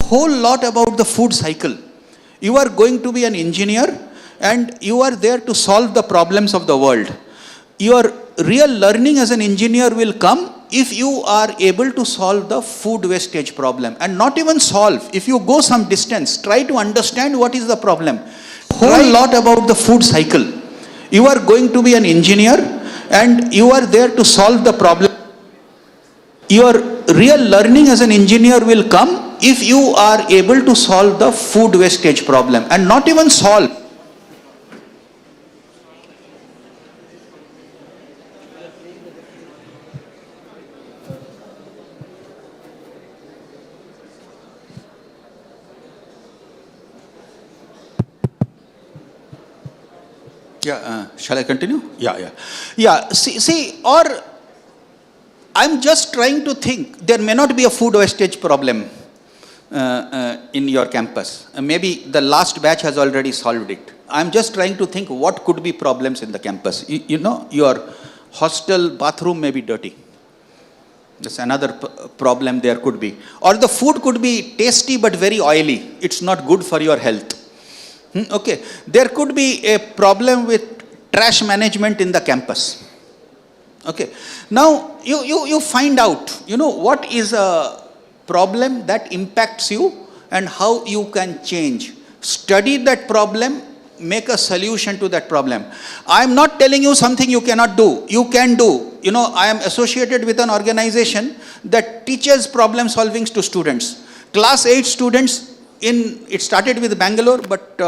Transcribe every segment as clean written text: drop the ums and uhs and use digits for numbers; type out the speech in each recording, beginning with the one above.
whole lot about the food cycle. You are going to be an engineer and you are there to solve the problems of the world. Your real learning as an engineer will come if you are able to solve the food wastage problem. And not even solve, if you go some distance, try to understand what is the problem. Whole lot about the food cycle. You are going to be an engineer and you are there to solve the problem. Your real learning as an engineer will come if you are able to solve the food wastage problem. And not even solve. Shall I continue? See, or I'm just trying to think, there may not be a food wastage problem in your campus. Maybe the last batch has already solved it. I'm just trying to think what could be problems in the campus. You know, your hostel bathroom may be dirty. That's another problem there could be. Or the food could be tasty but very oily. It's not good for your health. Okay, there could be a problem with trash management in the campus. Okay, now you find out, what is a problem that impacts you and how you can change. Study that problem, make a solution to that problem. I am not telling you something you cannot do. You can do. I am associated with an organization that teaches problem solving to students. Class 8 students. It started with Bangalore, but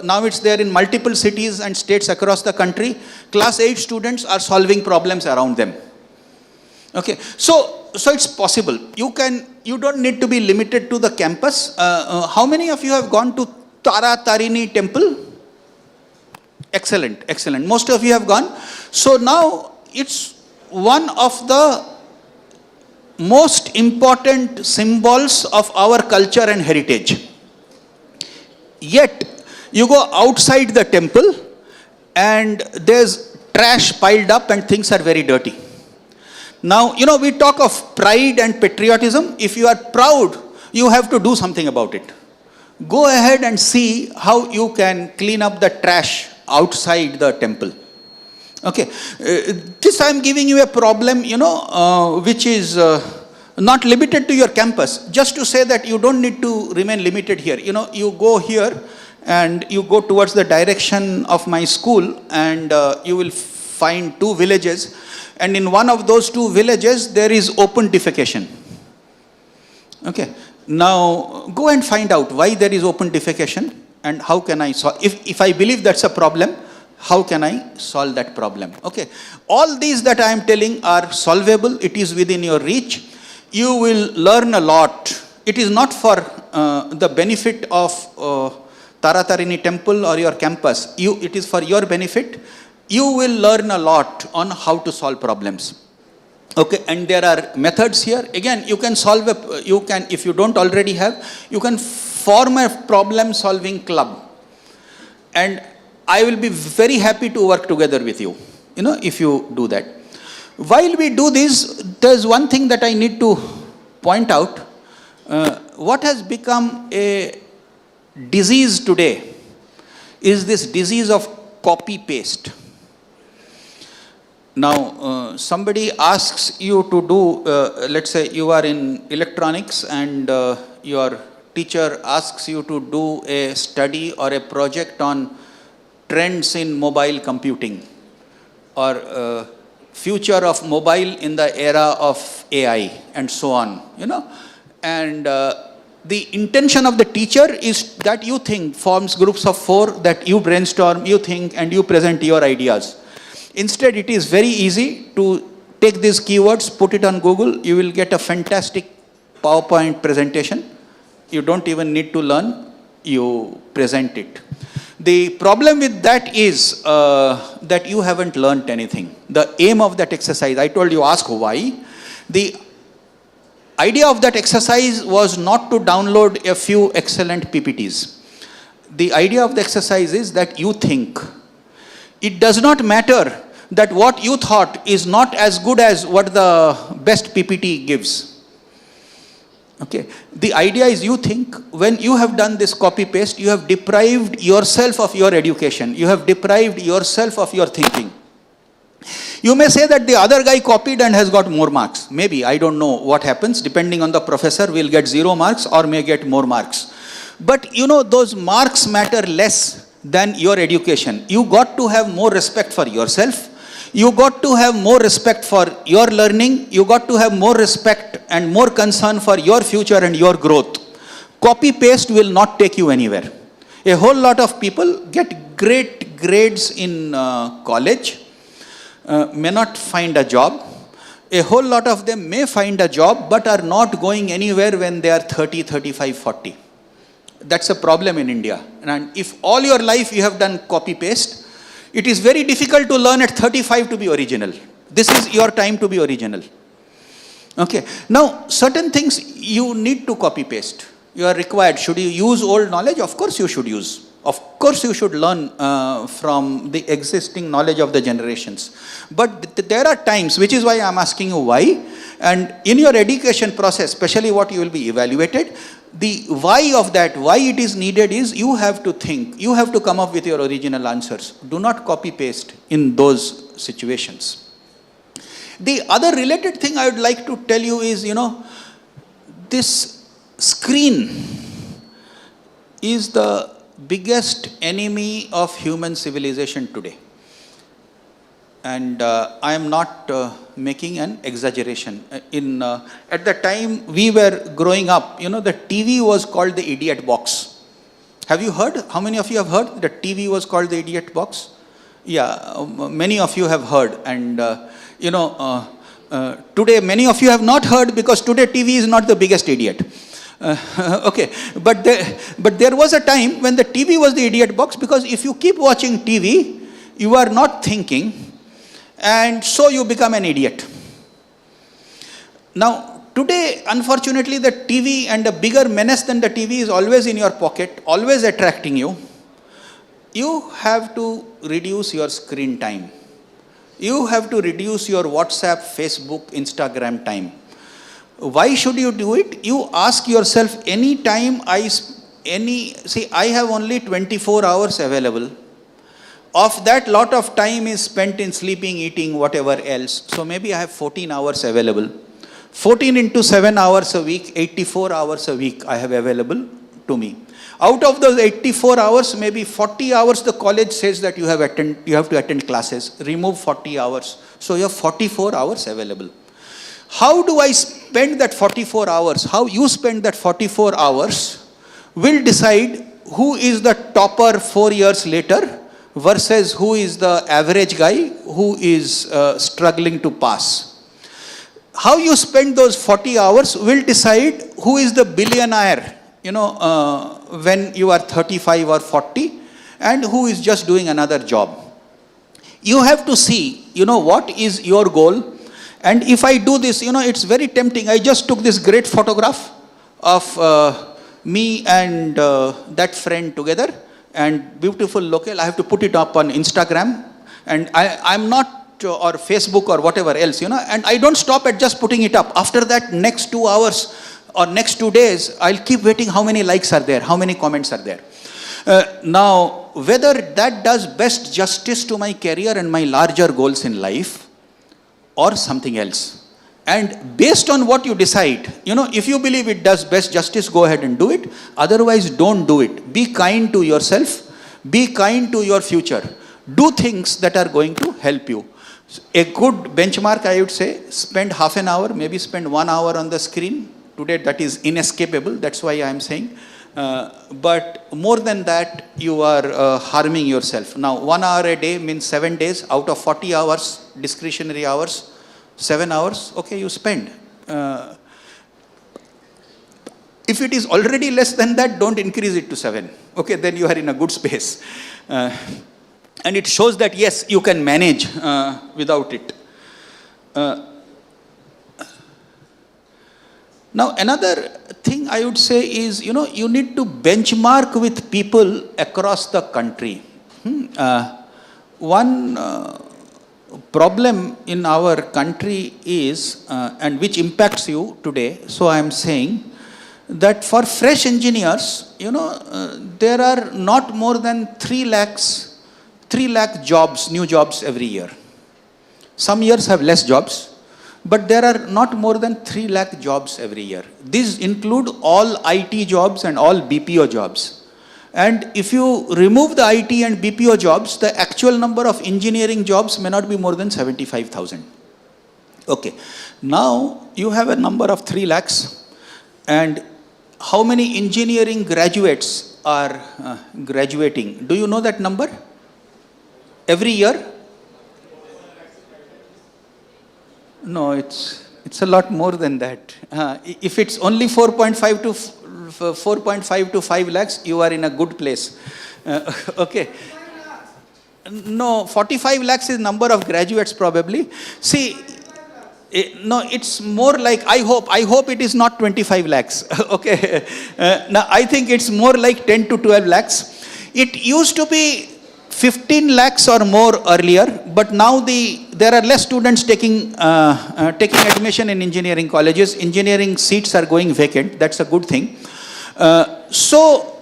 now it's there in multiple cities and states across the country. Class 8 students are solving problems around them. Okay, so it's possible. You don't need to be limited to the campus. How many of you have gone to Tara Tarini temple? Excellent. Most of you have gone. So now it's one of the most important symbols of our culture and heritage. Yet, you go outside the temple and there's trash piled up and things are very dirty. Now, we talk of pride and patriotism. If you are proud, you have to do something about it. Go ahead and see how you can clean up the trash outside the temple. Okay, this I am giving you a problem, which is not limited to your campus, just to say that you don't need to remain limited here. You go here and you go towards the direction of my school and you will find 2 villages, and in one of those 2 villages there is open defecation. Okay, now go and find out why there is open defecation and how can I solve. If I believe that's a problem, how can I solve that problem? Okay, all these that I am telling are solvable. It is within your reach. You will learn a lot. It is not for the benefit of Taratarini temple or your campus. It is for your benefit. You will learn a lot on how to solve problems. Okay, and there are methods here. Again, you can solve if you don't already have, you can form a problem solving club. And I will be very happy to work together with you, if you do that. While we do this, there's one thing that I need to point out. What has become a disease today is this disease of copy-paste. Now, somebody asks you to do, let's say you are in electronics and your teacher asks you to do a study or a project on trends in mobile computing or future of mobile in the era of AI and so on, and the intention of the teacher is that you think, forms groups of 4, that you brainstorm, you think and you present your ideas. Instead, it is very easy to take these keywords, put it on Google, you will get a fantastic PowerPoint presentation. You don't even need to learn, you present it. The problem with that is that you haven't learnt anything. The aim of that exercise, I told you, ask why. The idea of that exercise was not to download a few excellent PPTs. The idea of the exercise is that you think. It does not matter that what you thought is not as good as what the best PPT gives. Okay. The idea is, you think when you have done this copy paste, you have deprived yourself of your education. You have deprived yourself of your thinking. You may say that the other guy copied and has got more marks. Maybe, I don't know what happens. Depending on the professor, will get 0 marks or may get more marks. But you know, those marks matter less than your education. You got to have more respect for yourself. You got to have more respect for your learning. You got to have more respect and more concern for your future and your growth. Copy paste will not take you anywhere. A whole lot of people get great grades in college, may not find a job. A whole lot of them may find a job but are not going anywhere when they are 30, 35, 40. That's a problem in India. And if all your life you have done copy paste, it is very difficult to learn at 35 to be original. This is your time to be original. Okay. Now, certain things you need to copy paste. You are required. Should you use old knowledge? Of course you should use. Of course you should learn from the existing knowledge of the generations. But there are times, which is why I am asking you why. And in your education process, especially what you will be evaluated, the why of that, why it is needed is, you have to think. You have to come up with your original answers. Do not copy paste in those situations. The other related thing I would like to tell you is, you know, this screen is the biggest enemy of human civilization today. And I am not making an exaggeration. At the time we were growing up, you know, the TV was called the idiot box. Have you heard? How many of you have heard that TV was called the idiot box? Yeah, many of you have heard. And today many of you have not heard, because today TV is not the biggest idiot. Okay, but there was a time when the TV was the idiot box, because if you keep watching TV, you are not thinking, and so you become an idiot. Now, today, unfortunately, the TV, and a bigger menace than the TV, is always in your pocket, always attracting you. You have to reduce your screen time. You have to reduce your WhatsApp, Facebook, Instagram time. Why should you do it? You ask yourself, any time I have only 24 hours available. Of that, lot of time is spent in sleeping, eating, whatever else. So maybe I have 14 hours available. 14 into 7 hours a week, 84 hours a week I have available to me. Out of those 84 hours, maybe 40 hours the college says that you have to attend classes. Remove 40 hours. So you have 44 hours available. How do I spend that 44 hours? How you spend that 44 hours will decide who is the topper 4 years later versus who is the average guy who is struggling to pass. How you spend those 40 hours will decide who is the billionaire, when you are 35 or 40, and who is just doing another job. You have to see, what is your goal. And if I do this, it's very tempting. I just took this great photograph of me and that friend together, and beautiful local. I have to put it up on Instagram, and I'm not, or Facebook or whatever else, and I don't stop at just putting it up. After that, next 2 hours or next 2 days, I'll keep waiting how many likes are there, how many comments are there. Now, whether that does best justice to my career and my larger goals in life, or something else. And based on what you decide, if you believe it does best justice, go ahead and do it. Otherwise, don't do it. Be kind to yourself. Be kind to your future. Do things that are going to help you. A good benchmark, I would say, spend half an hour, maybe spend 1 hour on the screen. Today, that is inescapable. That's why I am saying. But more than that, you are harming yourself. Now, 1 hour a day means 7 days. Out of 40 hours, discretionary hours, 7 hours, okay, you spend. If it is already less than that, don't increase it to 7. Okay, then you are in a good space. And it shows that, yes, you can manage without it. Now, another thing I would say is, you need to benchmark with people across the country. One problem in our country is, and which impacts you today, so I am saying, that for fresh engineers, there are not more than 3 lakh jobs, new jobs every year. Some years have less jobs, but there are not more than 3 lakh jobs every year. These include all IT jobs and all BPO jobs. And if you remove the IT and BPO jobs, the actual number of engineering jobs may not be more than 75,000. Okay. Now you have a number of 3 lakhs, and how many engineering graduates are graduating? Do you know that number? Every year? No, it's a lot more than that. If it's only 4.5 to 5 lakhs, you are in a good place. Okay. No, 45 lakhs is number of graduates probably. See, no, it's more like, I hope it is not 25 lakhs. Okay. Now, I think it's more like 10 to 12 lakhs. It used to be 15 lakhs or more earlier, but now there are less students taking admission in engineering colleges. Engineering seats are going vacant. That's a good thing. So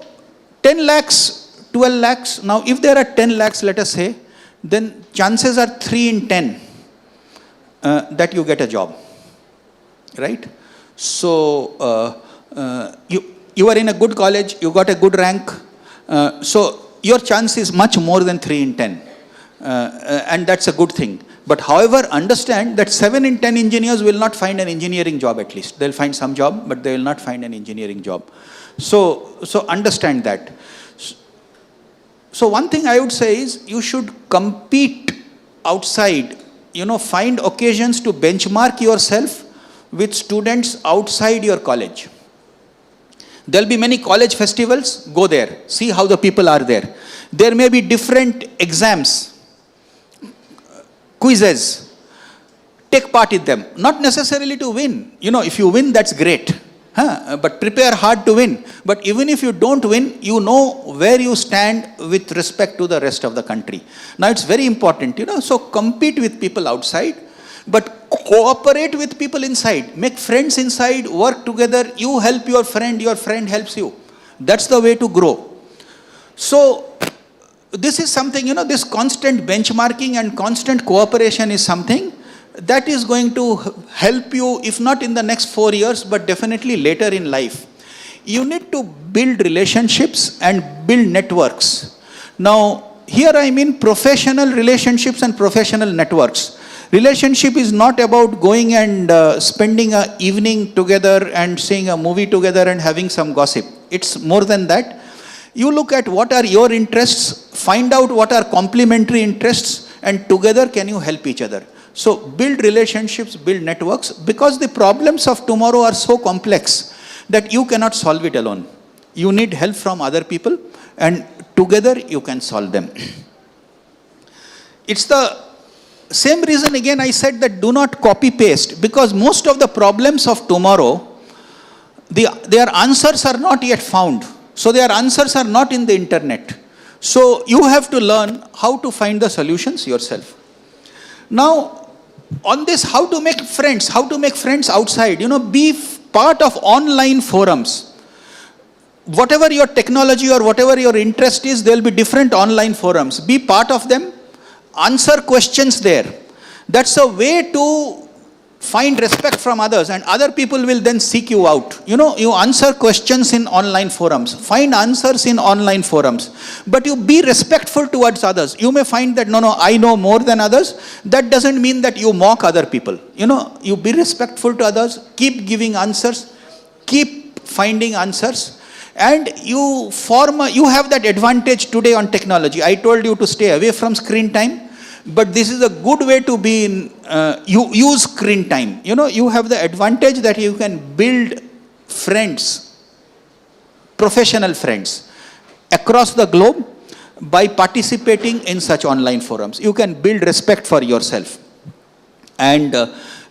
10 lakhs, 12 lakhs. Now, if there are 10 lakhs, let us say, then chances are 3 in 10 that you get a job, right? So you are in a good college, you got a good rank, so your chance is much more than 3 in 10, and that's a good thing. But however, understand that 7 in 10 engineers will not find an engineering job at least. They'll find some job, but they will not find an engineering job. So understand that. So one thing I would say is you should compete outside, find occasions to benchmark yourself with students outside your college. There'll be many college festivals, go there, see how the people are there. There may be different exams, quizzes, take part in them. Not necessarily to win. If you win, that's great. But prepare hard to win. But even if you don't win, you know where you stand with respect to the rest of the country. Now it's very important, so compete with people outside, but cooperate with people inside. Make friends inside, work together. You help your friend helps you. That's the way to grow. So this is something, this constant benchmarking and constant cooperation is something that is going to help you, if not in the next 4 years, but definitely later in life. You need to build relationships and build networks. Now, here I mean professional relationships and professional networks. Relationship is not about going and spending an evening together and seeing a movie together and having some gossip. It's more than that. You look at what are your interests, find out what are complementary interests, and together can you help each other. So build relationships, build networks, because the problems of tomorrow are so complex that you cannot solve it alone. You need help from other people, and together you can solve them. It's the same reason again I said that do not copy paste, because most of the problems of tomorrow, their answers are not yet found. So their answers are not in the internet. So you have to learn how to find the solutions yourself. Now, on this, how to make friends outside, be part of online forums. Whatever your technology or whatever your interest is, there will be different online forums. Be part of them, answer questions there. That's a way to find respect from others, and other people will then seek you out. You answer questions in online forums, find answers in online forums, but you be respectful towards others. You may find that, no, I know more than others. That doesn't mean that you mock other people. You be respectful to others, keep giving answers, keep finding answers, and you have that advantage today on technology. I told you to stay away from screen time. But this is a good way to be in, you use screen time. You have the advantage that you can build friends, professional friends, across the globe by participating in such online forums. You can build respect for yourself. And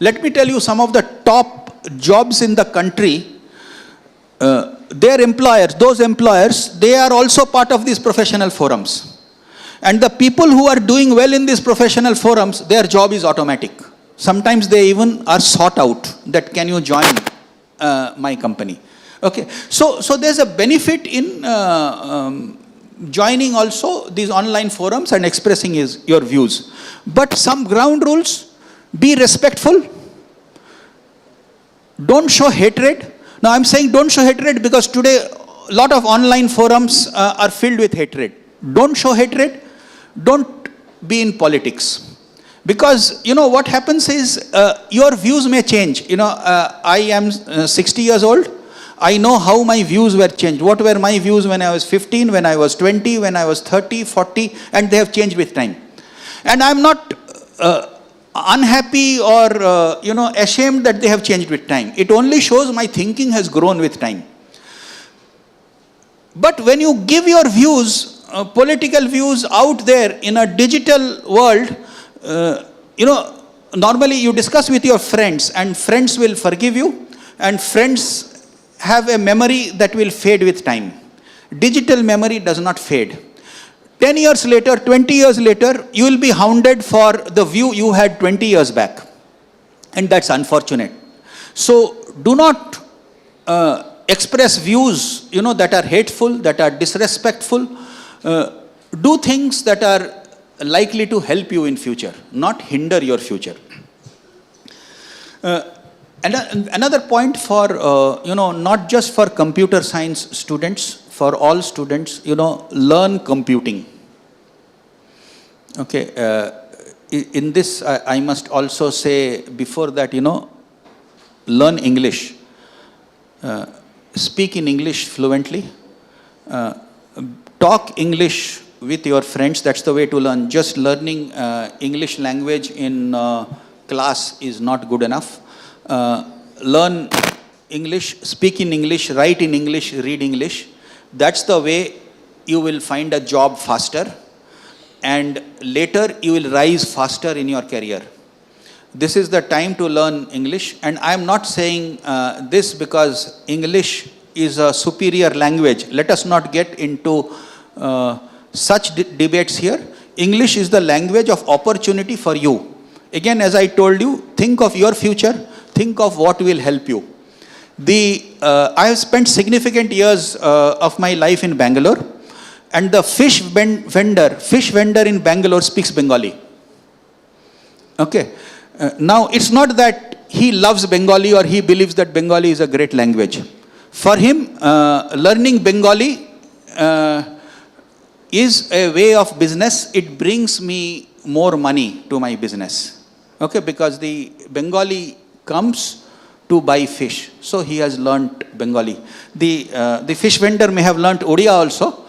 let me tell you some of the top jobs in the country, their employers, those employers, they are also part of these professional forums. And the people who are doing well in these professional forums, their job is automatic. Sometimes they even are sought out that can you join my company. Okay, so there's a benefit in joining also these online forums and expressing your views. But some ground rules: be respectful, don't show hatred. Now I'm saying don't show hatred because today a lot of online forums are filled with hatred. Don't show hatred, don't be in politics. Because, you know, what happens is your views may change. You know, I am 60 years old. I know how my views were changed. What were my views when I was 15, when I was 20, when I was 30, 40, and they have changed with time. And I'm not unhappy or, you know, ashamed that they have changed with time. It only shows my thinking has grown with time. But when you give your views, political views out there in a digital world, you know, normally you discuss with your friends and friends will forgive you, and friends have a memory that will fade with time. Digital memory does not fade. 10 years later, 20 years later, you will be hounded for the view you had 20 years back. And that's unfortunate. So do not express views, you know, that are hateful, that are disrespectful. Do things that are likely to help you in future, not hinder your future. And another point for, you know, not just for computer science students, for all students, you know, learn computing. Okay, in this, I must also say before that, you know, learn English. Speak in English fluently. Talk English with your friends. That's the way to learn. Just learning English language in class is not good enough. Learn English, speak in English, write in English, read English. That's the way you will find a job faster, and later you will rise faster in your career. This is the time to learn English, and I am not saying this because English is a superior language. Let us not get into such debates here. English is the language of opportunity for you. Again, as I told you, think of your future, think of what will help you. I have spent significant years of my life in Bangalore, and the fish vendor in Bangalore speaks Bengali. Okay. Now, it's not that he loves Bengali or he believes that Bengali is a great language. For him, learning Bengali is a way of business. It brings me more money to my business. Okay, because the Bengali comes to buy fish. So he has learnt Bengali. The fish vendor may have learnt Odia also,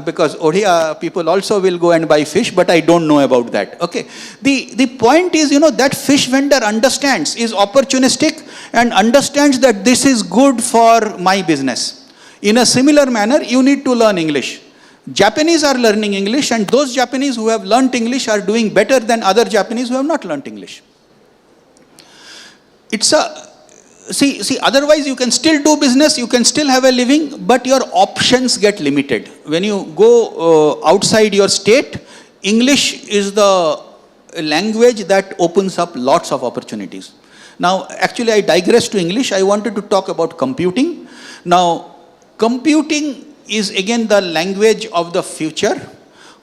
because Odia people also will go and buy fish, but I don't know about that. Okay. The point is, you know, that fish vendor understands, is opportunistic and understands that this is good for my business. In a similar manner, you need to learn English. Japanese are learning English, and those Japanese who have learnt English are doing better than other Japanese who have not learnt English. It's a, see, otherwise you can still do business, you can still have a living, but your options get limited. When you go outside your state, English is the language that opens up lots of opportunities. Now, actually I digress to English. I wanted to talk about computing. Now, computing is again the language of the future.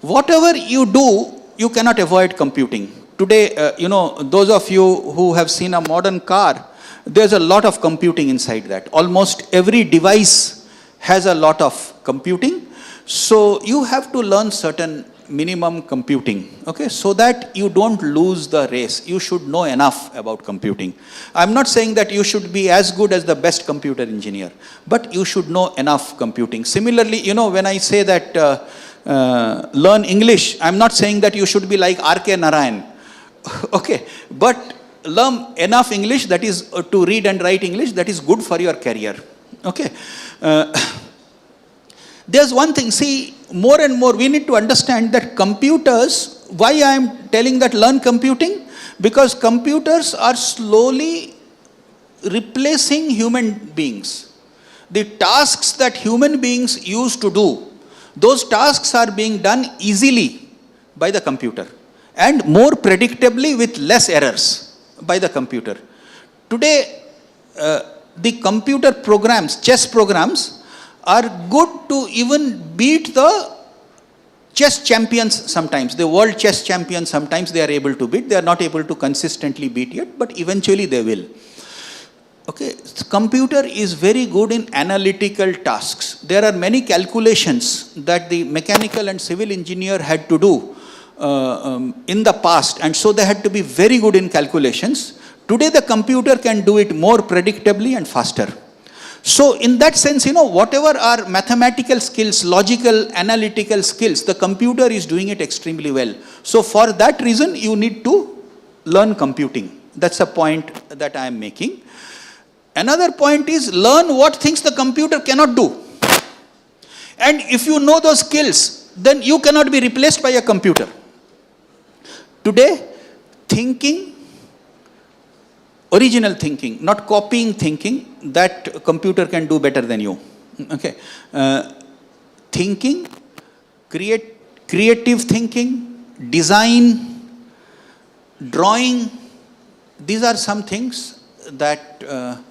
Whatever you do, you cannot avoid computing. Today, you know, those of you who have seen a modern car, there's a lot of computing inside that. Almost every device has a lot of computing. So you have to learn certain minimum computing, okay, so that you don't lose the race. You should know enough about computing. I'm not saying that you should be as good as the best computer engineer, but you should know enough computing. Similarly, you know, when I say that learn English, I'm not saying that you should be like R.K. Narayan, okay, but learn enough English, that is to read and write English, that is good for your career, okay. There's one thing, see, more and more we need to understand that computers, why I am telling that learn computing? Because computers are slowly replacing human beings. The tasks that human beings used to do, those tasks are being done easily by the computer and more predictably with less errors by the computer. Today, the computer programs, chess programs, are good to even beat the chess champions sometimes. The world chess champions sometimes they are able to beat. They are not able to consistently beat yet, but eventually they will. Okay, computer is very good in analytical tasks. There are many calculations that the mechanical and civil engineer had to do in the past, and so they had to be very good in calculations. Today the computer can do it more predictably and faster. So in that sense, whatever are mathematical skills, logical, analytical skills, the computer is doing it extremely well. So for that reason, you need to learn computing. That's a point that I am making. Another point is learn what things the computer cannot do. And if you know those skills, then you cannot be replaced by a computer. Today, thinking, original thinking, not copying thinking, that computer can do better than you. Okay. Thinking, creative thinking, design, drawing, these are some things that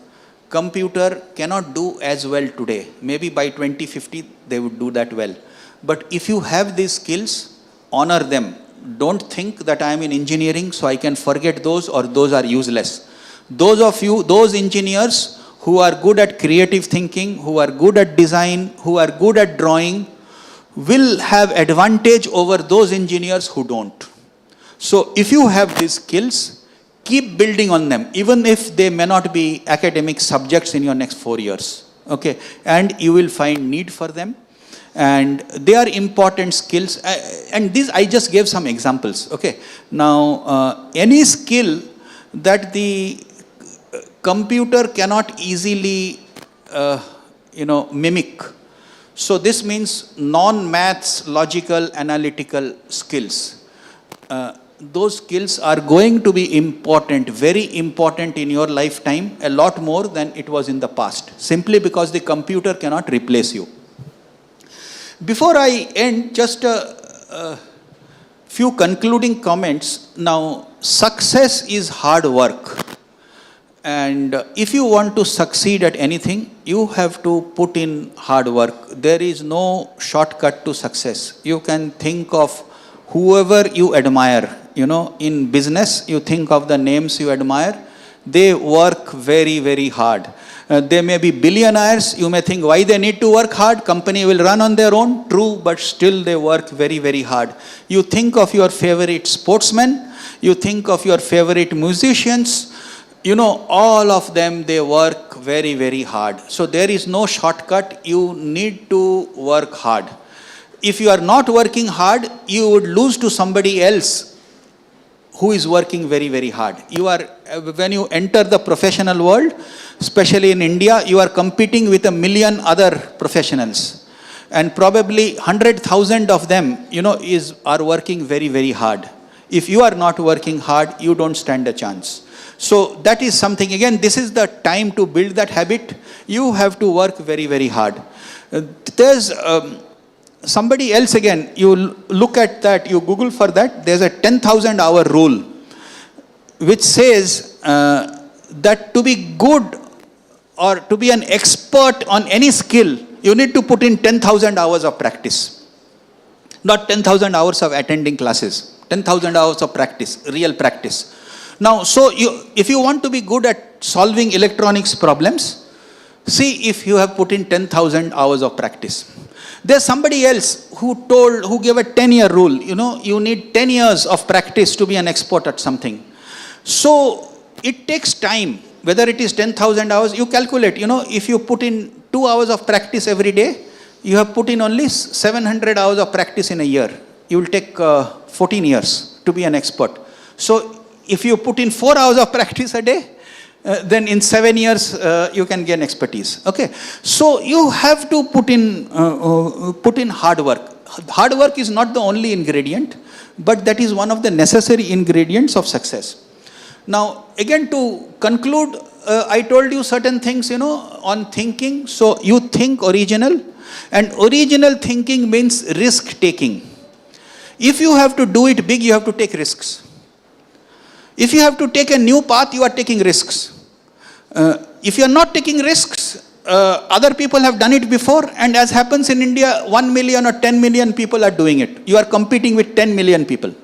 computer cannot do as well today. Maybe by 2050 they would do that well. But if you have these skills, honor them. Don't think that I am in engineering so I can forget those or those are useless. Those of you, those engineers who are good at creative thinking, who are good at design, who are good at drawing, will have advantage over those engineers who don't. So if you have these skills, keep building on them, even if they may not be academic subjects in your next 4 years. Okay, and you will find need for them. And they are important skills. And these, I just gave some examples. Okay, now any skill that the computer cannot easily, mimic. So this means non-maths, logical, analytical skills. Those skills are going to be important, very important in your lifetime, a lot more than it was in the past, simply because the computer cannot replace you. Before I end, just a few concluding comments. Now, success is hard work. And if you want to succeed at anything, you have to put in hard work. There is no shortcut to success. You can think of whoever you admire. In business, you think of the names you admire. They work very, very hard. They may be billionaires. You may think why they need to work hard. Company will run on their own. True, but still they work very, very hard. You think of your favorite sportsmen. You think of your favorite musicians. All of them, they work very, very hard. So there is no shortcut. You need to work hard. If you are not working hard, you would lose to somebody else who is working very, very hard. When you enter the professional world, especially in India, you are competing with 1 million other professionals. And probably 100,000 of them, are working very, very hard. If you are not working hard, you don't stand a chance. So that is something, again, this is the time to build that habit. You have to work very, very hard. There's somebody else, again, you look at that, you Google for that, there's a 10,000 hour rule, which says that to be good or to be an expert on any skill, you need to put in 10,000 hours of practice. Not 10,000 hours of attending classes, 10,000 hours of practice, real practice. Now, so if you want to be good at solving electronics problems, see if you have put in 10,000 hours of practice. There's somebody else who gave a 10-year rule. You need 10 years of practice to be an expert at something. So it takes time. Whether it is 10,000 hours, you calculate. If you put in 2 hours of practice every day, you have put in only 700 hours of practice in a year. You will take 14 years to be an expert. So if you put in 4 hours of practice a day, then in 7 years you can gain expertise. Okay, so you have to put in hard work. Hard work is not the only ingredient, but that is one of the necessary ingredients of success. Now, again, to conclude, I told you certain things, on thinking. So you think original, and original thinking means risk taking. If you have to do it big, you have to take risks. If you have to take a new path, you are taking risks. if you are not taking risks, other people have done it before, and as happens in India, 1 million or 10 million people are doing it. You are competing with 10 million people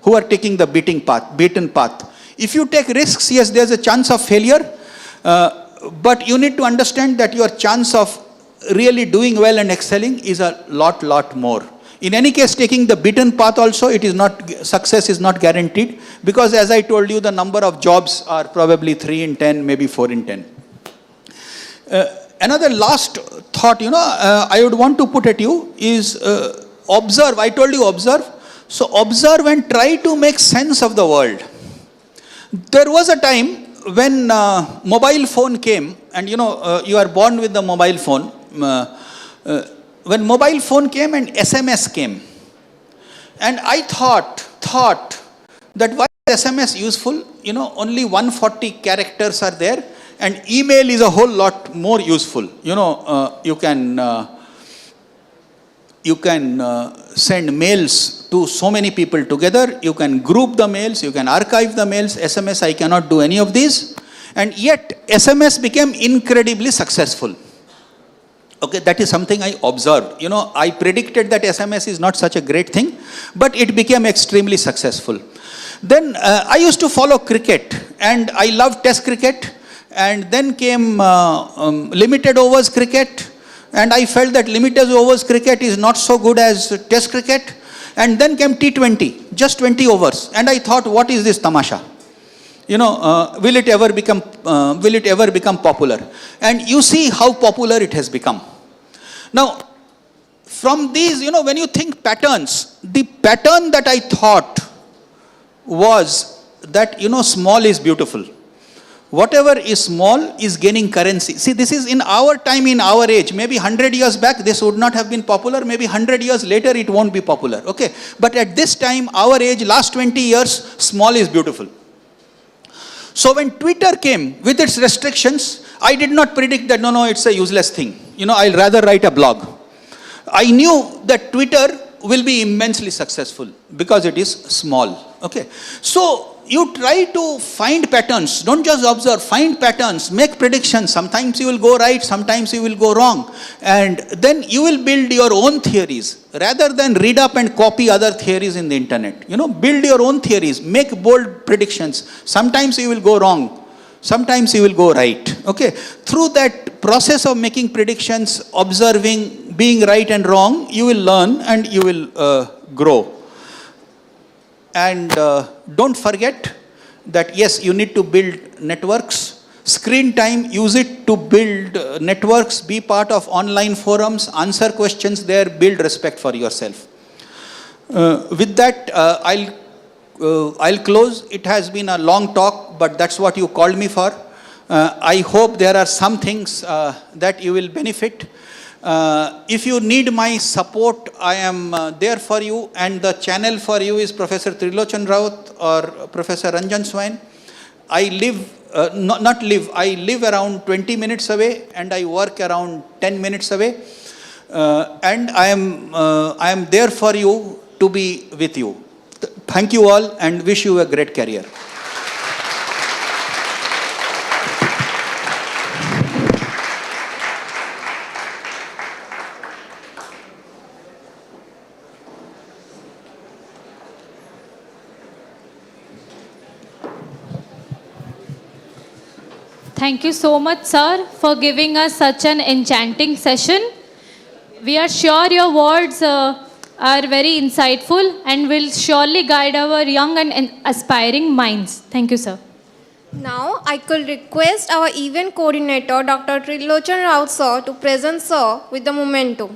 who are taking the beaten path. If you take risks, yes, there's a chance of failure, but you need to understand that your chance of really doing well and excelling is a lot more. In any case, taking the beaten path also, success is not guaranteed, because as I told you, the number of jobs are probably 3 in 10, maybe 4 in 10. Another last thought, I would want to put at you is observe. I told you observe. So observe and try to make sense of the world. There was a time when mobile phone came, and you are born with the mobile phone. When mobile phone came and SMS came, and I thought that why is SMS useful? Only 140 characters are there, and email is a whole lot more useful. You can send mails to so many people together. You can group the mails. You can archive the mails. SMS, I cannot do any of these. And yet, SMS became incredibly successful. Okay, that is something I observed. I predicted that SMS is not such a great thing, but it became extremely successful. Then I used to follow cricket, and I loved Test cricket. And then came limited overs cricket, and I felt that limited overs cricket is not so good as Test cricket. And then came T20, just 20 overs, and I thought, what is this tamasha? Will it ever become popular? And you see how popular it has become. Now, from these, when you think patterns, the pattern that I thought was that, small is beautiful. Whatever is small is gaining currency. See, this is in our time, in our age. Maybe 100 years back, this would not have been popular. Maybe 100 years later, it won't be popular. Okay. But at this time, our age, last 20 years, small is beautiful. So when Twitter came with its restrictions, I did not predict that, no, it's a useless thing. I'll rather write a blog. I knew that Twitter will be immensely successful because it is small. Okay. So you try to find patterns. Don't just observe, find patterns, make predictions. Sometimes you will go right, sometimes you will go wrong. And then you will build your own theories rather than read up and copy other theories in the internet. Build your own theories, make bold predictions. Sometimes you will go wrong, sometimes you will go right. Okay. Through that process of making predictions, observing, being right and wrong, you will learn and you will grow. And don't forget that, yes, you need to build networks. Screen time, use it to build networks, be part of online forums, answer questions there, build respect for yourself. With that, I'll close. It has been a long talk, but that's what you called me for. I hope there are some things that you will benefit. If you need my support, I am there for you, and the channel for you is Professor Trilochan Raut or Professor Ranjan Swain. I live around 20 minutes away, and I work around 10 minutes away. And I am there for you to be with you. Thank you all, and wish you a great career. Thank you so much, sir, for giving us such an enchanting session. We are sure your words are very insightful and will surely guide our young and aspiring minds. Thank you, sir. Now, I could request our event coordinator, Dr. Trilochan Raut, sir, to present sir with the memento.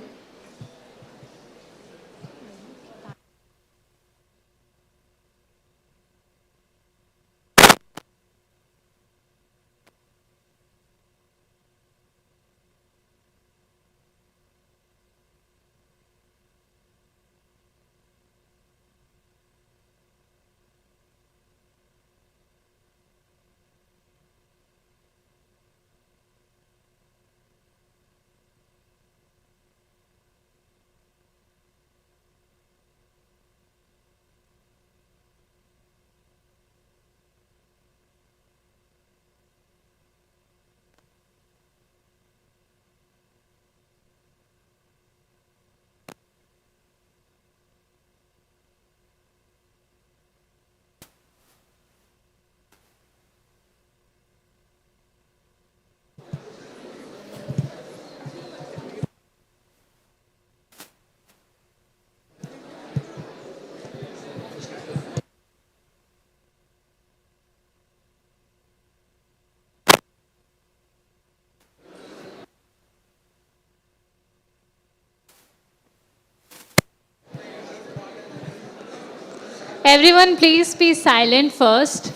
Everyone, please be silent first.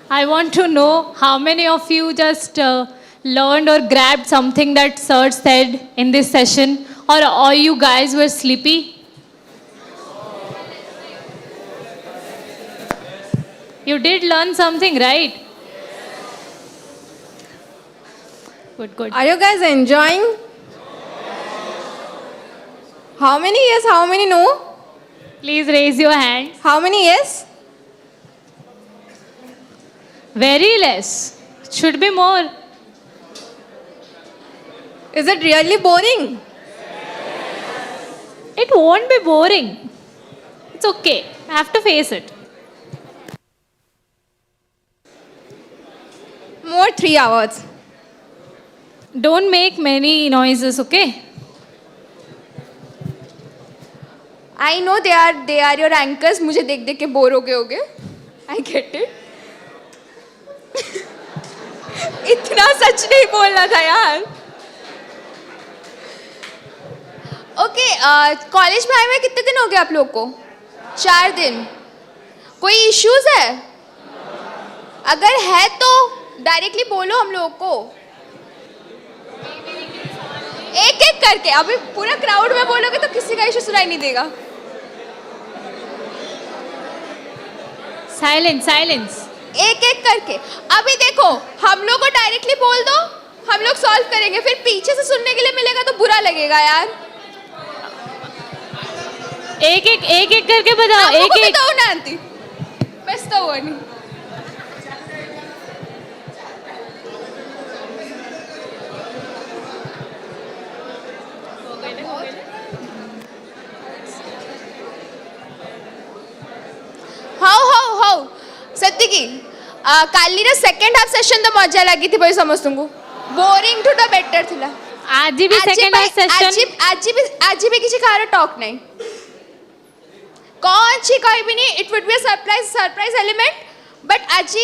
I want to know how many of you just learned or grabbed something that sir said in this session, or all you guys were sleepy? You did learn something, right? Good, good. Are you guys enjoying? How many yes, how many no? Please raise your hand. How many yes? Very less. Should be more. Is it really boring? It won't be boring. It's okay. I have to face it. More 3 hours. Don't make many noises, okay? I know they are your anchors. मुझे देख देख के bore हो गए होगे. I get it. इतना सच नहीं बोलना था यार. Okay, कॉलेज में आए हुए कितने दिन हो गए आप लोग को? 4 दिन. कोई इश्यूज है? अगर है तो डायरेक्टली बोलो हम लोगों को. एक एक करके. अभी पूरा क्राउड में बोलोगे तो किसी का इशू सुनाई नहीं देगा. Silence, silence. एक एक करके. अभी देखो हम लोग को डायरेक्टली बोल दो, हम लोग सॉल्व करेंगे. फिर पीछे से सुनने के लिए मिलेगा तो बुरा लगेगा यार. एक एक करके बताओ. एक एक. बताओ ना आंटी. बेस्ट तो नहीं. हाउ सत्यकी कालीर सेकंड हाफ सेशन तो मजा लगी थी भाई समस्तଙ୍କୁ. बोरिंग ठुटा बेटर थिला. आज भी सेकंड हाफ सेशन. आज भी किसी कार टॉक नहीं. कौन सी कोई भी नहीं. It would be a surprise element. But आज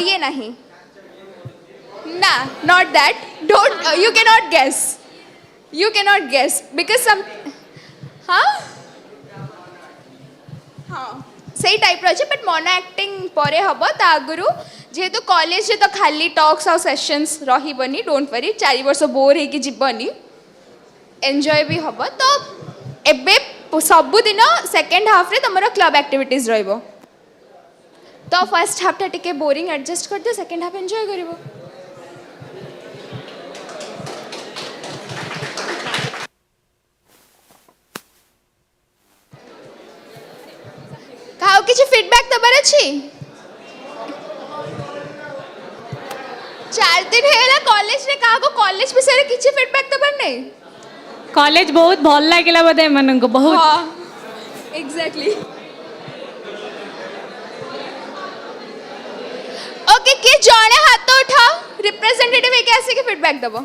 ये नहीं ना. Not that. Don't you cannot guess because some. हाँ हाँ सही टाइप रही. बट मोनो एक्टिंग पर हम ता आगु जेहेतु कॉलेज तो खाली टॉक्स और सेशंस रही. डोंट वरी 4 वर्ष बोर हो जीवनी. एंजॉय भी हम. तो एबे सबुदिन सेकेंड हाफ रे तुम क्लब एक्टिविटीज रहिबो. तो फर्स्ट हाफ टा टिके बोरिंग एडजस्ट कर दियो. सेकेंड हाफ एंजॉय करिवो. काउ किछि फीडबैक दबार अछि. 4 दिन हेला कॉलेज रे काको कॉलेज विषय रे किछि फीडबैक दबार नै. कॉलेज बहुत भल लागिला बदे मन को बहुत. हां एग्जैक्टली. ओके के जणे हाथ उठाओ. रिप्रेजेंटेटिव एक आसे के फीडबैक दबो.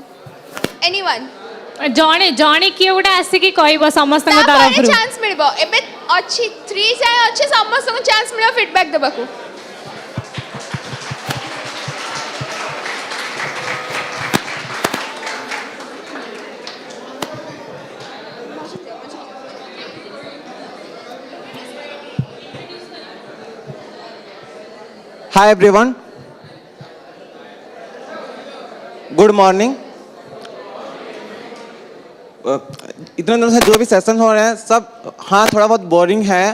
एनीवन जणे जणे किए गोटे आसिकी कहबो समस्त को तरफ तापर चांस मिलबो. एबे अछि 3 जाय अछि समस्त को चांस मिलो feedback दबाको. Hi everyone. Good morning. इतने दिनों से जो भी सेशन हो रहे हैं सब हाँ थोड़ा बहुत बोरिंग है.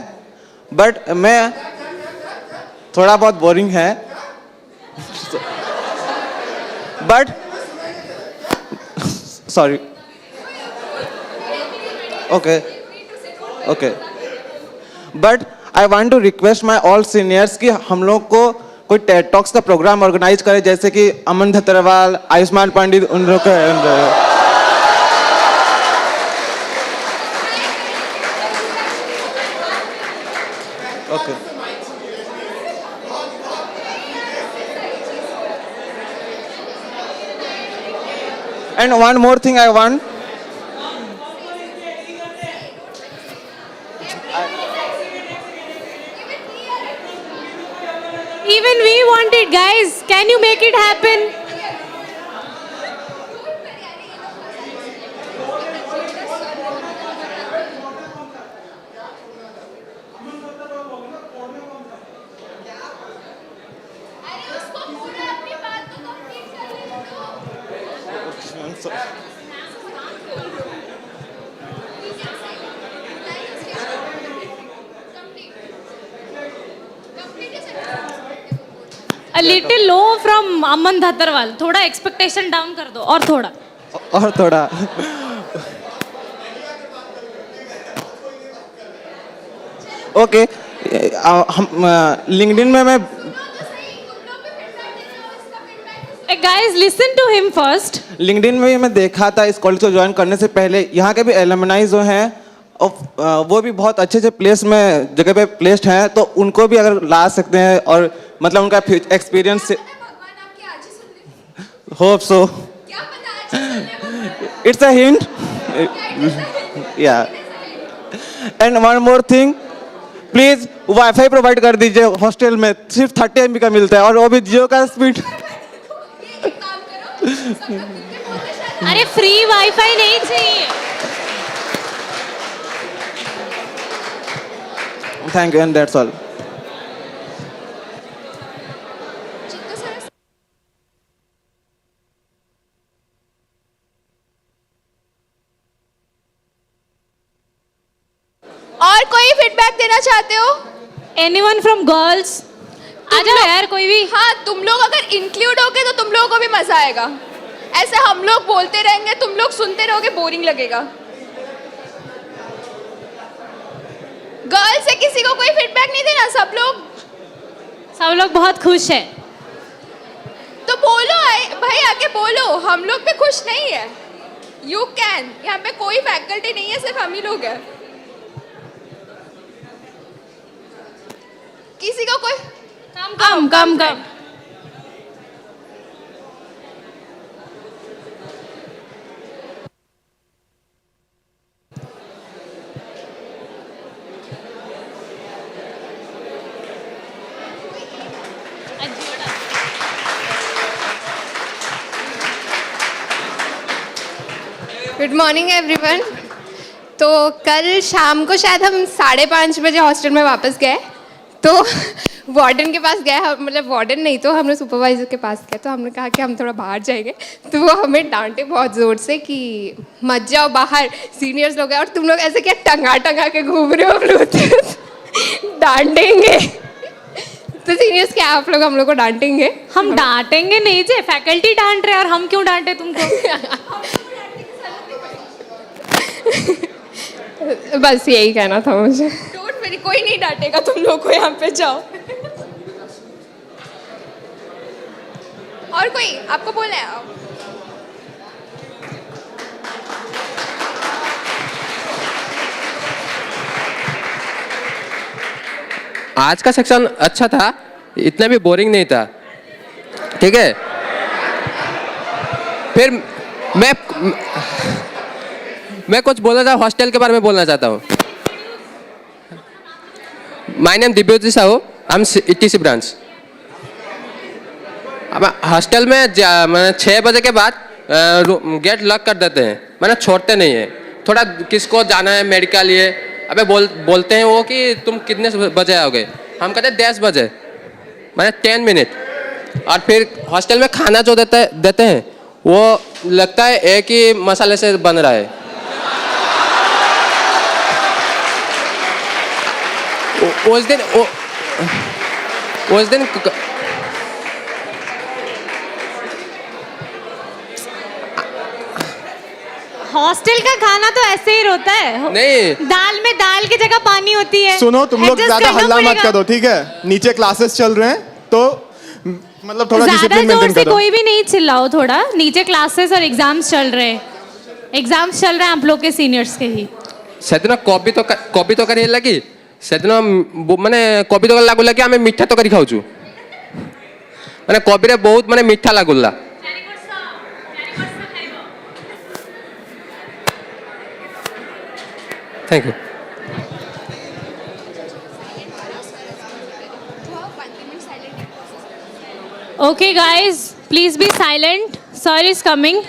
बट मैं थोड़ा बहुत बोरिंग है. But sorry. Okay. But I want to request my all seniors कि हम लोग को कोई टेड टॉक्स का प्रोग्राम ऑर्गेनाइज करे. जैसे कि अमन धतरवाल, आयुष्मान पंडित, उन लोग का. Okay. And one more thing I want. Even we want it, guys. Can you make it happen? A little low from Aman Dhatarwal. थोड़ा expectation down कर दो और थोड़ा. और थोड़ा ओके हम लिंक्डइन में मैं Guys, listen to him first. LinkedIn में भी मैं देखा था इस कॉलेज को ज्वाइन करने से पहले यहाँ के भी एलुमनाई जो हैं वो भी बहुत अच्छे अच्छे प्लेस में जगह पे प्लेस्ड हैं, तो उनको भी अगर ला सकते हैं और मतलब उनका experience hope so it's a hint या and one more thing please WiFi provide कर दीजिए हॉस्टल में, सिर्फ 30 MB का मिलता है और वो भी जियो का स्पीड. अरे फ्री वाईफाई नहीं चाहिए. Thank you and that's all. और कोई फीडबैक देना चाहते हो? Anyone from girls? आ जाओ यार कोई भी. हाँ, तुम लोग अगर इंक्लूड होगे तो तुम लोगों को भी मजा आएगा. ऐसे हम लोग बोलते रहेंगे, तुम लोग सुनते रहोगे, बोरिंग लगेगा. गर्ल्स से किसी को कोई फीडबैक नहीं देना. सब लोग बहुत खुश है. तो बोलो भाई, आके बोलो. हम लोग भी खुश नहीं है. You can. यहाँ पे कोई फैकल्टी नहीं है, सिर्फ हम ही लोग हैं. किसी को कोई कम. Good morning everyone. तो कल शाम को शायद हम 5:30 बजे हॉस्टल में वापस गए, तो वार्डन के पास गए. मतलब वार्डन नहीं तो हमने सुपरवाइजर के पास गए, तो हमने कहा कि हम थोड़ा बाहर जाएंगे. तो वो हमें डांटे बहुत ज़ोर से कि मत जाओ बाहर, सीनियर्स लोग हैं और तुम लोग ऐसे क्या टंगा के घूम रहे हो ब्लूटूथ. डांटेंगे. तो सीनियर्स क्या आप लोग हम लोग को डांटेंगे? हम डांटेंगे नहीं जे, फैकल्टी डांट रहे और हम क्यों डांटे तुमको? बस यही कहना था मुझे. डोंट वरी, कोई नहीं डांटेगा तुम लोग को. यहाँ पे जाओ. और कोई आपको बोलना है? आज का सेक्शन अच्छा था, इतना भी बोरिंग नहीं था. ठीक है, फिर मैं कुछ बोलना था, हॉस्टल के बारे में बोलना चाहता हूँ. My name Divyoji Sahu, I am ETC branch. अब हॉस्टल में मैंने 6 बजे के बाद गेट लॉक कर देते हैं, मैंने छोड़ते नहीं है. थोड़ा किसको जाना है मेडिकल ये, अबे बोलते हैं वो कि तुम कितने बजे आओगे, हम कहते हैं 10 बजे, मैंने 10 मिनट. और फिर हॉस्टल में खाना जो देते हैं वो लगता है एक ही मसाले से बन रहा है. उस दिन हॉस्टल का खाना तो ऐसे ही होता है. नहीं, दाल में दाल की जगह पानी होती है. सुनो, तुम लोग Adjust ज्यादा करना हल्ला मत पड़ेगा. करो, ठीक है? नीचे क्लासेस चल रहे हैं, तो मतलब थोड़ा ज्यादा डिसिप्लिन जोर मेंटेन से करो. कोई भी नहीं चिल्लाओ. थोड़ा नीचे क्लासेस और एग्जाम्स चल रहे हैं. एग्जाम्स चल रहे हैं आप लोग के सीनियर्स के ही. सेदिन कॉपी तो करी लगी. सेदिन मैंने कॉपी तो लागू लगे, आम मिठा तो करी खाऊछु. मैंने कॉपी रे बहुत मैंने मिठा लागुला. Thank you. Okay guys, please be silent. Sir is coming.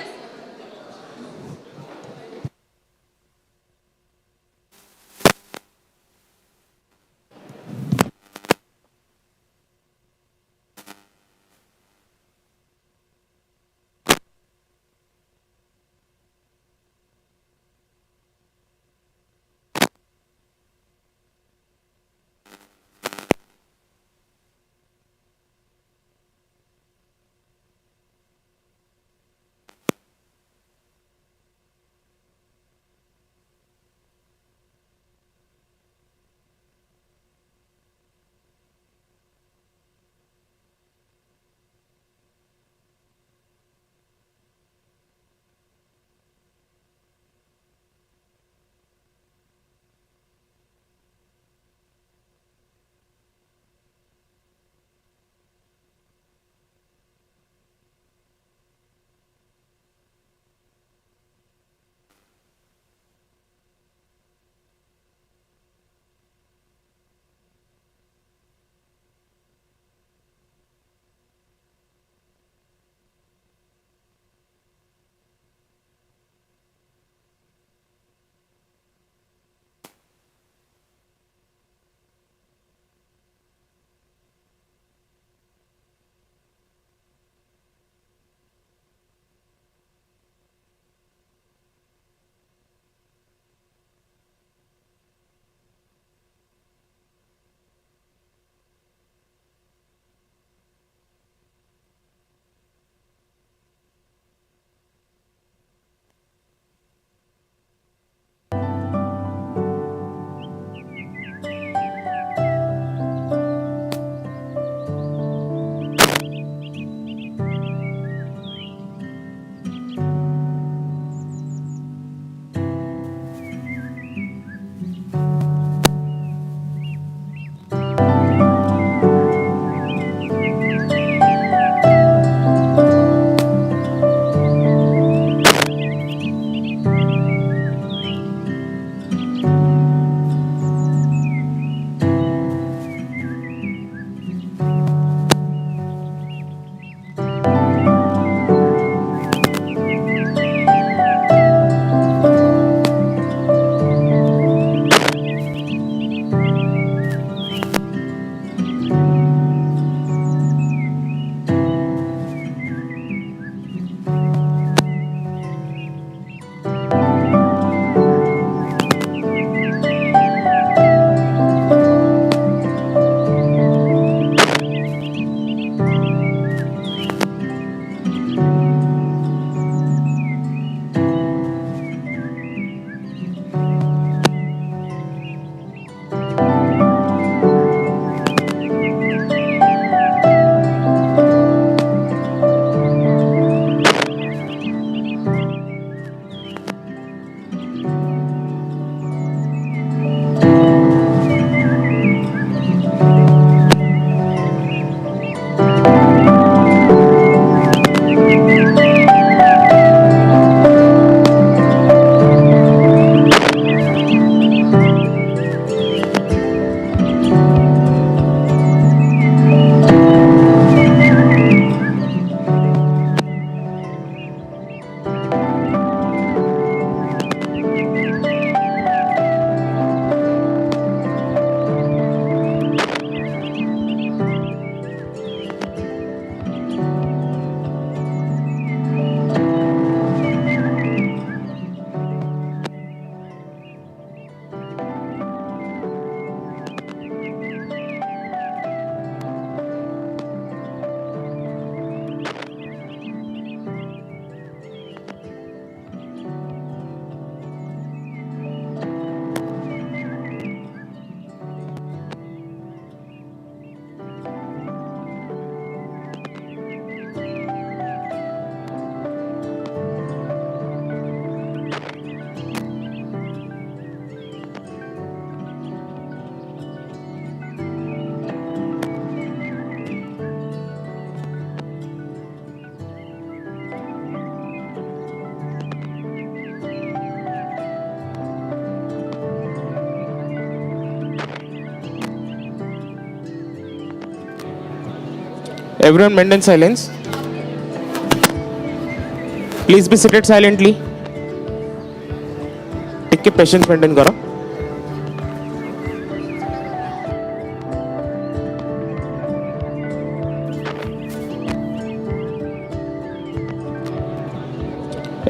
Everyone maintain silence. Please be seated silently. Take patience maintain करो.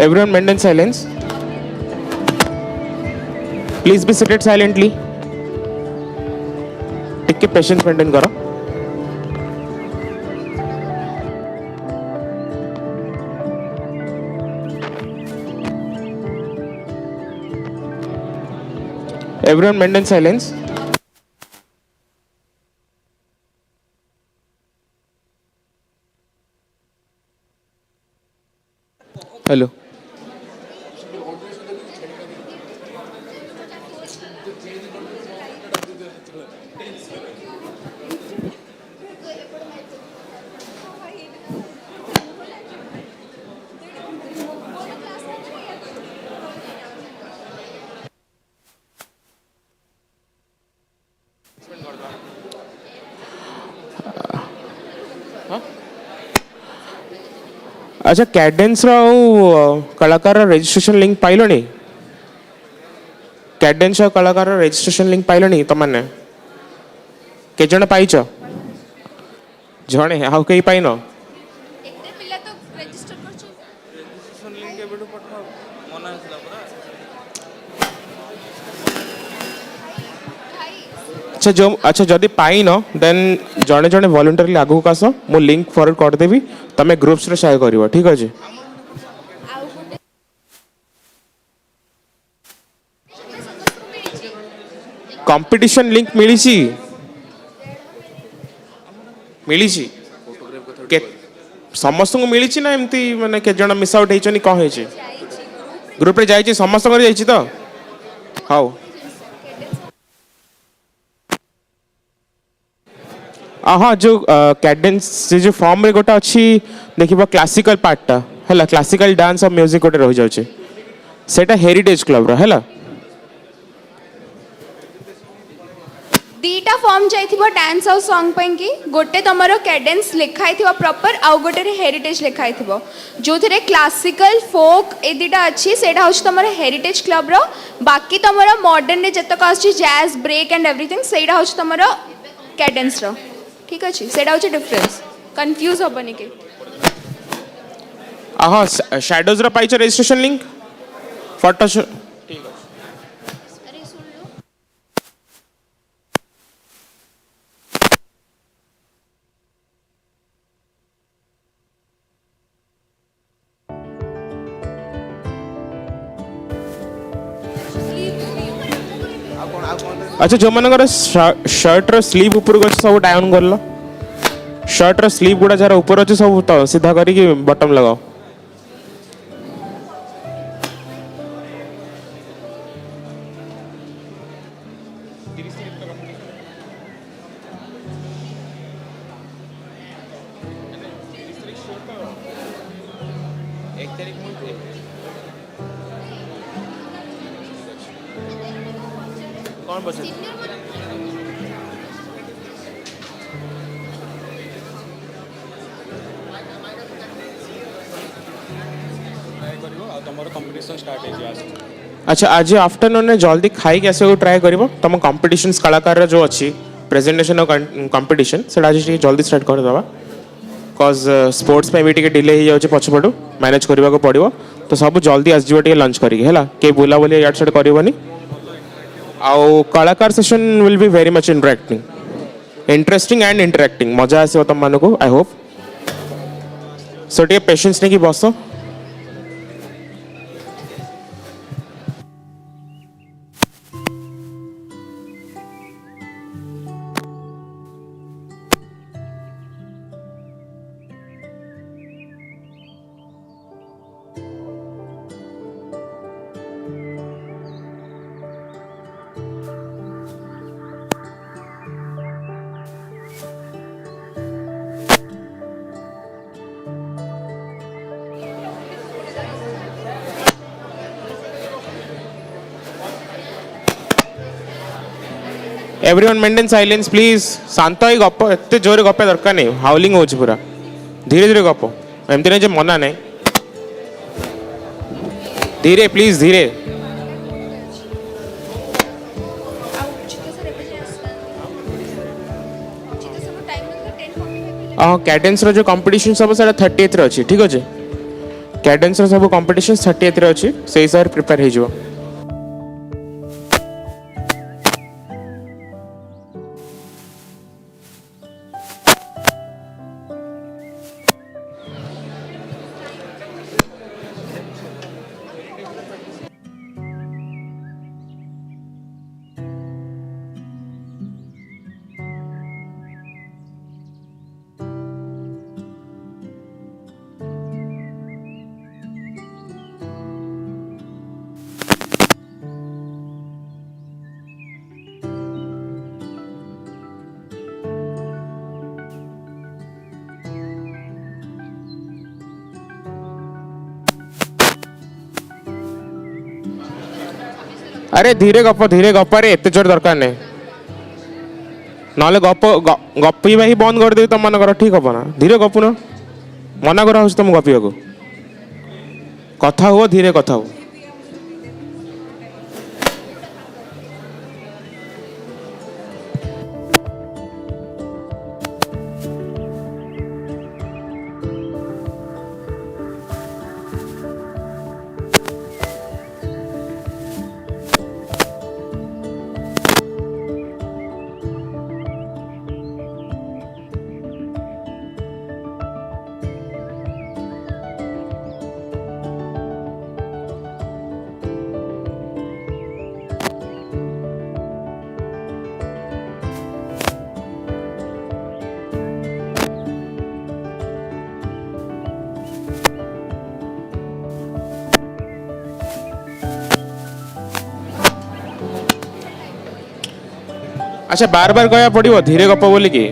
Everyone maintain silence. Please be seated silently. Take patience maintain करो. Everyone maintain silence. Hello. अच्छा Cadence कलाकार registration link pile नहीं Cadence कलाकार registration link pile नहीं तुमने के जन पाइच जणे आउ कहीं पाइन अच्छा जो अच्छा जदि पाइन देन जड़े जड़े वॉलंटरली आगू आस मु लिंक फॉरवर्ड करदेवी तमे ग्रुप्स रे शेयर करिवो ठीक अछि कंपटीशन लिंक मिली मिली के समस्त को मिली ना एमती माने के जण मिस आउट हेचनी कह हेची ग्रुप रे जाईची समस्त कर जाईची तो हाउ हाँ जो कैडेंस से जो फॉर्म रे गोटा अच्छी देखिबा क्लासिकल पार्टटा हैला क्लासिकल डांस और म्यूजिक गोटे रही जाउचे सेटा हेरिटेज क्लब रो हैला दीटा फॉर्म जाइथिबो डांस और सॉन्ग पई की गोटे तमरो कैडेंस लिखाई थिबो प्रॉपर आउ गोटे रे हेरिटेज लिखाई थिबो जोथिरे क्लासिकल फोक ए दीटा अच्छी सेटा होछ तमरो हेरिटेज क्लब रो बाकी तमरो मॉडर्न रे जतक आछि जैज ब्रेक एंड एवरीथिंग सेटा होछ तमरो कैडेंस रो ठीक अछि सेटा होछ डिफरेंस कंफ्यूज होबनी के हाँ शैडोज रो पाइछ रजिस्ट्रेशन लिंक फोटो ठीक अरे सुन लो अच्छा जो मनकर शर्ट रो स्लीव ऊपर को सब डाउन कर लो शर्ट रो स्लीव गुडा जरा ऊपर अछि सब तो सीधा करी कि बटन लगाओ कौन बचे अच्छा आज आफ्टरनून में जल्दी खाई के आसे ट्राए करिवो तुम कंपटीशन कलाकार जो अच्छी प्रेजेंटेशन और कंपटीशन से आज जल्दी स्टार्ट कर दवा कज स्पोर्ट्स पे भी टिके डिले हो जाउचे पछपटू मैनेज करबा को पड़िवो तो सब जल्दी आसजिवो टिके लंच करिके हैला के बुला बुली याड साइड करिवोनी आउ कलाकार session will be very much interesting and interacting मजा आसे तुम मानको आई होप सो टिके पेशेंस ने की बसो एवरीवन मेंटेन साइलेंस प्लीज शांत ही गप एते जोरे गप दरकार नहीं हाउलिंग होची पूरा धीरे धीरे गप एमती नहीं जे मना नहीं धीरे प्लीज धीरे कैडेंस रो जो कंपटीशन सब सेटा 30th रे अछि ठीक अछि कैडेंस रो सब कंपटीशन 30th रे अछि सेही हिसाब प्रिपेयर हे जिवो अरे धीरे गप रे एते जोर दरकार नहीं नाले गपीबा ही बंद कर दे तुम मन कर ठीक हम ना धीरे गपु न मना करा हो तुम गपिया को कथा हुआ धीरे कथा हो अच्छा बार बार कहया पड़ो धीरे गप बोली कि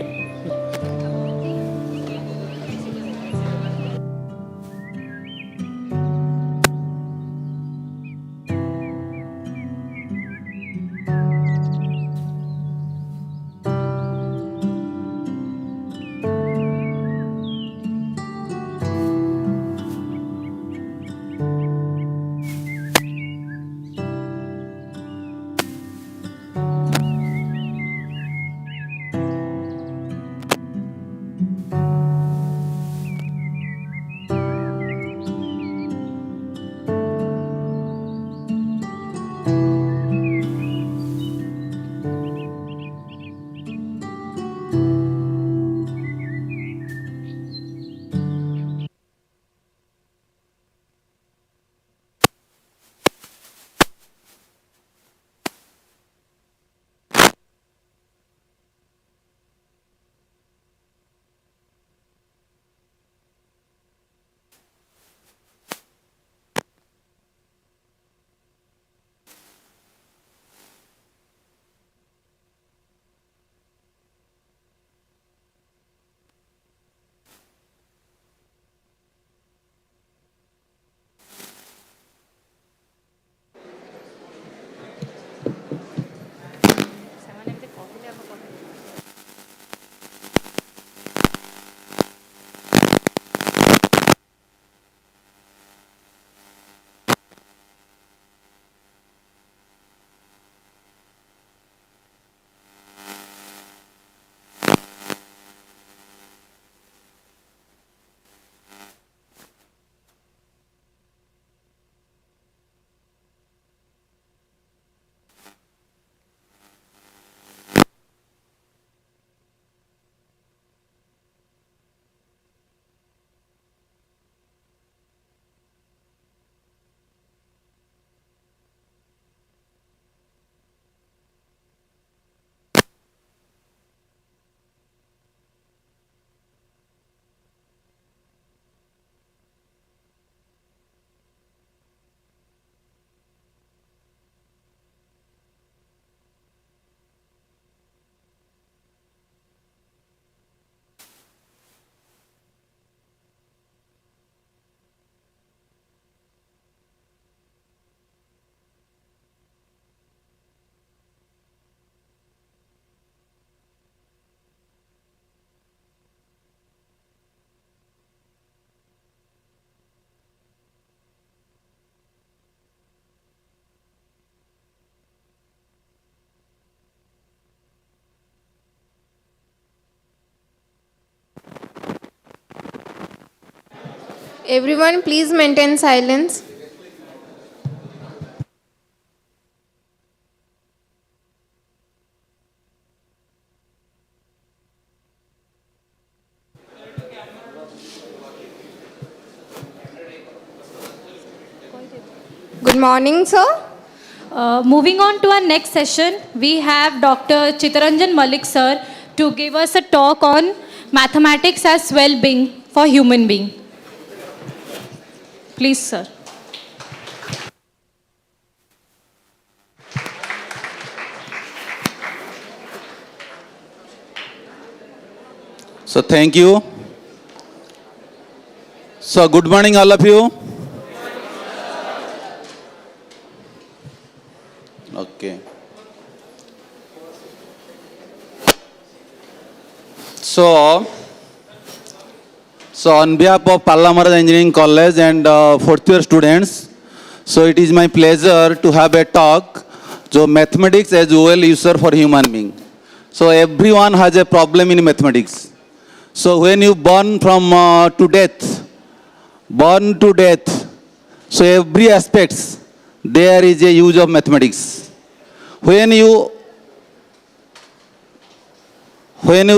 Everyone, please maintain silence. Good morning, sir. Moving on to our next session, we have Dr. Chitaranjan Malik sir to give us a talk on mathematics as well-being for human being. Please, sir. So thank you. So good morning all of you. Okay. So on behalf of Palla Engineering College and fourth year students, so it is my pleasure to have a talk, so mathematics as well user for human being. So everyone has a problem in mathematics. So when you born to death, so every aspects there is a use of mathematics. When you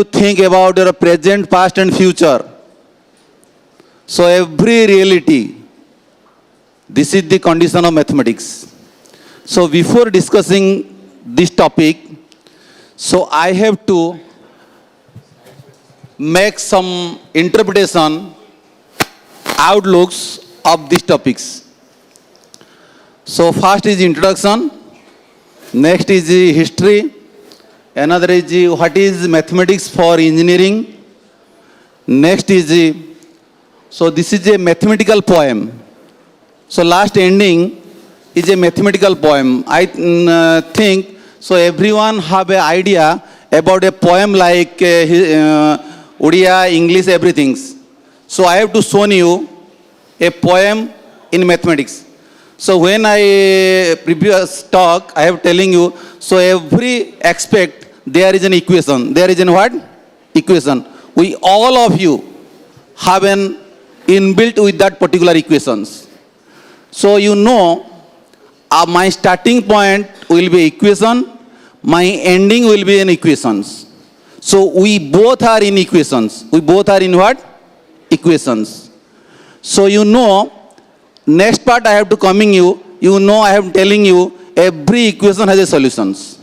think about your present, past and future, so every reality, this is the condition of mathematics. So before discussing this topic, so I have to make some interpretation, outlooks of these topics. So first is introduction, next is the history, another is the what is mathematics for engineering, next is the, so this is a mathematical poem. So last ending is a mathematical poem. I think so everyone have an idea about a poem like Odia, English, everything. So I have to show you a poem in mathematics. So when I previous talk, I have telling you, so every aspect there is an equation. There is an what? Equation. We all of you have an inbuilt with that particular equations. So you know my starting point will be equation, my ending will be in equations. So we both are in equations. We both are in what? Equations. So you know, next part I have to coming you know I am telling you every equation has a solutions.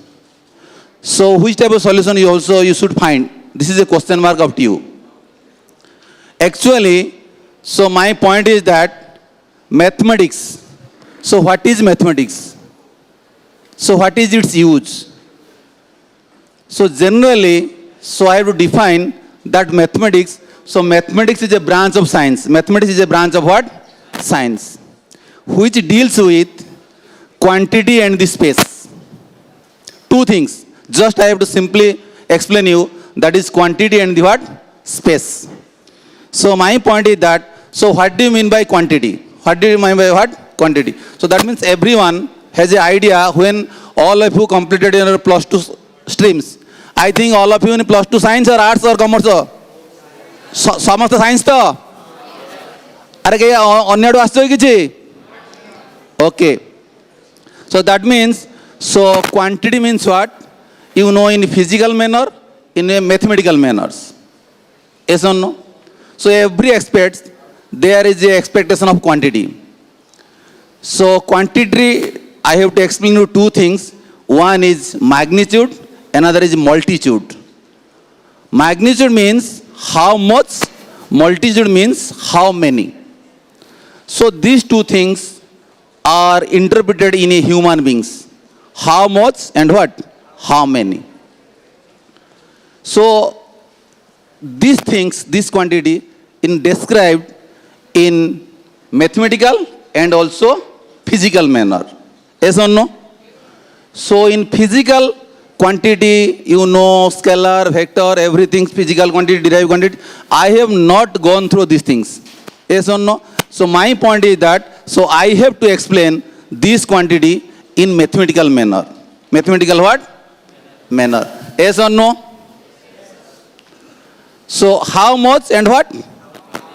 So which type of solution you should find? This is a question mark up to you. Actually, so my point is that mathematics, so what is mathematics? So what is its use? So generally, so I have to define that mathematics, so mathematics is a branch of science. Mathematics is a branch of what? Science, which deals with quantity and the space. Two things. Just I have to simply explain you, that is quantity and the what? Space. So my point is that, so what do you mean by quantity? What do you mean by what? Quantity. So that means everyone has an idea when all of you completed your plus 2 streams. I think all of you in plus 2 science or arts or commerce? Some of the science to? Are you okay. So that means, so quantity means what? You know in physical manner, in a mathematical manners. Yes or no? So every aspect, there is a expectation of quantity. So quantity, I have to explain you two things. One is magnitude, another is multitude. Magnitude means how much, multitude means how many. So these two things are interpreted in a human beings. How much and what? How many. So these things, this quantity, in described in mathematical and also physical manner. Yes or no? So in physical quantity, you know, scalar, vector, everything, physical quantity, derived quantity. I have not gone through these things. Yes or no? So my point is that, so I have to explain this quantity in mathematical manner. Mathematical what? Manner. Yes or no? So how much and what?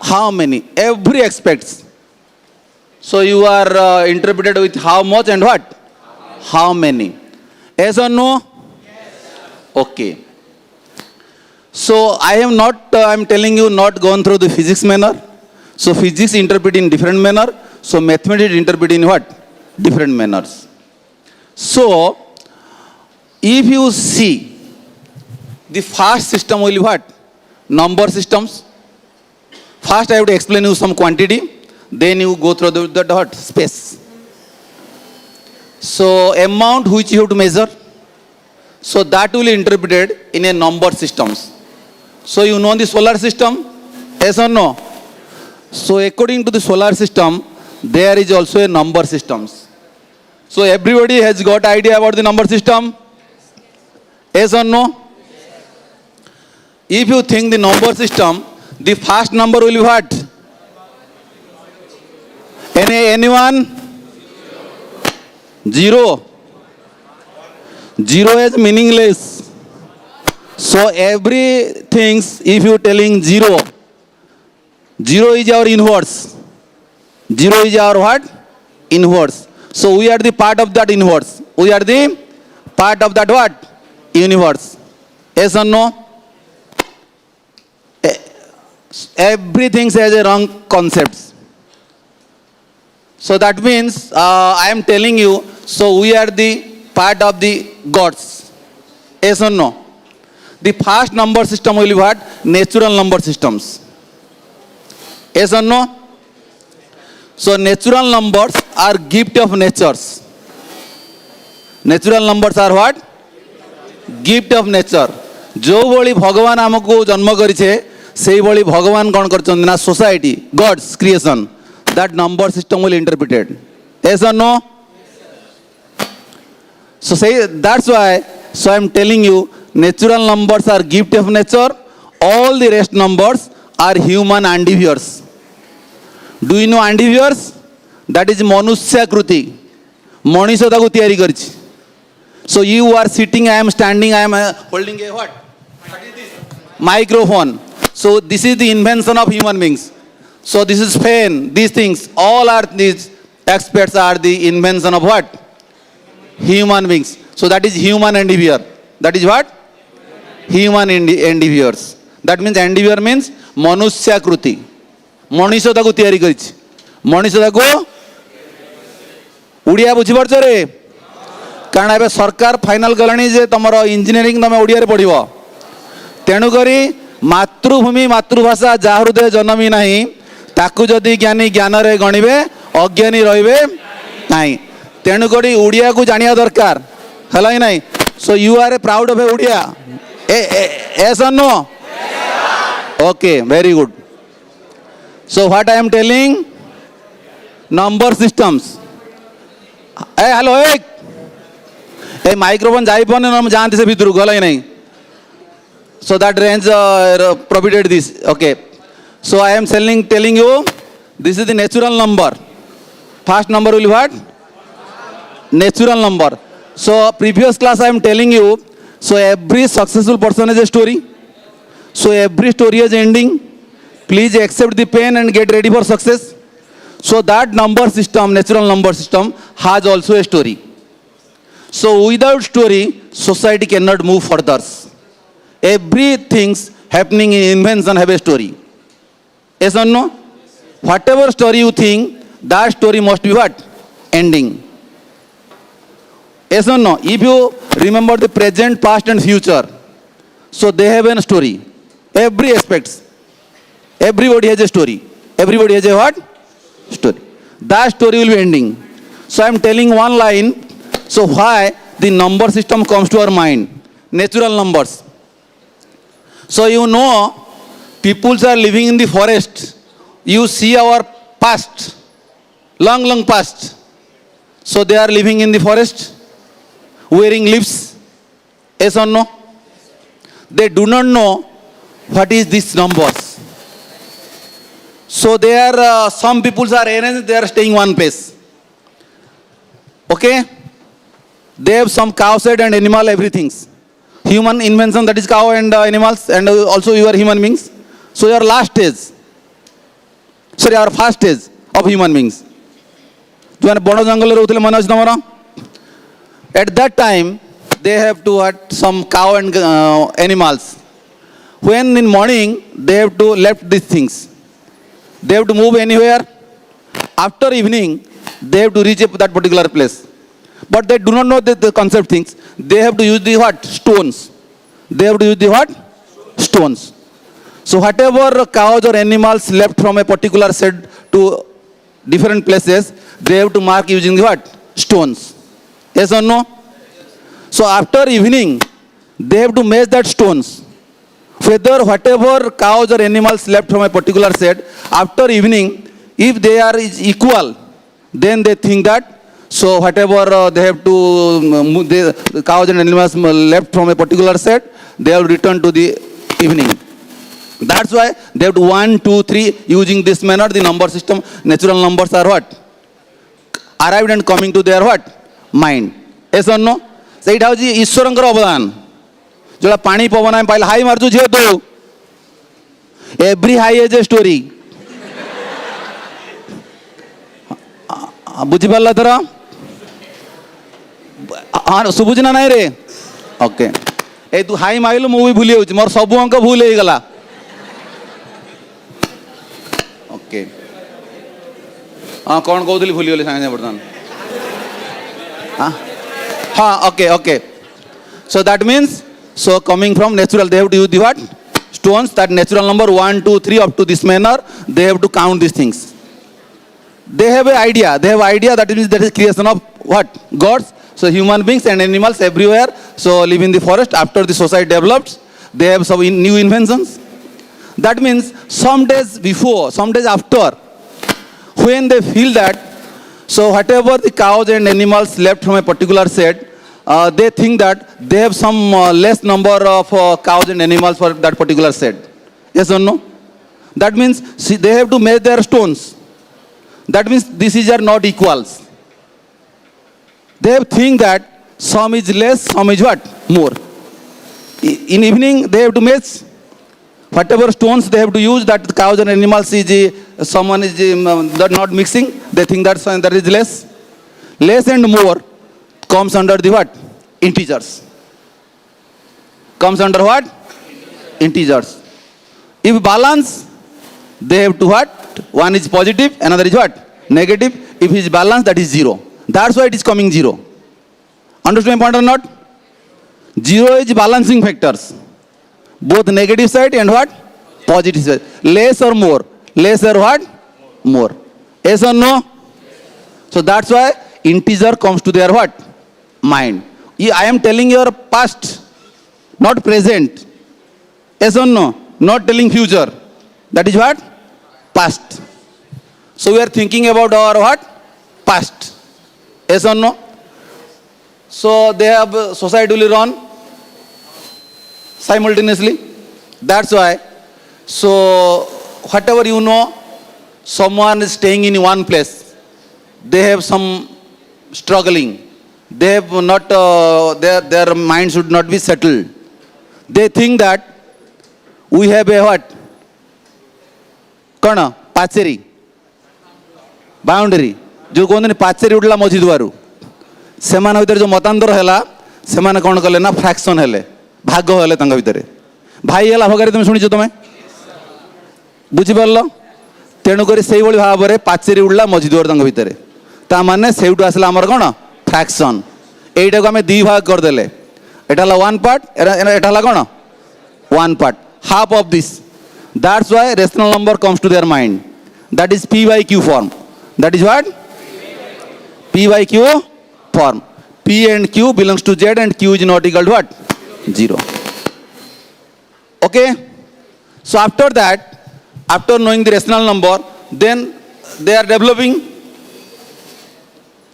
How many? Every aspects. So you are interpreted with how much and what? How many? Yes or no? Okay. So I am not, I am telling you, not gone through the physics manner. So physics interpret in different manner. So mathematics interpret in what? Different manners. So if you see, the first system will be what? Number systems. First I have to explain you some quantity. Then you go through the what? Space. So amount which you have to measure. So that will be interpreted in a number systems. So you know the solar system? Yes or no? So according to the solar system, there is also a number systems. So everybody has got idea about the number system? Yes or no? If you think the number system, the first number will be what? Anyone? Zero. Zero is meaningless. So everything, if you telling zero, zero is our inverse. Zero is our what? Inverse. So we are the part of that inverse. We are the part of that what? Universe. Yes or no? Everything has a wrong concepts. So that means I am telling you, so we are the part of the gods. Yes or no? The first number system will be what? Natural number systems. Yes or no? So natural numbers are gift of natures. Natural numbers are what? Gift of nature. जो भली भगवान आमको जन्म करिछे सेही भली भगवान कौन करछन ना society God's creation that number system will interpreted. Yes or no? So say that's why. So I am telling you, natural numbers are gift of nature. All the rest numbers are human endeavors. Do you know endeavors? That is manushya kruti. Manisha taku tiyari karichi. So you are sitting, I am standing, I am holding a what? What is this? Microphone. So this is the invention of human beings. So this is pen, these things, all are these aspects are the invention of what? Human beings. So that is human endeavor. That is what? Human endeavors. That means endeavor means manushya kruti. Manisha taku tiyari karichi. Manisha taku Odia बुझी पार्छ रे कारण एबे सरकार final गलानी जे तमरो engineering तमे उड़िया रे पढिबो तेनु करी मातृभूमि मातृभाषा जा हृदय जन्मी नाही ताकू जदि ज्ञानी ज्ञान रे गणिबे अज्ञानी रहिबे नाही तेनु करी उड़िया को जानिया दरकार हला ही नाही so you are a proud of a Odia एस और no okay very good so what I am telling number systems a hello a microphone जाई पने हम जानते से भीतर गला ही नहीं so that range provided this. Okay, so I am telling you this is the natural number. First number will be what? Natural number. So previous class I am telling you, so every successful person has a story. So every story has ending. Please accept the pain and get ready for success. So that number system, natural number system, has also a story. So without story, society cannot move further. Everything happening in invention have a story. Yes or no? Whatever story you think, that story must be what? Ending. Yes or no? If you remember the present, past and future, so they have a story. Every aspects. Everybody has a story. Everybody has a what? Story. That story will be ending. So I am telling one line. So why the number system comes to our mind? Natural numbers. So you know, peoples are living in the forest. You see our past, long past. So they are living in the forest, wearing leaves. Yes or no? They do not know what is these numbers. So there are some peoples are arranged, they are staying one place. Okay? They have some cow shed and animal, everything. Human invention, that is cow and animals, and also you are human beings. So your last stage. sorry, our first stage of human beings. जो बड़ जंगल रोते मन अच्छे तुम at that time they have to what some cow and animals. When in morning they have to left these things, they have to move anywhere. After evening they have to reach that particular place, but they do not know the concept things. They have to use the what stones. They have to use the what stones. So whatever cows or animals left from a particular shed to different places, they have to mark using the what stones. Yes or no? So after evening they have to measure that stones, whether whatever cows or animals left from a particular shed after evening, if they are is equal, then they think that so whatever they have to the cows and animals left from a particular shed, they have returned to the evening. That's why they have to 1, 2, 3 using this manner. The number system, natural numbers are what arrived and coming to their what mind. Yes or no? ସେଇଟା ହେଉଛି ଈଶ୍ୱରଙ୍କର ଅବଦାନ ଯୋଉଟା ପାଣି ପବନ ଆମେ ପାଇଲେ high ମାରୁଛୁ ଝିଅ ତୁ ଏଭ୍ରି ହାଇ ଏଜ୍ ଏ ଷ୍ଟୋରି ବୁଝିପାରିଲ ଏଥର ହଁ ଶୁଭୁଛି ନା ନାଇଁ ରେ ଓକେ ଏଇ ତୁ ହାଇ ମାରିଲୁ ମୁଁ ବି ଭୁଲି ଯାଉଛି ମୋର ସବୁ ଅଙ୍କ ଭୁଲ ହେଇଗଲା ଓକେ ହଁ କ'ଣ କହୁଥିଲି ଭୁଲିଗଲି ସାଙ୍ଗେ ସାଙ୍ଗେ ବର୍ତ୍ତମାନ okay. So that means, so coming from natural, they have to use the what? Stones, that natural number 1, 2, 3 up to this manner, they have to count these things. They have an idea. They have idea that means that is creation of what? Gods. So human beings and animals everywhere. So live in the forest. After the society develops, they have some new inventions. That means some days before, some days after, when they feel that, so whatever the cows and animals left from a particular shed, they think that they have some less number of cows and animals for that particular shed. Yes or no? That means see, they have to measure their stones. That means these are not equals. They have think that some is less, some is what? More. In evening they have to measure whatever stones they have to use, that the cows and animals is someone is not mixing. They think that is less. Less and more comes under the what? Integers. Comes under what? Integers. If balance, they have to what? One is positive, another is what? Negative. If it is balance, that is 0. That's why it is coming 0. Understand my point or not? 0 is balancing factors. Both negative side and what? Positive side. Less or more? Less or what? More. Yes or no? So that's why integer comes to their what? Mind. I am telling your past, not present. Yes or no? Not telling future. That is what? Past. So we are thinking about our what? Past. Yes or no? So they have societally run simultaneously. That's why. So whatever you know, someone is staying in one place. They have some struggling. They have not, their mind should not be settled. They think that we have a what? Kana? Pacheri. Boundary. जो कहते पाचेरी उठला मझी दुआरू सेमान भीतर जो मतांतर है सेमाने कौन कले ना fraction हेले भाग हेले तंग भीतर भाई है भगारी तुम शुणी तुम बुझिपार तेणुक से भाव में पाचेरी उड़ला मझी दुआर तंग भीतर ता माने सेठू आसला आमर कौन फ्रैक्शन यहीटा को आम दी भाग करदे एटा वन पार्ट एटा कौन one part half of this that's why rational number comes to their mind that is P by Q form. That is what? P by Q form. P and Q belongs to Z and Q is not equal to what? 0. Okay? So after that, after knowing the rational number, then they are developing.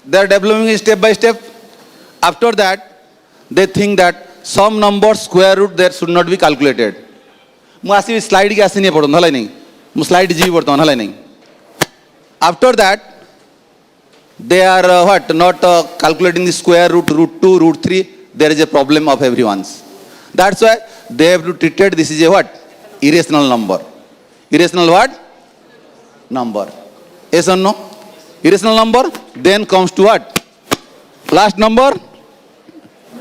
They are developing step by step. After that, they think that some number square root there should not be calculated. ମୁଁ ଆସିବି slide କି ଆସିନି ପଡ଼ନ୍ତୁ ହେଲା ନାହିଁ ମୁଁ slide ଯିବି ବର୍ତ୍ତମାନ ହେଲା ନାହିଁ. After that, they are what? Not calculating the square root, root 2, root 3. There is a problem of everyone's. That's why they have to treat it. This is a what? Irrational number. Irrational what? number. Yes or no? Irrational number. Then comes to what? Last number.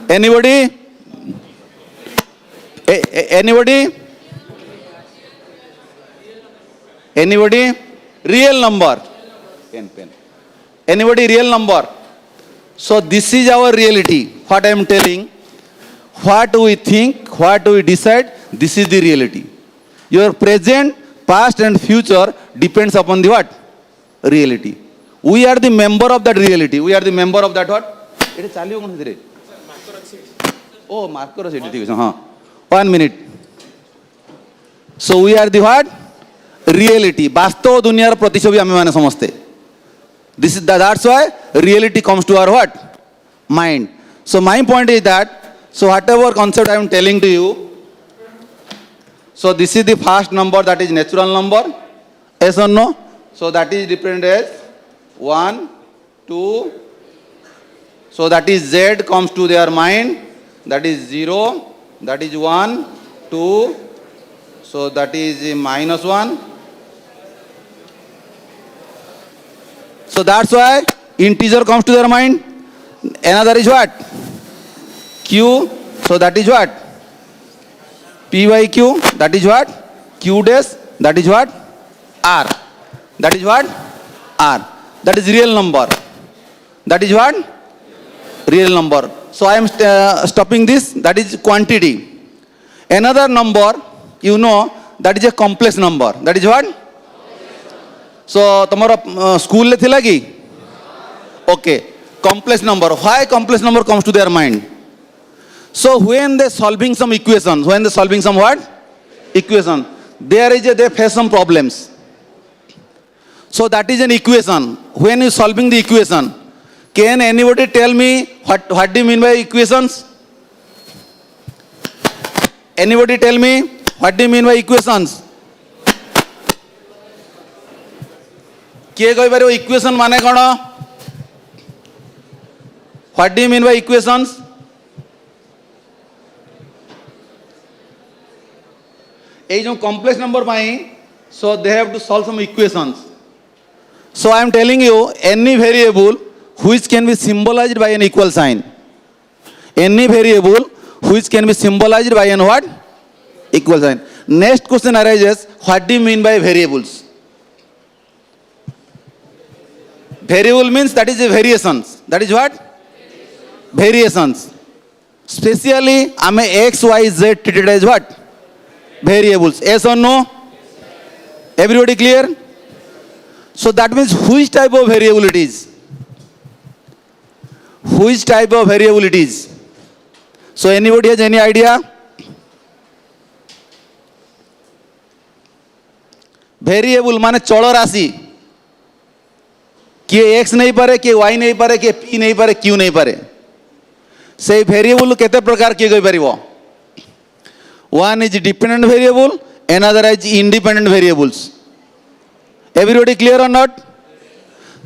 Anybody? Anybody? Anybody? Real number. Pen. Anybody real number? So this is our reality. What I am telling, what we think, what we decide, this is the reality. Your present, past and future depends upon the what? Reality. We are the member of that reality. We are the member of that what? It is oh, marker. 1 minute. So we are the what? Reality. Bastav duniyar pratishobi ame mane samaste. This is that's why reality comes to our what? Mind. So my point is that, so whatever concept I am telling to you, so this is the first number, that is natural number. Yes or no? So that is represented as 1, 2. So that is Z comes to their mind. That is 0. That is 1, 2. So that is -1. So that's why integer comes to their mind. Another is what? Q. So that is what? P by Q. That is what? Q dash. That is what? R. That is what? R. That is real number. That is what? Real number. So I am stopping this. That is quantity. Another number, you know, that is a complex number. That is what? So tomorrow school le thila ki? Okay. Complex number. Why complex number comes to their mind? So when they solving some equations, when they solving some what? Equation, they face some problems. So that is an equation. When you solving the equation, can anybody tell me what do you mean by equations? Anybody tell me what do you mean by equations? किए कहि पारे equation माने कोन? What do you mean by equations? ए जो complex number pi, so they have to solve some equations. So I am telling you, any variable which can be symbolized by an equal sign. Any variable which can be symbolized by an what? Equal sign. Next question arises, what do you mean by variables? Variable means that is a variations. That is what? Variations. Specially, ame x, y, z treated as what? Variables. Yes or no? Everybody clear? So that means which type of variable it is? Which type of variable it is? So anybody has any idea? Variable माने चौड़ राशि. किए x नहीं पारे, किए y नहीं पारे, किए p नहीं पारे, q नहीं पारे. से variable केते प्रकार किए गए परिवो? One is dependent variable, another is independent variables. Everybody clear or not?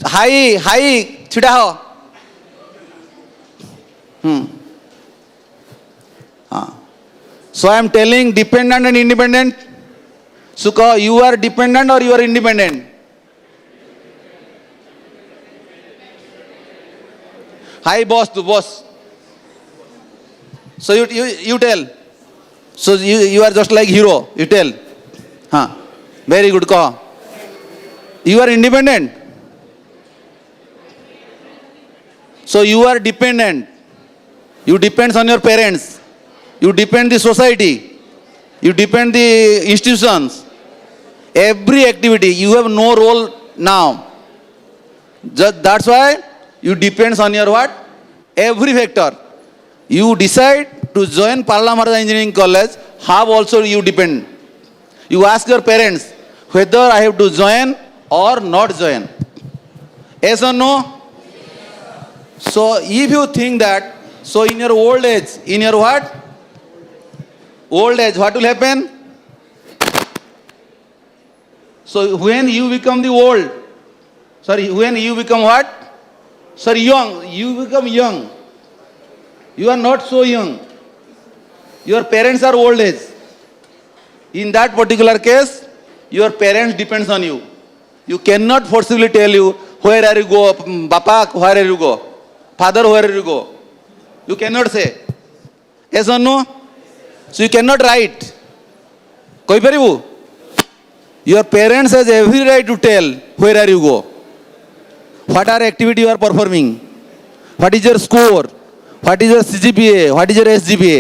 Hi, छिड़ा हो. So I am telling dependent and independent. So you are dependent or you are independent? Hi boss, to boss. So you tell. So you are just like hero. You tell. Very good. Call. You are independent. So you are dependent. You depend on your parents. You depend the society. You depend the institutions. Every activity, you have no role now. That's why you depend on your what? Every factor. You decide to join Parla Engineering College, how also you depend. You ask your parents whether I have to join or not join. Yes or no? So if you think that, so in your old age, in your what? Old age, what will happen? So when you become the old, when you become what? Young, you become young. You are not so young. Your parents are old age. In that particular case, your parents depends on you. You cannot forcibly tell you, where are you go, Papa, where are you go? Father, where are you go? You cannot say. Yes or no? So you cannot write. Koi paribu? Your parents has every right to tell where are you go. What are activity you are performing? What is your score? What is your CGPA? What is your SGPA?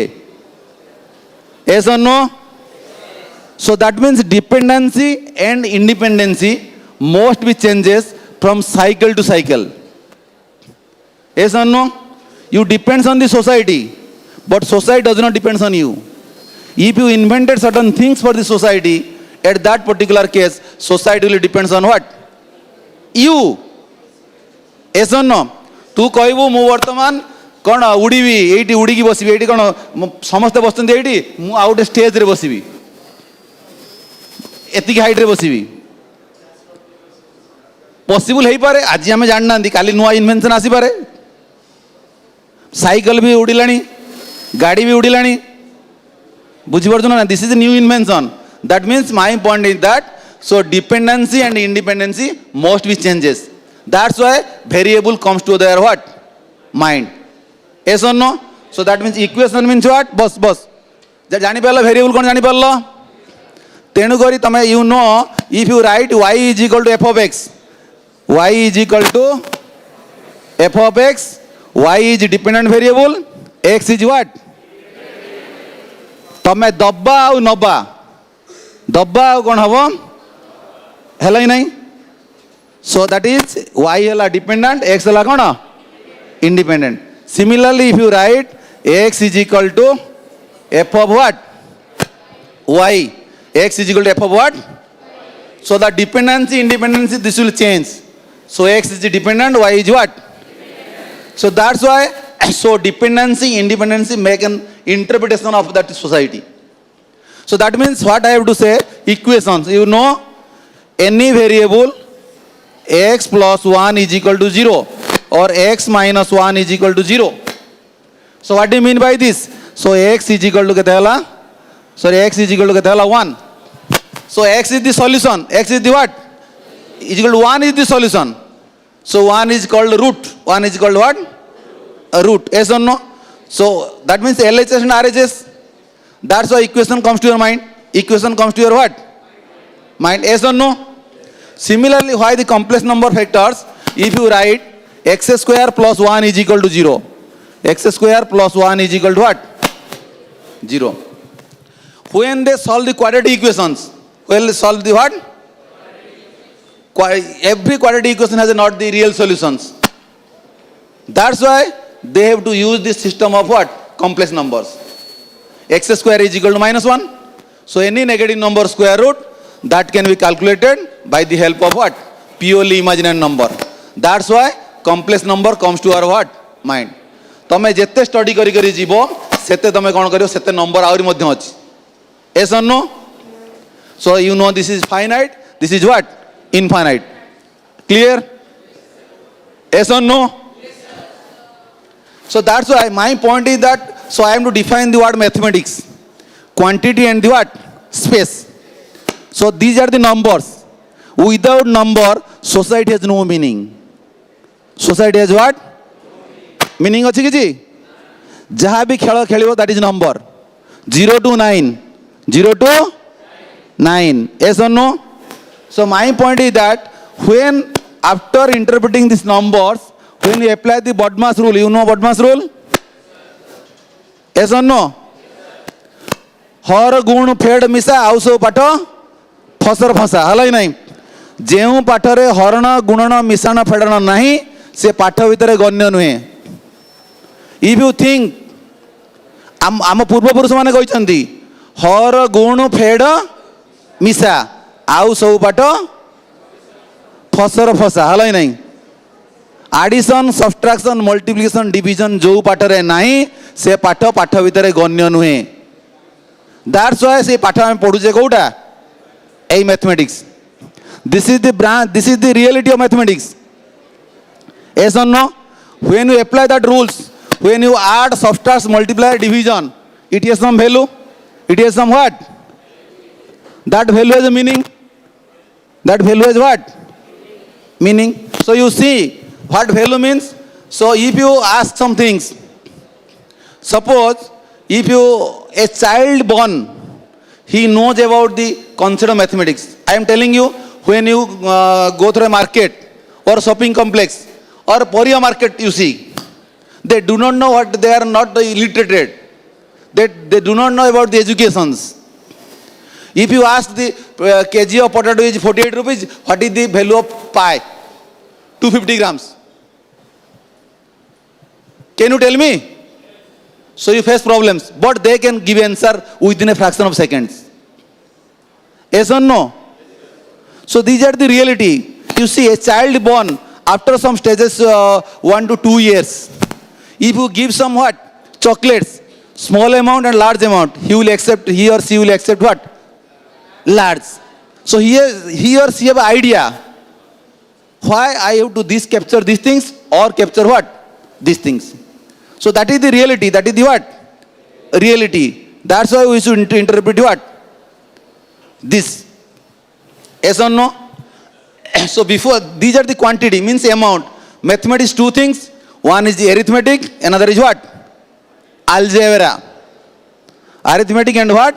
Yes or no? So that means dependency and independency must be changes from cycle to cycle. Yes or no? You depends on the society, but society does not depends on you. If you invented certain things for the society, at that particular case, society will depends on what? You. Yes or no? तू कहबू मु वर्तमान कौन उड़ी ये उड़ी Busby ये कौन समस्ते बस ये मुझे स्टेज रे बसबी एति हाइट रे बसबी पॉसिबल हो पारे आज आम जानना काली नुआ इन्वेंशन आसी पारे साइकिल भी उड़िला गाड़ी भी उड़िला बुझीपार ना this is new invention that means my point is that so dependency and independency must be changes that's why variable comes to their what mind yes or no so that means equation means what बस बस जानी पारल variable कौन जानी पारल तेणु करी तमे you know if you right y is equal to f of x y is equal to f of x y is dependent variable x is what तमे दबा आ नबा दबा कौन हम है नहीं so that is y है dependent x है कौन independent. Similarly, if you write x is equal to f of what? Y. X is equal to f of what? So the dependency, independency, this will change. So x is dependent, y is what? So that's why, so dependency, independency make an interpretation of that society. So that means what I have to say, equations. You know, any variable x plus 1 is equal to 0. Or x minus 1 is equal to 0. So what do you mean by this? So x is equal to ketala? Sorry, x is equal to ketala 1. So x is the solution. X is the what? Is equal to 1 is the solution. So 1 is called root. 1 is called what? A root. Yes or no? So that means LHS and RHS. That's why equation comes to your mind. Equation comes to your what? Mind. Yes or no? Similarly, why the complex number factors? If you write x square plus 1 is equal to 0. X square plus 1 is equal to what? 0. When they solve the quadratic equations, when they solve the what? Every quadratic equation has not the real solutions. That's why they have to use this system of what? Complex numbers. X square is equal to minus 1. So any negative number square root that can be calculated by the help of what? Purely imaginary number. That's why complex number comes to our what? Mind. तमे जेते study करी करी जीवो सेते तमे कोन करियो सेते number आउरी मध्ये अछि. Yes or no? So you know this is finite, this is what? Infinite. Clear? Yes or no? Yes, sir. So that's why my point is that so I am to define the word mathematics, quantity and the what? Space. So these are the numbers. Without number, society has no meaning. Society has what? Meaning अच्छी किसी जहाँ भी खेलो खेलियो that is number 0 to 9 0 to 9. Yes or no? So my point is that when after interpreting these numbers, when you apply the Bodmas rule, you know Bodmas rule? Yes or no? हर गुण fade मिसा आउ सब पाठ फसर फसा हल नहीं जो पाठरे हरण गुणन मिश्रण फेडन नहीं से पाठ भितर गण्य नुहे. इफ यू थिंक आम पूर्वपुरुष मैंने कहते हर गुण फेड मिसा आउ सब पाठ फसर फसा हल नहीं आडिशन सब्ट्राक्शन मल्टीप्लिकेशन डिविजन जो पाठरे नहीं से पाठ पाठ भितर गण्य नुहे. दैट्स व्हाई से पाठ आम पढ़ुचे कौटा ए mathematics. This is the branch, this is the reality of mathematics. Yes or no? When you apply that rules, when you add, subtract, multiply, division, it has some value. It has some what? That value has a meaning. That value has what? Meaning, so you see what value means. So if you ask some things, suppose if a child born, he knows about the concept of mathematics. I am telling you, when you go through a market or shopping complex or Poria market, you see, they do not know what, they are not illiterate. They do not know about the educations. If you ask the kg of potato is 48 rupees, what is the value of pi? 250 grams. Can you tell me? So you face problems, but they can give answer within a fraction of seconds. Yes or no? So these are the reality. You see, a child born after some stages 1 to 2 years, if you give some what? Chocolates, small amount and large amount, he or she will accept what? Large. So he or she have an idea. Why I have to capture these things or capture what? These things. So that is the reality. That is the what? Reality. That's why we should interpret what? This. Yes or no? So before, these are the quantity, means amount. Mathematics, two things. One is the arithmetic, another is what? Algebra. Arithmetic and what?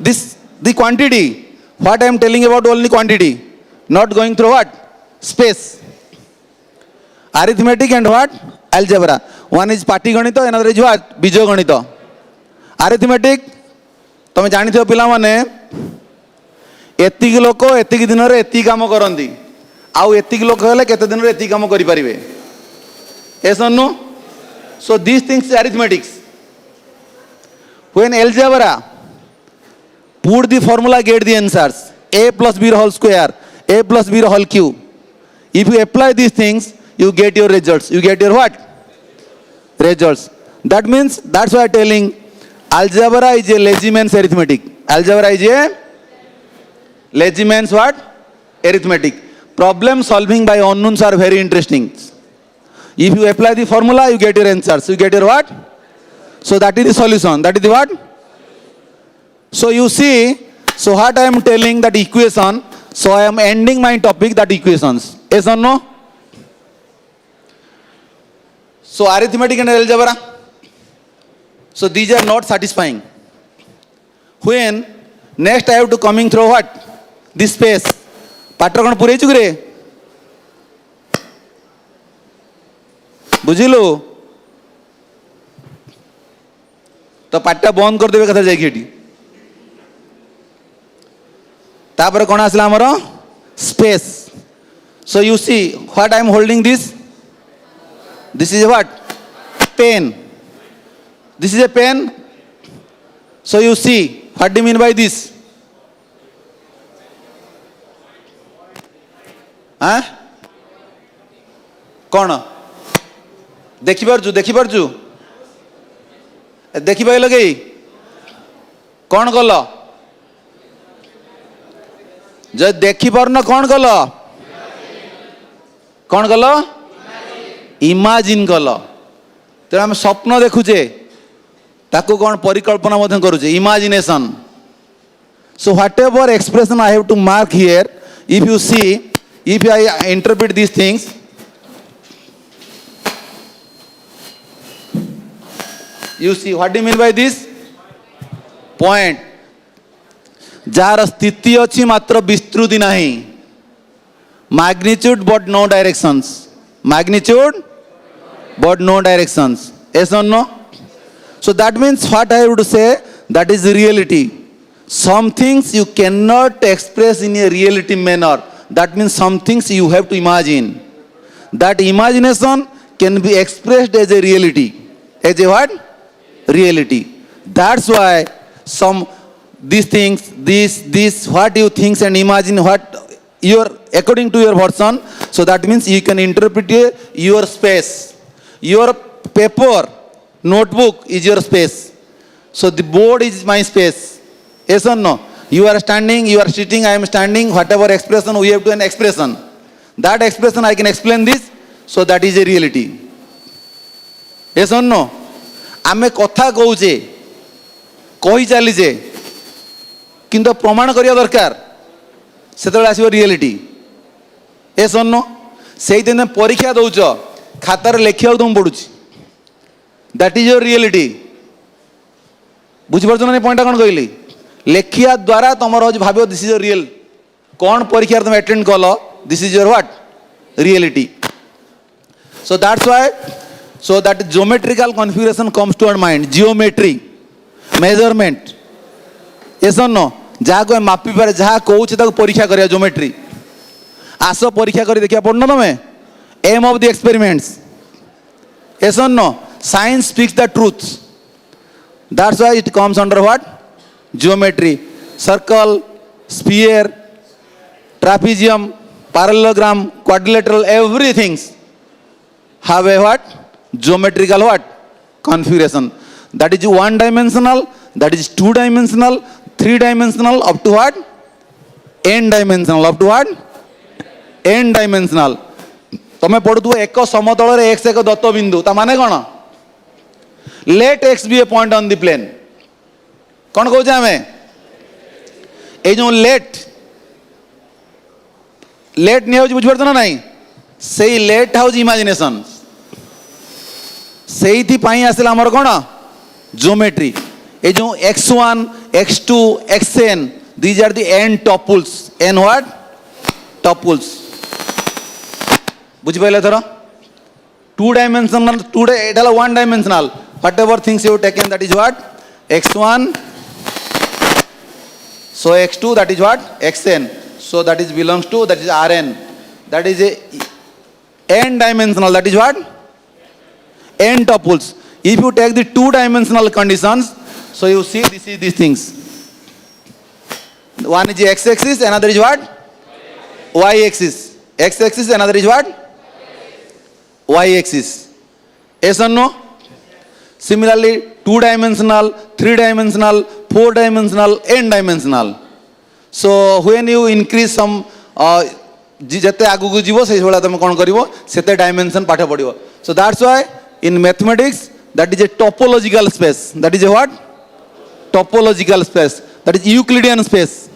This, the quantity. What I am telling about only quantity. Not going through what? Space. Arithmetic and what? Algebra. One is Patiganito, another is what? Bijoganito. Arithmetic, तुम जानते हो पिला माने एतिक लोक एतिक दिन रे एतिक काम करंदी आउ एतिक लोक हेले केते दिन रे एतिक काम करि परिबे ऐसा no so these things are arithmetics. When algebra, put the formula, get the answers. A plus B whole square, A plus B whole cube. If you apply these things, you get your results. You get your what? Results. That means, that's why I'm telling, algebra is a lazy man's arithmetic. Algebra is a lazy man's what? Arithmetic. Problem solving by unknowns are very interesting. If you apply the formula, you get your answers. You get your what? So that is the solution. That is the what? So you see, so what I am telling that equation, so I am ending my topic that equations. Yes or no? So arithmetic and algebra. So these are not satisfying. When next I have to coming through what? This space. Patra kon purei chukre. बुझिलु तो पाटा बंद कर देबे कथा जाई Getty तापर कोन आसला हमरो space so you see what I am holding this is what pen this is a pen so you see what do mean by this हां कोन देखि पारजु देखि पाइल गई कौन कल जो देखि पारन कौन कल इमाजिन कल तो आम स्वप्न देखुचे ताकू कौन परिकल्पना मध्य करुचे imagination so whatever expression I have to mark here if you see if I interpret this things you see what do you mean by this point जार स्थिति अच्छी मात्र विस्तृति नहीं magnitude but no directions magnitude but no directions yes or no so that means what I would say that is reality some things you cannot express in a reality manner that means some things you have to imagine that imagination can be expressed as a reality as a what reality. That's why some these things, this what you think and imagine what your according to your version. So that means you can interpret your space. Your paper, notebook is your space. So the board is my space. Yes or no? You are standing, you are sitting, I am standing. Whatever expression we have to an expression. That expression I can explain this. So that is a reality. Yes or no? आमे कथा कहूचे कही चलीचे किंतु प्रमाण करिया दरकार सेतबेले आसीबो reality Yes or no? Sei दिन परीक्षा दौच खातार लेखिया तुम पड़ुची. That is your reality. बुझिपार ना पॉइंट कौन कहली लेखिया द्वारा तुम भाव दिस इज योर रियल कौन परीक्षा तुम अटेंड कल this is your what reality. So that's why, so that geometrical configuration comes to our mind. Geometry, measurement. Yes or no? जहाँ को मापी पारे जहाँ कौच तक परीक्षा करिया geometry. आसो परीक्षा करी देखिया पढ़ना तुम्हें. Aim of the experiments. Yes or no? Science speaks the truth. That's why it comes under what? Geometry. Circle, sphere, trapezium, parallelogram, quadrilateral, everything have a what? Geometrical what? Configuration. That is one dimensional, that is two dimensional, three dimensional, up to what? N dimensional, up to what? N dimensional. तमें पढ़ुव एक समतल x एक दत्त बिंदु ता माने कौन let x be a point on the plane कौन कौचे आमे ए जो लेट नहीं बुझ ना नहीं से लेट हाउस इमेजिनेशन से आसला आमर कौन ज्योमेट्री ए जो x1 x2 xn these are the n tuples n what tuples बुझिपारे थर two dimensional Etah one dimensional what ever things you taken that is what x1 so x2 that is what xn so that is belongs to that is rn that is a n dimensional that is what n tuples. If you take the two dimensional conditions so you see this is these things one is x axis another is what y axis x axis another is what y axis. Yes or no? Similarly two dimensional three dimensional four dimensional n dimensional. So when you increase some जते आगु को जीवो से भला तुम कोन करिवो सेते dimension पाठ पड़िवो. So that's why in mathematics that is a topological space that is a what topological space that is Euclidean space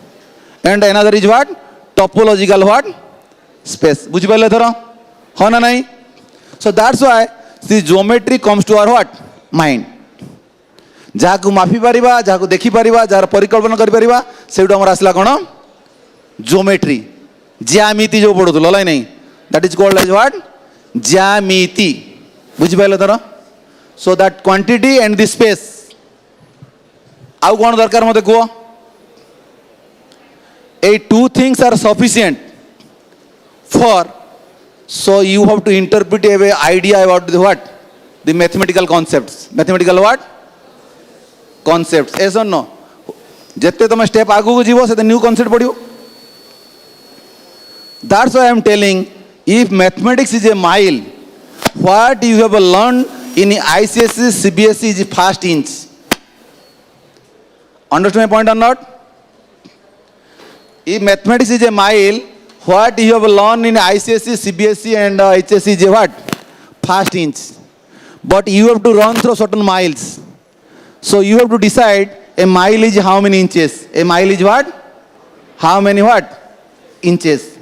and another is what topological what space. बुझि पाले थरो हो ना नहीं. So that's why the geometry comes to our what mind. जहाँ को माफी Paribas जहाँ को देखी पारिबा जार परिकल्पना करि पारिबा सेउडा हमर आसला कोन ज्योमेट्री ज्यामिति जो पढुथलो लाई नहीं that is called as what ज्यामिति. बुझि पाइले तर so that quantity and the space आउ कोन दरकार मते को ए two things are sufficient for so you have to interpret a idea about the what the mathematical concepts mathematical what concepts. Yes or no? जत्ते तुम स्टेप आगु को जीवो से न्यू कॉन्सेप्ट पढ़ियो. That's why I am telling if mathematics is a mile what you have learned in ICSE CBSE is first inch. Understand my point or not? If mathematics is a mile what you have learned in ICSE CBSE and HSE is a what first inch. But you have to run through certain miles. So you have to decide a mile is how many inches. A mile is what? How many what? Inches.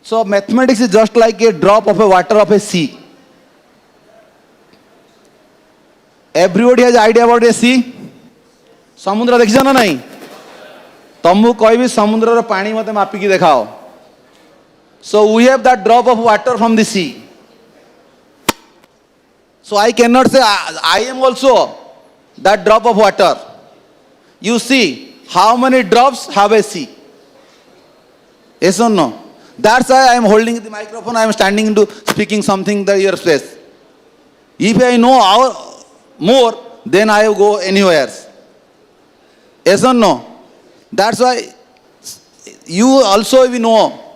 So mathematics is just like a drop of a water of a sea. Everybody has idea about a sea. समुद्र देखिछ ना नहीं तुमको कहबी समुद्र रो पानी मते मापी की देखाओ. So we have that drop of water from the sea. So I cannot say I am also that drop of water. You see how many drops have a sea. Yes or no? That's why I am holding the microphone. I am standing into speaking something the your space. If I know more, then I will go anywhere. Yes or no? That's why you also if you know,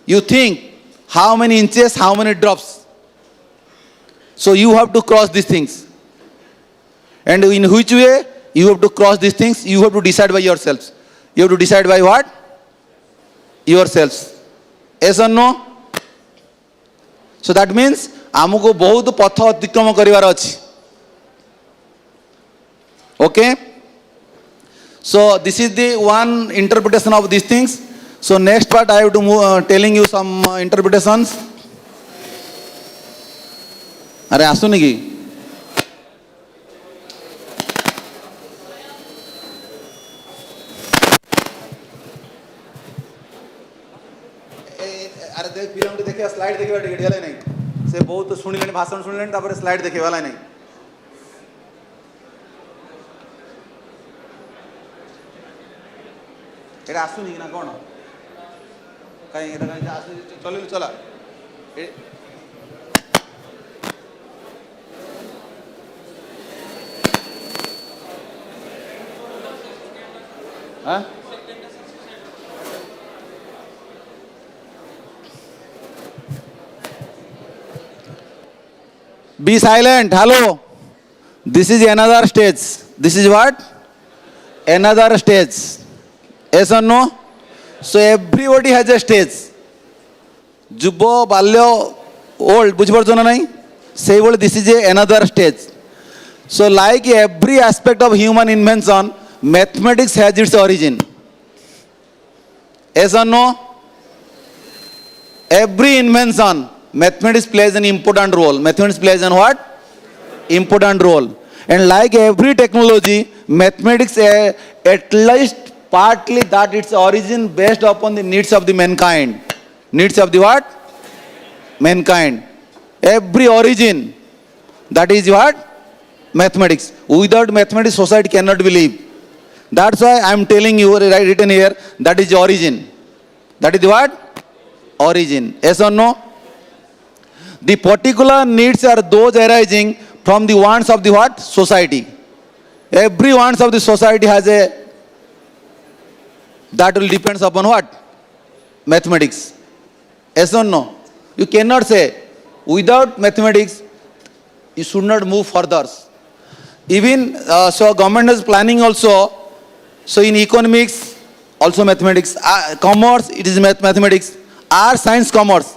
you think how many inches, how many drops. So you have to cross these things. And in which way you have to cross these things, you have to decide by yourselves. You have to decide by what? Yourselves. Yes or no? So that means आमको बहुत पथ अतिक्रम करिवार अछि. Okay? So this is the one interpretation of these things. So next part I have to move, telling you some interpretations. अरे आसुनी की अरे देख film देखे slide देखे टिके नहीं से बहुत शुणिले भाषण शुणिले तापर स्लाइड देखे वाला नहीं এটা আসুনি না কোন কাই এটা কাই আসু চলিল চলা হ্যাঁ Be silent. Hello. This is another stage. This is what? Another stage. Yes or no? So everybody has a stage. Jubbo, balyo, old. বুঝপারছো না নাই? Say বলে this is another stage. So like every aspect of human invention, mathematics has its origin. Yes or no? Every invention, mathematics plays an important role. Mathematics plays an what? Important role. And like every technology, mathematics at least partly that its origin based upon the needs of the mankind. Needs of the what? Mankind. Every origin, that is what? Mathematics. Without mathematics, society cannot believe. That's why I am telling you, written here, that is the origin. That is the what? Origin. Yes or no? The particular needs are those arising from the wants of the what? Society. Every wants of the society has a, that will depends upon what? Mathematics. Yes or no? You cannot say, without mathematics, you should not move further. Even, so government is planning also, so in economics, also mathematics, commerce, it is mathematics, arts, science, commerce.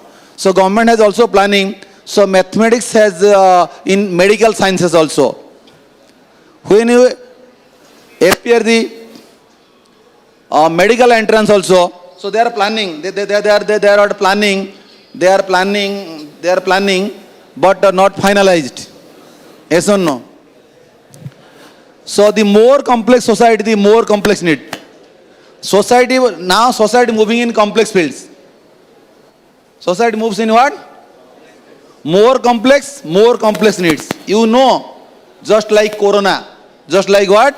So government has also planning. So mathematics has in medical sciences also. When you appear the medical entrance also, so they are planning. They are planning. They are planning, but not finalized. Yes or no? So the more complex society, the more complex need. Society moving in complex fields. Society moves in what? More complex needs. You know, just like corona, just like what?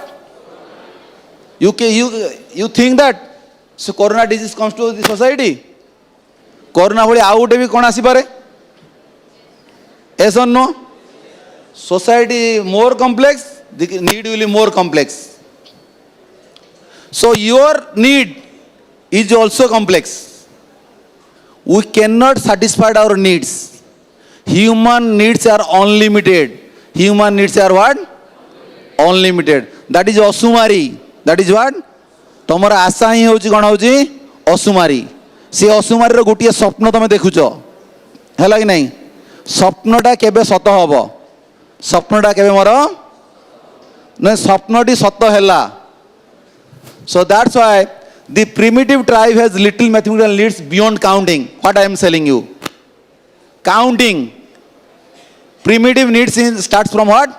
You think that so corona disease comes to the society? Corona bhali au gote bi kon asi pare? Yes or no? Society more complex, the need will be more complex. So your need is also complex. We cannot satisfy our needs. Human needs are unlimited. Human needs are what? Unlimited. That is asumari. That is what? ତମର ଆଶା ହିଁ ହେଉଛି କ'ଣ ହେଉଛି ଅସୁମାରୀ। ସେ ଅସୁମାରୀର ଗୋଟିଏ ସ୍ୱପ୍ନ ତମେ ଦେଖୁଛ, ହେଲା କି ନାହିଁ? ସ୍ୱପ୍ନଟା କେବେ ସତ ହେବ? ସ୍ୱପ୍ନଟା କେବେ ମୋର ନା ସ୍ୱପ୍ନଟି ସତ ହେଲା। So that's why the primitive tribe has little mathematical needs beyond counting. What I am telling you? Counting. Primitive needs starts from what?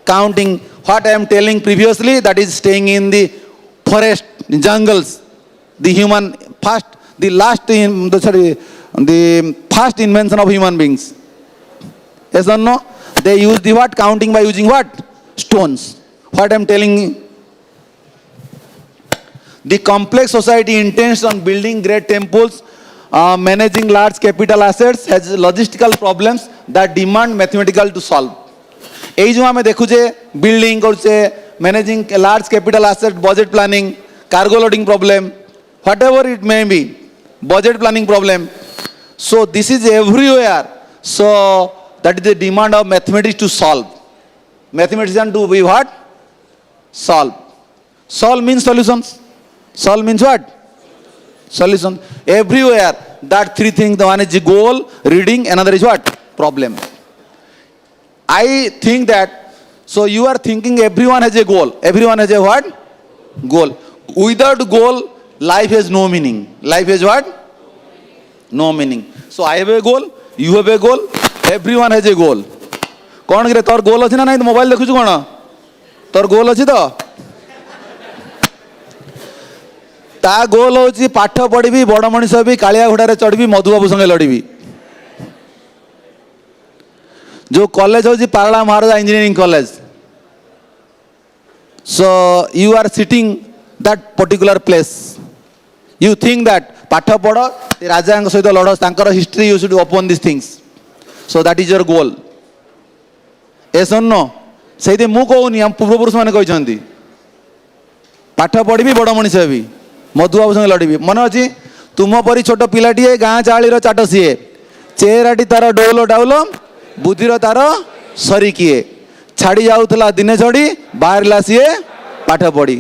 Counting. What I am telling previously, that is staying in the forest, jungles. The human first, the first invention of human beings. Yes or no? They use the what? Counting by using what? Stones. What I am telling you? The complex society intends on building great temples, managing large capital assets, has logistical problems that demand mathematical to solve. এই যে আমি দেখু যে building করছে, managing large capital asset, budget planning, cargo loading problem, what ever it may be, budget planning problem. So this is everywhere. So that is the demand of mathematics to solve. Mathematician to be what? Solve. Solve means solutions. Solve means what? Solution. Everywhere. That three things. The one is the goal, reading, another is what? Problem. I think that, so you are thinking everyone has a goal. Everyone has a what? Goal. Without goal, life has no meaning. Life has what? No meaning. So I have a goal, you have a goal, everyone has a goal. कौन करे तोर गोल अच्छी ना नहीं तो mobile देखुଛୁ कौन तोर गोल अच्छी तो ता गोल होची पाठ पढ़ी बड़ मनीष भी कालिया घोड़ारे चढ़ी मधुबाबू संगे लड़ी जो कॉलेज होची पारला Maharaja engineering college so you are sitting that particular place you think that पाठ पढ़ राजा सहित लड़ तांकर history you should open this things so that is your goal एस नो से मु कहूनी हम पूर्वपुरुष मैंने कहते पाठ पढ़ी बड़ मनीष भी मधुबाबू संगे लड़ी मन अच्छी तुम परी छोट पिलाटीए गाँ चालीर चाट सीए चेहराटी तार डौल डाउल बुद्धिर तार सरी किए छाड़ी जाऊला दिने छड़ी बाहर सीए पाठ पढ़ी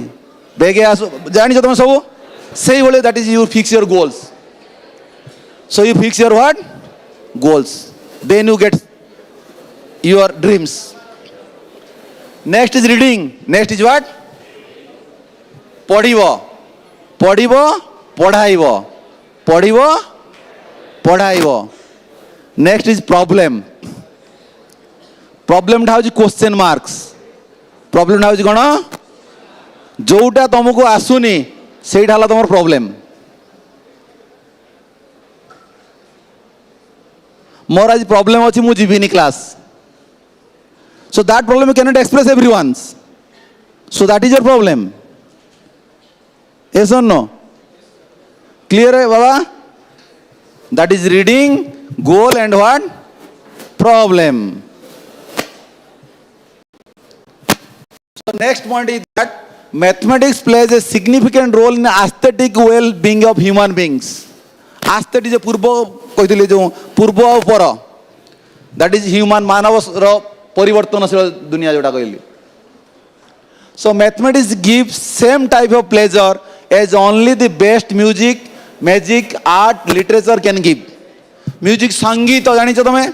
बेगे आस जान तुम सब से भाई that is you fix your goals so you fix your what goals then you get your dreams next is reading next is what पढ़िब पढ़िब पढ़ाइब पढ़िब पढ़ाइब नेक्स्ट इज प्रॉब्लम प्रॉब्लम टा हूँ क्वेश्चन मार्क्स प्रॉब्लम टा हूँ कौन जोटा तुमको आसुनी से तुम प्रॉब्लम मोर आज प्रॉब्लम अच्छी मुझे जीविनी class so that problem you cannot express everyone so that is your problem yes or no clear hai baba that is reading goal and what problem so next point is that mathematics plays a significant role in aesthetic well being of human beings aesthetic je purbo कहते जो पूर्व और पर that is human मानव रो परिवर्तनशील दुनिया जोटा कहली so mathematics gives same type of pleasure as only the best music magic art literature can give music संगीत जानी तुम्हें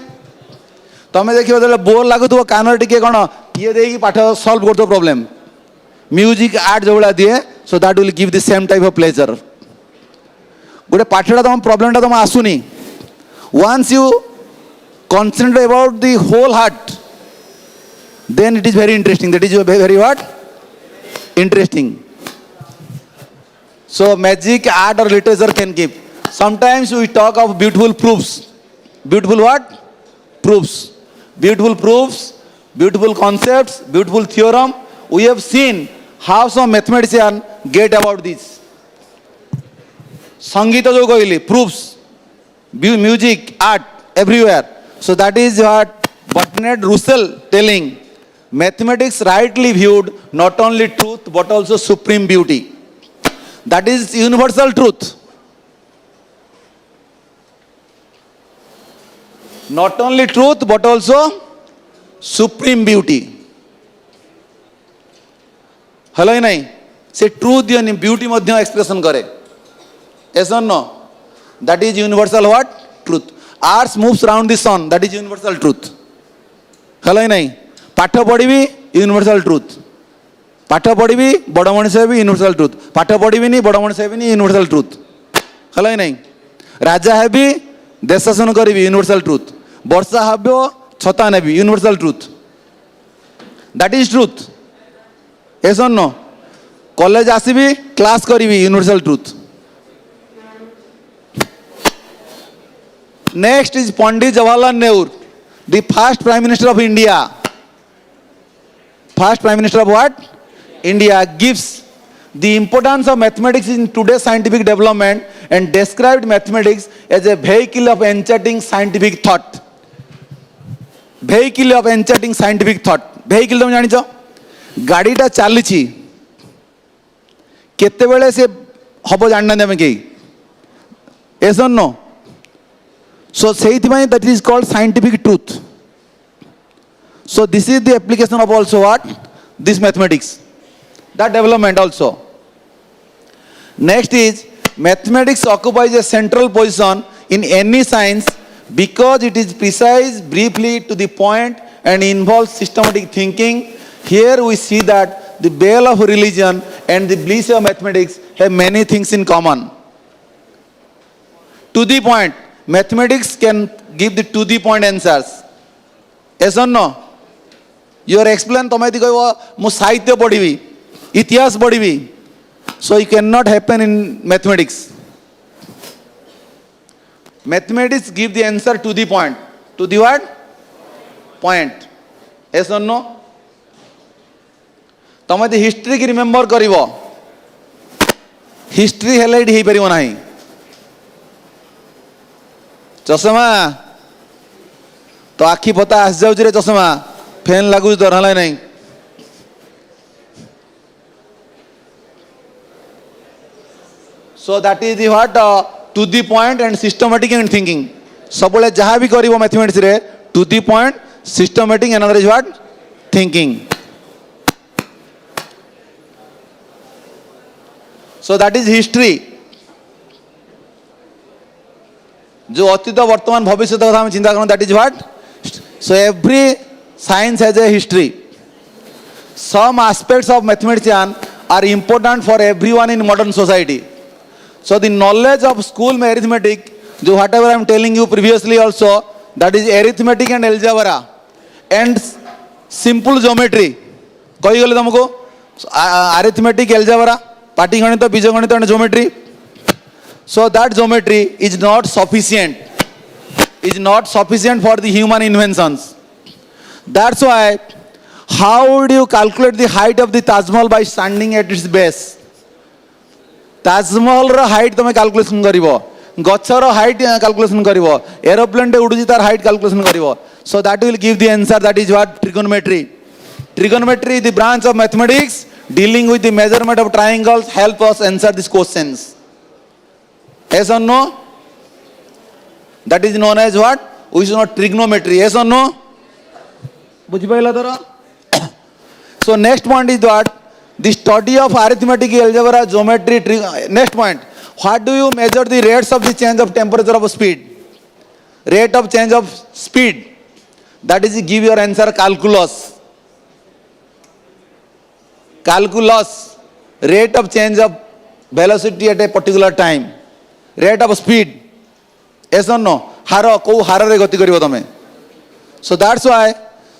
तुम्हें देखिए जो बोर लगुव कान टे कौन ये देखिए पाठ सल्व कर प्रॉब्लम म्यूजिक आर्ट जो भाई दिए so that will give the same type of pleasure गोटे पाठटा तुम प्रॉब्लम तुम आसुनी once you concentrate about the whole heart then it is very interesting that is very what interesting so magic art or literature can give sometimes we talk of beautiful proofs beautiful what proofs beautiful concepts beautiful theorem we have seen how some mathematician get about this sangeeta jo कहली proofs music art everywhere so that is what Bertrand Russell telling mathematics rightly viewed not only truth but also supreme beauty that is universal truth not only truth but also supreme beauty hello nahi se truth and beauty madhya expression kare yes or no that is universal what truth earth moves around the sun that is universal truth hello nahi पाठ पढ़ी universal truth पाठ पढ़ी बड़ मनीष भी universal truth पाठ पढ़ी बड़ मनीष भी यूनिवर्सल ट्रुथ है नहीं राजा है भी देश शासन करी यूनिवर्सल ट्रुथ वर्षा हम छता ने universal truth that is truth S और नो कॉलेज आसबि क्लास करी universal truth next is Pandit Jawaharlal Nehru the first prime minister of India first prime minister of what India gives the importance of mathematics in today's scientific development and described mathematics as a vehicle of enchanting scientific thought vehicle of enchanting scientific thought vehicle तुम जानी गाड़ीटा चली केते बेले से हम जानना आम कई yes or no so से that is called scientific truth so this is the application of also what this mathematics that development also next is mathematics occupies a central position in any science because it is precise briefly to the point and involves systematic thinking here we see that the bell of religion and the bliss of mathematics have many things in common. To the point, mathematics can give the to the point answers. Yes or no? You are explain, tome di koibo mu sahitya padhibi, itihas padhibi. So it cannot happen in mathematics. Mathematics give the answer to the point. To the what? Point. Yes or no? तमे दी history की remember करिवो, history हेले ही परिवो नहीं. चश्मा तो आखि पता आस जाउछ रे चश्मा, फैन लागु तो रहला नहीं. So that is the what to the point and systematic and thinking. सबले जहाँ भी करिवो मैथमेटिक्स रे to the point, systematic, and another is what? Thinking. So that is history. जो अतीत वर्तमान भविष्य कथा हम चिंता करें, that is what? So every science has a history. Some aspects of mathematician are important for everyone in modern society. So the knowledge of school arithmetic, जो whatever I am telling you previously also, that is arithmetic and algebra and simple geometry. कही गले तुमको arithmetic, algebra, पाटीगणित, बीजगणित and geometry. So that geometry is not sufficient. Is not sufficient for the human inventions. That's why, how would you calculate the height of the Taj Mahal by standing at its base? Taj Mahal ro height तमे calculation करिवो, गच्छर height calculation करिवो, aeroplane टे उडुची तार height calculation करिवो. So that will give the answer. That is what? Trigonometry. Trigonometry is the branch of mathematics dealing with the measurement of triangles. Help us answer these questions. Yes or no? That is known as what? We should know trigonometry. Yes or no? बुझिपाइला तोरा? So next point is what? The study of arithmetic, algebra, geometry. Next point. What do you measure the rates of the change of temperature of speed? Rate of change of speed. That is, give your answer calculus. Calculus. Rate of change of velocity at a particular time. Rate of speed. Yes or no? Haro, kou haro re gati karibo tame. So that's why.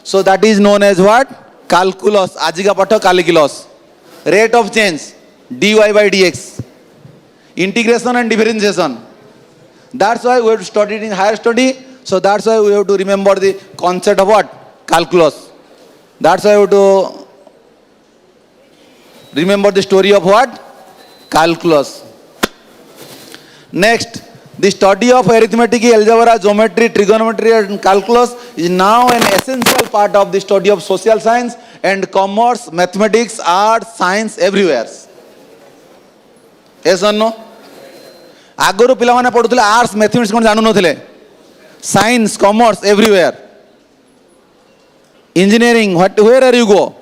So that is known as what? Calculus. Ajiga pato calculus. Rate of change. dy by dx. Integration and differentiation. That's why we have to study it in higher study. So that's why we have to remember the concept of what? Calculus. That's why we have to remember the story of what? Calculus. Next, the study of arithmetic, algebra, geometry, trigonometry and calculus is now an essential part of the study of social science and commerce, mathematics, arts, science, everywhere. Yes or no? आगुरु पिला माने पढुथिले arts mathematics कोन जानु नथिले, science commerce everywhere, engineering what where are you go.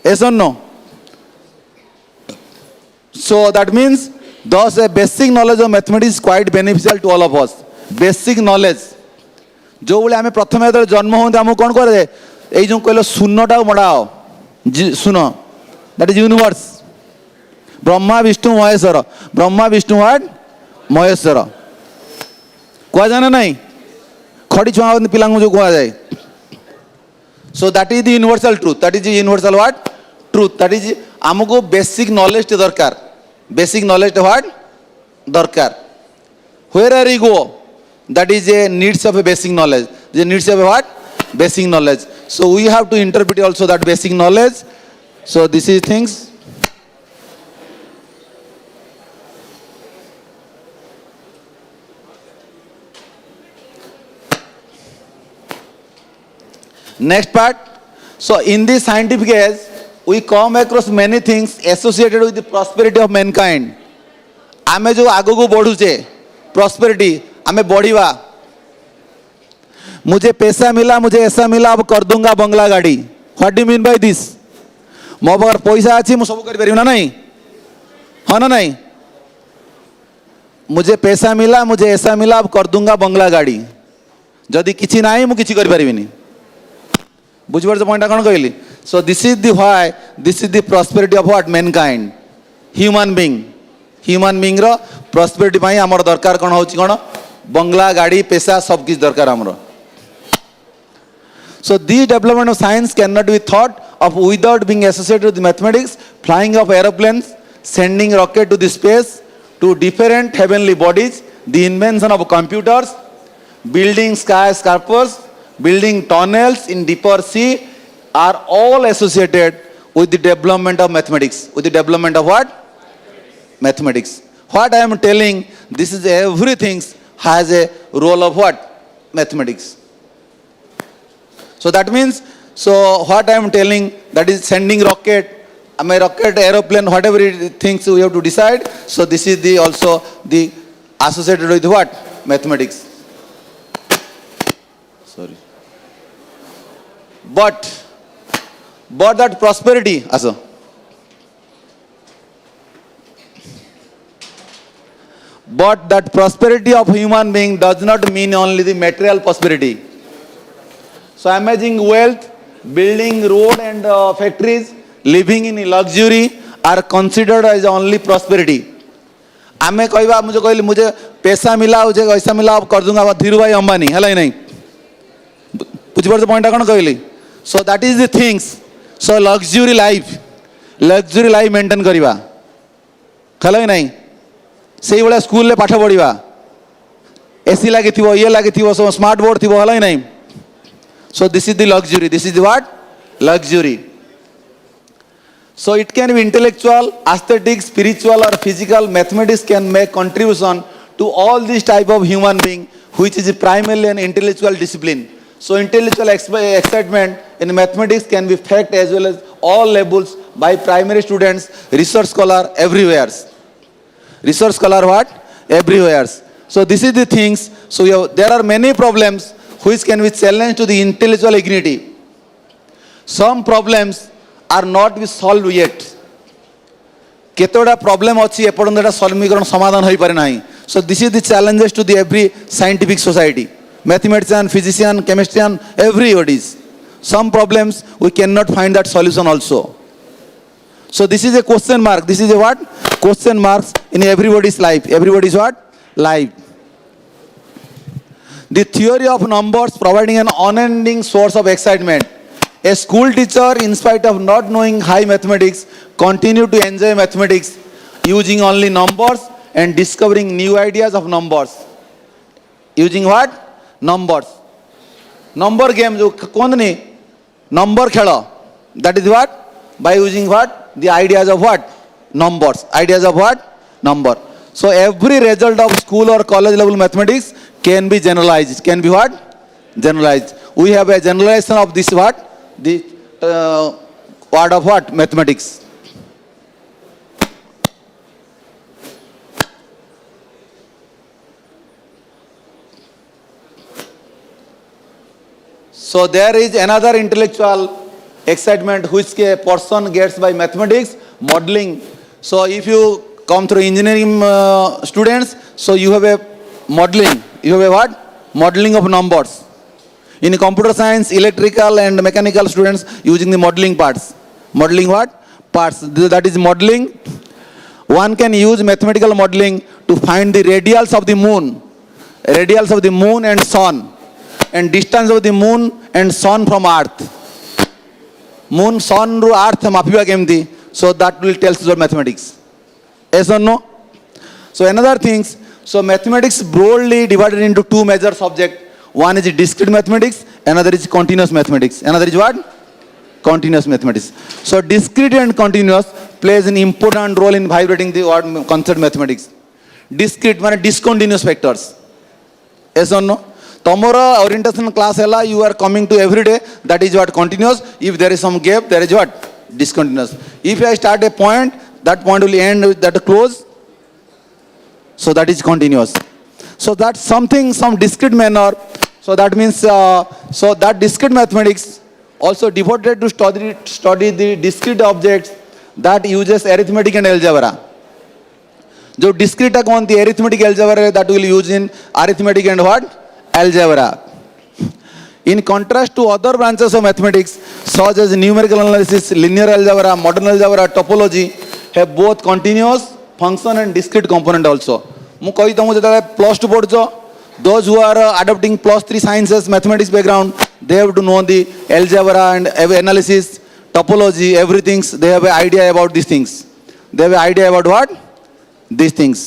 Yes or no? So that means thus a basic knowledge of mathematics is quite beneficial to all of us. Basic knowledge जो बोले आमे प्रथम जेतले जन्म होते हमको कोन करे ए जो कहलो शून्यटा मडाओ सुनो, that is universe. Brahma Vishnu Maheshwar, Brahma Vishnu what? Maheshwar. कुआ जाना नहीं खड़ी छुआ पिलांगु जो कुआ जाए. So that is the universal truth. That is the universal what? Truth. That is हमको basic knowledge टे दरकार. Basic knowledge टे what? दरकार. Where are you go? That is a needs of a basic knowledge. The needs of a what? Basic knowledge. So we have to interpret also that basic knowledge. So this is things. Next part. So in this scientific age, we come across many things associated with the prosperity of mankind. आमे जो आगो को बढ़ुचे prosperity, आमे बढ़ीवा. मुझे पैसा मिला, मुझे ऐसा मिला, अब कर दूंगा बंगला गाड़ी. What do you mean by this? मो पाखर पैसा अच्छी मु सब कर परिबे ना नहीं, हाँ ना नहीं. मुझे पैसा मिला, मुझे ऐसा मिला, अब कर दूंगा बंगला गाड़ी. जदि किछि नाही मु किछि कर परिबिनी. बुझिबार पॉइंट कौन कहली. So this is the why, this is the prosperity of what? Mankind. Human being. Human being ro prosperity pai amar darkar kon hochi kon bangla gadi pesa sab kich darkar amro. So the development of science cannot be thought of without being associated with mathematics, flying of aeroplanes, sending rocket to the space, to different heavenly bodies, the invention of computers, building skyscrapers, building tunnels in deeper sea are all associated with the development of mathematics. With the development of what? Mathematics. What I am telling, this is everything has a role of what? Mathematics. So that means, so what I am telling, that is sending rocket, rocket, aeroplane, whatever things we have to decide. So this is the also the associated with what? Mathematics. Sorry. But that prosperity, also. But that prosperity of human being does not mean only the material prosperity. So amassing wealth, building road and factories, living in luxury are considered as only prosperity. आमे कहवा मुझे कहली मुझे पैसा मिला मुझे ऐसा मिला अब कर दूंगा धीरू भाई अंबानी है ही नहीं बुझी पड़े पॉइंट कौन कहली सो that is the things so luxury life maintain करवा है ही नहीं से भाया स्कूल पाठ पढ़ा एसी लगी ये लगी सब स्मार्ट बोर्ड थी है ही नहीं so this is the luxury this is what luxury. So it can be intellectual, aesthetic, spiritual or physical. Mathematics can make contribution to all these type of human being, which is primarily an intellectual discipline. So intellectual excitement in mathematics can be felt as well as all levels by primary students, research scholar everywhere. Research scholar what? Everywhere. So this is the things. So there are many problems which can be challenged to the intellectual dignity. Some problems are not be solved yet. केतोड़ा problem अच्छी एपड़ों सॉल्वीकरण समाधान हो पारे नहीं. So this is the challenges to the every scientific society. Mathematician, physician, chemistry, everybody's. Some problems we cannot find that solution also. So this is a question mark. This is a what? Question marks in everybody's life. Everybody's what? Life. The theory of numbers providing an unending source of excitement. A school teacher, in spite of not knowing high mathematics, continued to enjoy mathematics using only numbers and discovering new ideas of numbers. Using what? Numbers. Number game, जो कौन नहीं? Number खेला. That is what? By using what? The ideas of what? Numbers. Ideas of what? Number. So every result of school or college level mathematics can be generalized. Can be what? Generalized. We have a generalization of this what? The word of what? Mathematics. So there is another intellectual excitement which a person gets by mathematics, modeling. So if you come through engineering students, so you have a modeling. You have a what? Modeling of numbers. In computer science, electrical and mechanical students using the modeling parts. Modeling what? Parts. That is modeling. One can use mathematical modeling to find the radials of the moon. Radials of the moon and sun. And distance of the moon and sun from earth. Moon, sun, earth, mapiba kemti. So that will tell us mathematics. Yes or no? So another things. So mathematics broadly divided into two major subjects. One is discrete mathematics, another is continuous mathematics. Another is what? Continuous mathematics. So discrete and continuous plays an important role in vibrating the word concept mathematics. Discrete means discontinuous factors. Yes or no? Tomorrow orientation class hela, you are coming to every day. That is what? Continuous. If there is some gap, there is what? Discontinuous. If I start a point, that point will end with that close. So that is continuous. So that's something, some discrete manner. So that means, so that discrete mathematics also devoted to study the discrete objects that uses arithmetic and algebra. जो discrete है कौन थी arithmetic algebra that will use in arithmetic and what? Algebra. In contrast to other branches of mathematics, such as numerical analysis, linear algebra, modern algebra, topology, have both continuous function and discrete component also. ମୁଁ କହି ତମକୁ ଯେତେବେଳେ plus two ପଢୁଛ, those who are adopting +3 sciences mathematics background, they have to know the algebra and analysis, topology, everything. They have an idea about these things. They have an idea about what? These things.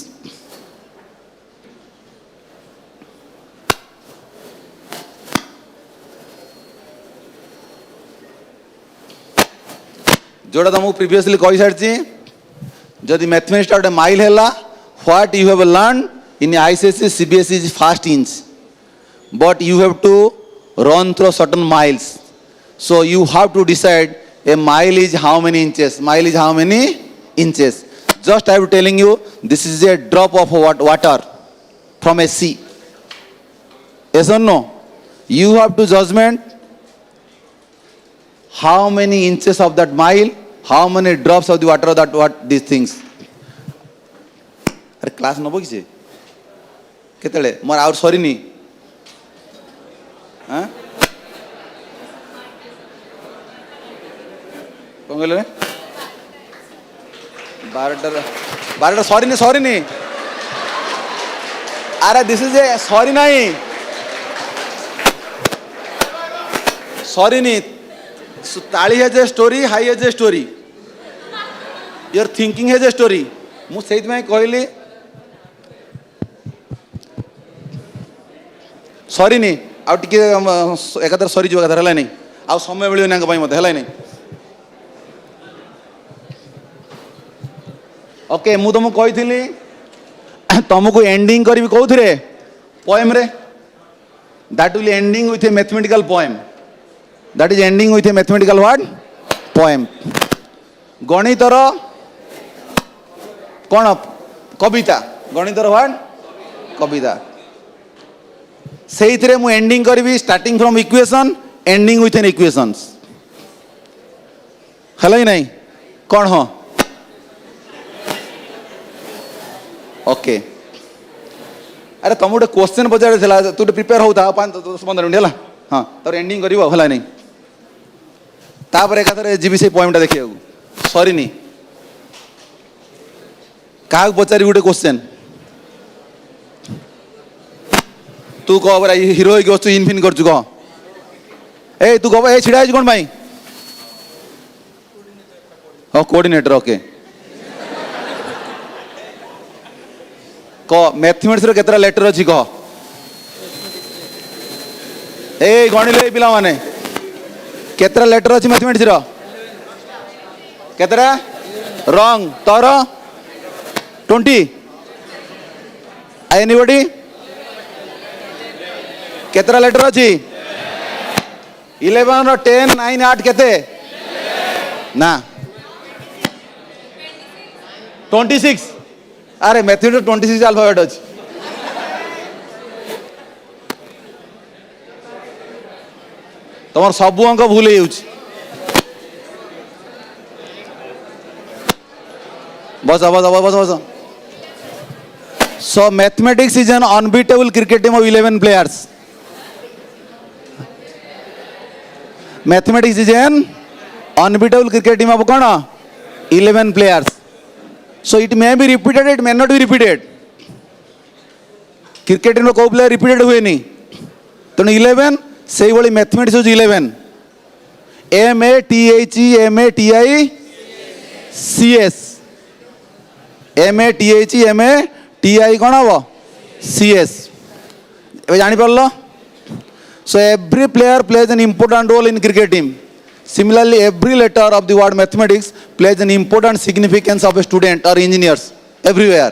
जोड़ा तुमको previously कही सारी जदि mathematics गोटे mile है what you have learn in ICSE CBSE is first inch but you have to run through certain miles so you have to decide a mile is how many inches mile is how many inches just I am telling you this is a drop of water from a sea yes or no you have to judgment how many inches of that mile how many drops of the water that what these things अरे class नबो किसे केतले मोर आउर sorry नी हां कोन गेले 12 sorry नी अरे this is A sorry नहीं sorry नी ताली has a story high has a story your thinking has a story मु सेइत में कहली सॉरी नी आ टिके एकादर सॉरी जो एकादर हला नहीं आ समय मिलियो ना भाई मते हला नहीं ओके मु तुमको कहिथिली तुमको एंडिंग करबी कोथरे पोएम रे that will ending with A mathematical poem that is ending with a mathematical what poem गणितर कौन कविता गणितर what कविता से मु एंडिंग करी starting from equation ending with an equations है ही नहीं कौन हो ओके अरे तुम गोटे क्वेश्चन पचार तू प्रिपेयर होता 5-15 मिनट है हाँ तर एंडिंग कर है नहीं तापर एकाथरे जीवी से पोएमटा देखिए सॉरी नी क्या पचारि गोटे क्वेश्चन तू कह बरा हिरो हो इनफिन कर कह ए तू कह ए छिड़ा कौन भाई हाँ कोऑर्डिनेटर ओके कह मैथमेटिक्स रे केतरा लेटर अछि कह ए गणिले पिला माने केतरा लेटर अछि मैथमेटिक्स रो केतरा रॉन्ग तोर 20 एनीबॉडी केतरा लेटर अछि 11 रो 10 9 8 केते ना 26 अरे मैथमेटिक्स 26 अल्फाबेट अछि तुम सबू अंक भूल बस बस बस बस so mathematics is an unbeatable cricket team of 11 players mathematics is an unbeatable cricket team of कौन 11 players so it may be repeated it may not be repeated cricket team को प्लेयर रिपीटेड हुए नहीं तेणु 11 से भाई mathematics हूँ 11 MATHEMATICS MATHEMATI कौन हम CS ए जानी पारलो so every player plays an important role in cricket team similarly every letter of the word mathematics plays an important significance of a student और engineers everywhere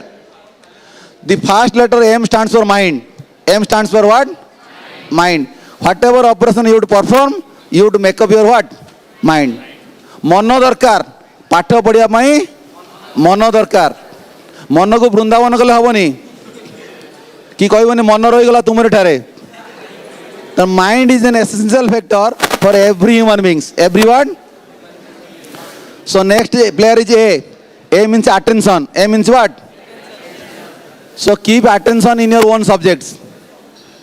the first letter M stands for mind M stands for what mind whatever operation you have to perform you have to make up your what mind मन दरकार पाठ पढ़िया मन दरकार मन को वृंदावन कले हेनी कि कहबनी मन रहीगला तुम ठारे तो mind is an essential factor for every human beings everyone so next player is A means attention A means what so keep attention in your own subjects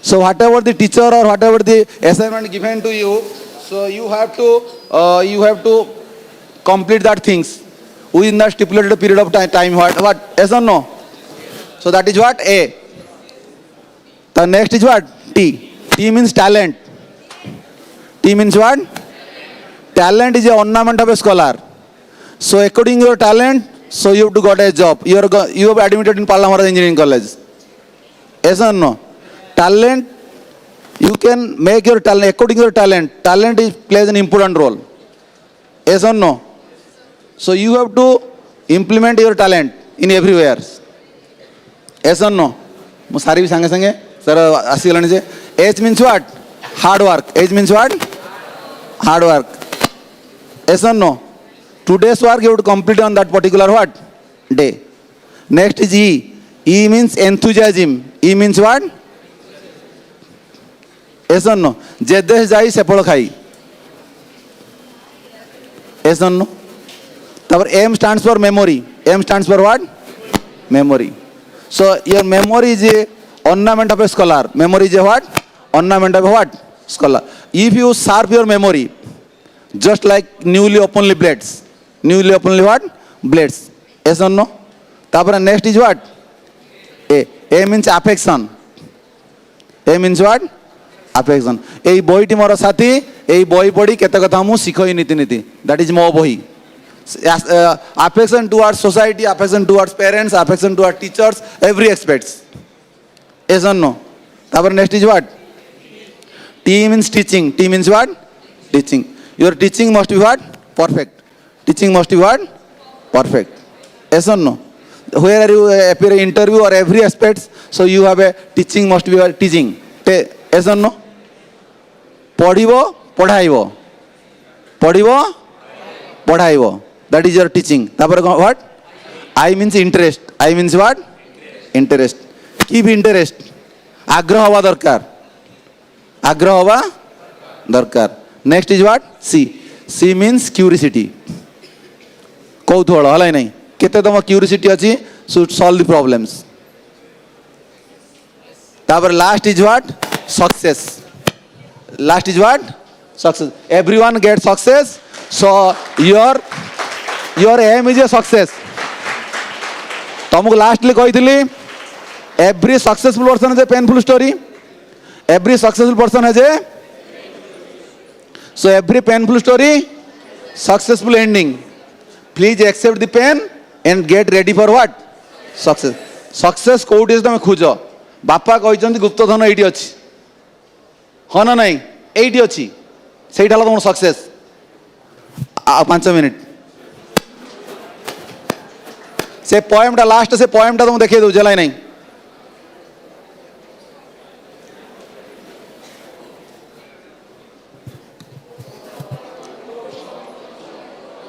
So whatever the teacher or whatever the assignment given to you, so you have to complete that things within the stipulated period of time. What? Yes or no? So that is what? A. The next is what? T. T means talent. T means what? Talent is a ornament of a scholar. So according to your talent, so you have to got a job. You have admitted in Palla Maharaj Engineering College. Yes or no? Talent, you can make your talent according to your talent. Talent plays an important role. Yes or no? So you have to implement your talent in everywhere. Yes or no? ମୁଁ ସାରିବି ସାଙ୍ଗେ ସାଙ୍ଗେ sir ଆସିଗଲାଣି ଯେ H means what? Hard work. H means what? Hard work. Yes or no? Today's work you have to complete on that particular what? Day. Next is E. E means enthusiasm. E means what? Yes or no? Jedesh jai sepol khai. Yes or no? Our M stands for memory. M stands for what? Memory. So your memory is a ornament of a scholar. Memory is a what? Ornament of a what? Scholar. If you sharp your memory, just like newly openly blades. Newly openly what? Blades. Yes or no? Tapara next is what? A. A means affection. A means what? Affection. Ei boy ti moro sathi, ei boy podi kete katha mu sikhoi niti niti. That is mo bohi. Affection towards society, affection towards parents, affection towards teachers, every aspects. Yes or no? Tapara next is what? T means teaching. T means what? Teaching. Your teaching must be what? Perfect. Teaching must be what? Perfect. Yes or no? Where are you appear in interview or every aspects, so you have a teaching must be teaching. Yes or no? Padibo, padhaibo. Padibo, padhaibo. That is your teaching. Tapare what? I means interest. I means what? Interest. Keep interest. Agraha haba darkar. Agraha haba darkar. Next is what? C. C means curiosity. Kauthala halai nahi. Kete tama curiosity achi should solve the problems. Tapare last is what? Success. Last is what? Success. Everyone gets success. So your aim is a success. तुमको lastly कही every successful person has a painful story. Every successful person has a so every painful story, successful ending. Please accept the pain and get ready for what? Success. Success कोउट is तमे खोजो. बापा कहिचंती गुप्तधन एठी अछि. ह ना नहीं एठी अछि. सेइठाला तमर सक्सेस. 5 मिनिट से पोएम टा लास्ट से पोएम टा तुम देखे दो जलाई नहीं.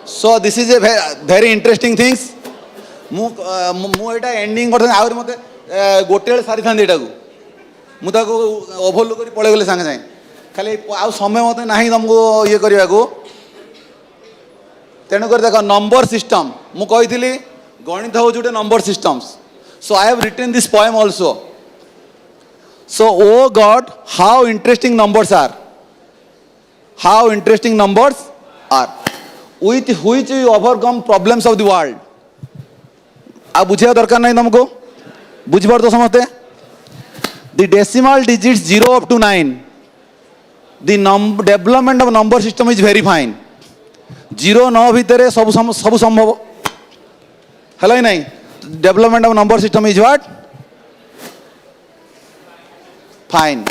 So this is a very interesting things. मु एटा एंडिंग करथन आउर मते गोटेल सारी थान एटा को मु ताको ओवरलुक करी पळे गेले संगे जाय खाली आ समय मते नाही तुमको ये करबा को तेणु कर देखो नंबर सिस्टम मु कहिथिली गणित हो जुटे number systems. So I have written this poem also. So oh God, how interesting numbers are. How interesting numbers are. With which we overcome problems of the world. आ बुझिया दरकार नहीं तुमको बुझिबार तो समझते. The decimal digits 0 up to 9. The development of number system is very fine. 0 9 भितरे सब संभव hello नहीं. Development of number system is what? Fine.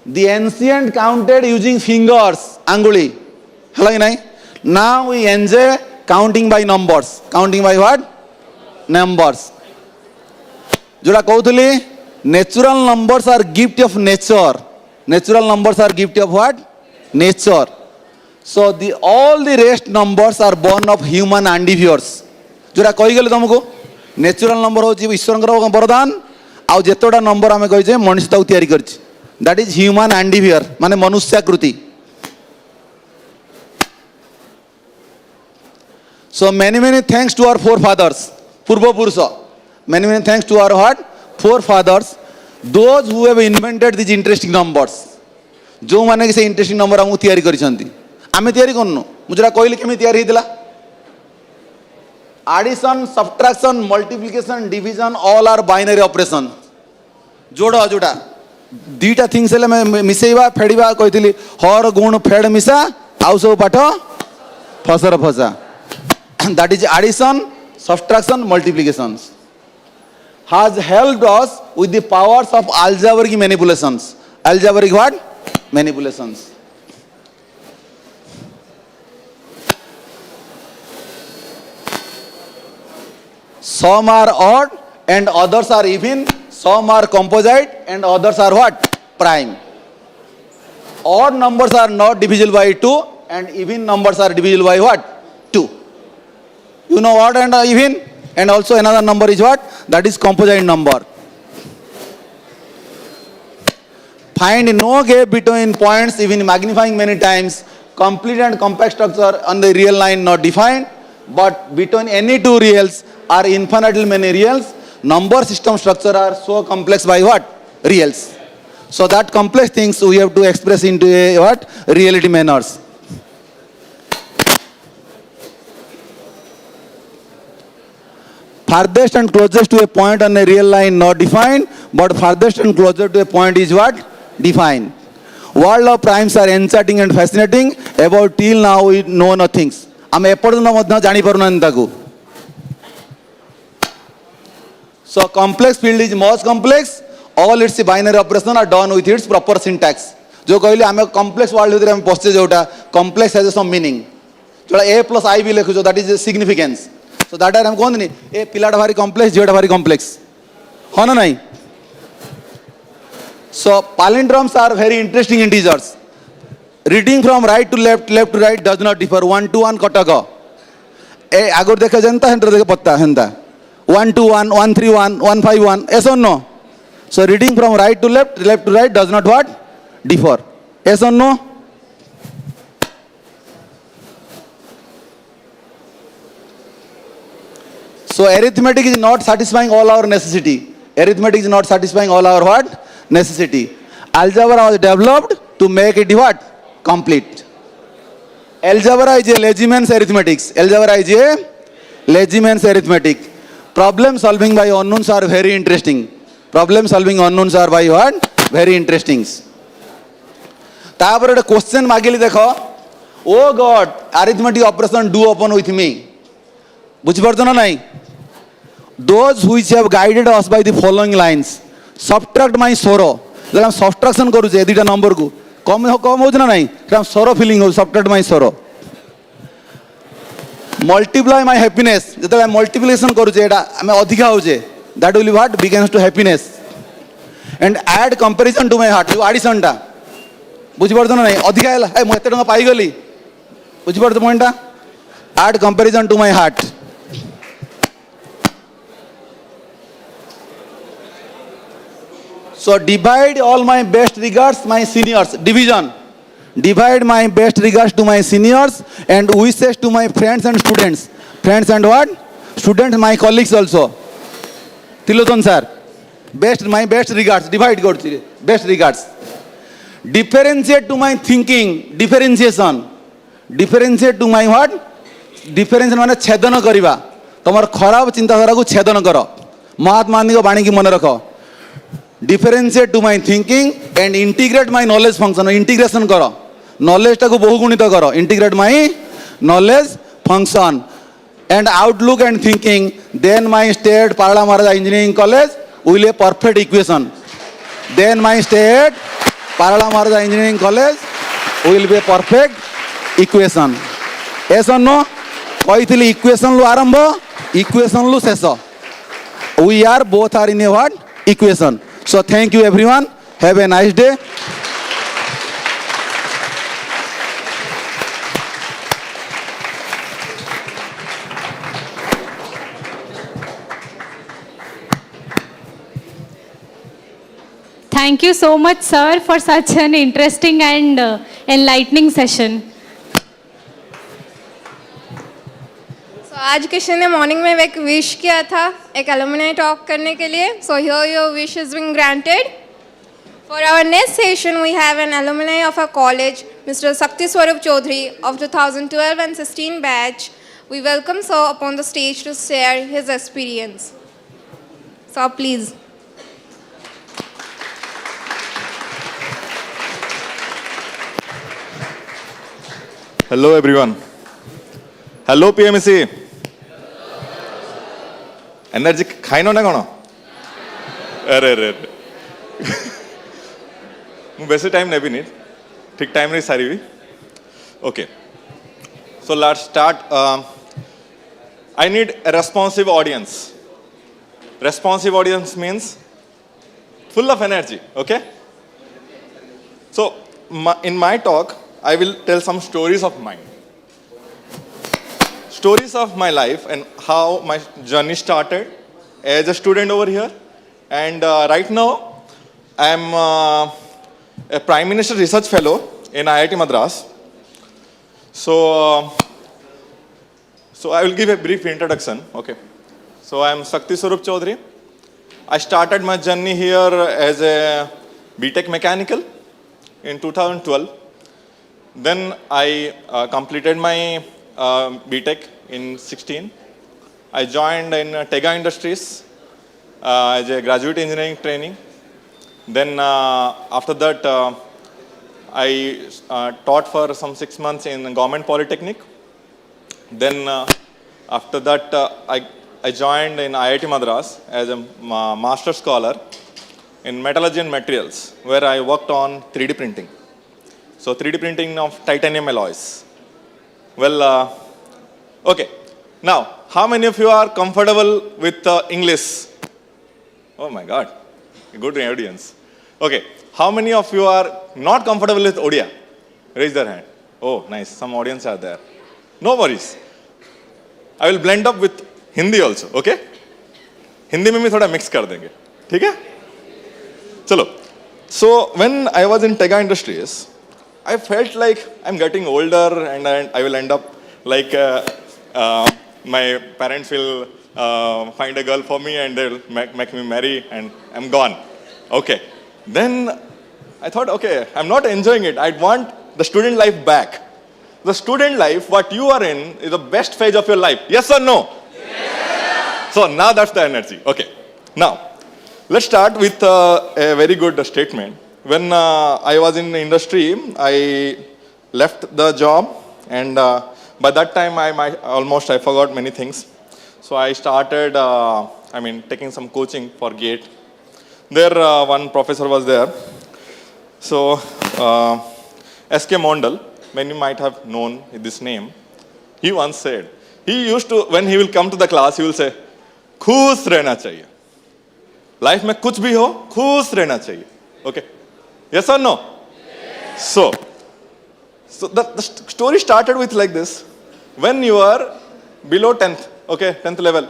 The ancient counted using fingers, anguli. Hello नहीं. Now we enjoy counting by numbers. Counting by what? Numbers. जोड़ा कहूली natural numbers are gift of nature. Natural numbers are gift of what? Nature. So all the rest numbers are born of human endeavors. जोड़ा कही गले तुमको natural number हो ईश्वर वरदान आउ जेतोटा number आम कही मनुष्य ताऊ तैयारी करछि. That is human endeavor माने मनुष्याकृति. So many thanks to our forefathers. Purva Purusha. Many thanks to our what? Forefathers those who have invented these interesting numbers, जो माने कि से इंटरेस्टिंग नंबर हमକୁ तैयारी करिसंती आमे तैयारी करनु मुजरा कहली केमी तैयारी हितला addition subtraction multiplication division all are binary operation जोड़ा जोड़ा दीटा थिंग्स हेले मैं मिसेइबा फेडिबा कहितली हर गुण फेड मिसा आउ सब पाठ फसर फसा that is addition subtraction multiplications has helped us with the powers of algebraic manipulations. Algebraic what? Manipulations. Some are odd and others are even. Some are composite and others are what? Prime. Odd numbers are not divisible by 2 and even numbers are divisible by what? 2. You know odd and even? And also another number is what? That is composite number. Find no gap between points even magnifying many times. Complete and compact structure on the real line not defined. But between any two reals are infinitely many reals. Number system structure are so complex by what? Reals. So that complex things we have to express into a what? Reality manners. Farthest and closest to a point on a real line not defined, but farthest and closer to a point is what? Defined. World of primes are enchanting and fascinating. About till now we know nothing. ଆମେ ଏପର୍ଯ୍ୟନ୍ତ ମଧ୍ୟ ଜାଣିପାରୁନାହାନ୍ତି ତାକୁ. So complex field is most complex. All its binary operation are done with its proper syntax. जो कहली आमे complex world ଭିତରେ ଆମେ ପଶିଛେ जोटा complex has some meaning. जोटा a plus I भी लेखुछो that is a significance. So that are हम कहंदिनी ए पिलाटा भारी complex झियोटा भारी complex. हो ना नहीं? So palindromes are very interesting integers. Reading from right to left, left to right does not differ. 1 to 1 Cuttack. ए आगुर देखे जनता हेंटर देखे पत्ता हेंता. 1 to 1, 1 3 1, 1 5 1. Yes or no? So reading from right to left, left to right does not what? Differ. Yes or no? So arithmetic is not satisfying all our necessity. Arithmetic is not satisfying all our what? Necessity. Algebra was developed to make it what? Complete. Algebra is a layman's arithmetics. Algebra is a layman's arithmetic. Problem solving by unknowns are very interesting. Problem solving unknowns are by what? Very interesting. तापर एक question मागिली देखो. Oh God, arithmetic operation do upon with me. बुझिपारछो ना नहीं? Those which have guided us by the following lines. Subtract my sorrow. जब हम subtraction करूँ जे दीटा number को कम हो ना नहीं हम sorrow feeling हो subtract my sorrow. Multiply my happiness. जब हम multiplication करूँ जे एटा हमें अधिका हो जे that will be what begins to happiness. And add comparison to my heart. जो addition टा बुझिपारछो ना नहीं अधिका हैला ए म एते टका पाई गली बुझिपारछो पॉइंट टा add comparison to my heart. So divide all my best regards my seniors. Division. Divide my best regards to my seniors and wishes to my friends and students. Friends and what? Students, my colleagues also. Tiloton sir. My best regards. Divide korchi. Best regards. Differentiate to my thinking. Differentiation. Differentiate to my what? Differentiation माने छेदन करिबा. तमर खराब चिंताधारा को छेदन करो. महात्मा गांधी को वाणी की मन रखो. Differentiate to my thinking and integrate my knowledge function. Integration करो. Knowledge टा को बहुगुणित करो. Integrate my knowledge function and outlook and thinking. Then my state Parala Maharaja Engineering College will a perfect equation. Then my state Parala Maharaja Engineering College will be a perfect equation. Yes or no? କହିଥିଲି equation lu ଆରମ୍ଭ equation lu ଶେଷ. We are both are in a what? Equation. So thank you everyone. Have a nice day. Thank you so much, sir, for such an interesting and enlightening session. So आज किशन ने morning में एक wish किया था एक alumni talk करने के लिए. So here your wish has been granted. For our next session, we have an alumni of our college, Mr. Sakti Swarup Chaudhary of 2012 and 16 batch. We welcome sir upon the stage to share his experience. Sir, please. Hello everyone. Hello PMC. Energy खाइनो ना कौनो? अरे मैं वैसे time नहीं भी नहीं ठीक time नहीं सारी भी okay so let's start I need a responsive audience means full of energy okay so in my talk I will tell some stories of mine stories of my life and how my journey started as a student over here and right now I am a Prime Minister Research Fellow in IIT Madras. So I will give a brief introduction. Okay. So I am Sakti Swarup Chaudhary. I started my journey here as a BTech Mechanical in 2012. Then I completed my BTech in 16. I joined in Tega Industries as a graduate engineering training. Then after that, I taught for some 6 months in Government Polytechnic. Then after that, I joined in IIT Madras as a master scholar in metallurgy and materials, where I worked on 3D printing. So 3D printing of titanium alloys. Well, okay. Now, how many of you are comfortable with English? Oh my God. Good audience. Okay. How many of you are not comfortable with Odia? Raise their hand. Oh, nice. Some audience are there. No worries. I will blend up with Hindi also. Okay? Hindi में भी थोड़ा mix कर देंगे. ठीक है? चलो. So when I was in Tega Industries, I felt like I'm getting older and I will end up like my parents will find a girl for me and they'll make me marry and I'm gone. Okay. Then I thought, okay, I'm not enjoying it. I want the student life back. The student life, what you are in, is the best phase of your life. Yes or no? Yes. So now that's the energy. Okay. Now, let's start with a very good statement. When I was in the industry, I left the job and by that time I forgot many things. So I started, taking some coaching for GATE. There one professor was there. So S.K. Mondal, many might have known this name. He once said, he used to, when he will come to the class, he will say, खुश रहना चाहिए. Life में कुछ भी हो, खुश रहना चाहिए. Okay. Yes or no? Yes. So the story started with like this. When you are below 10th, okay, 10th level,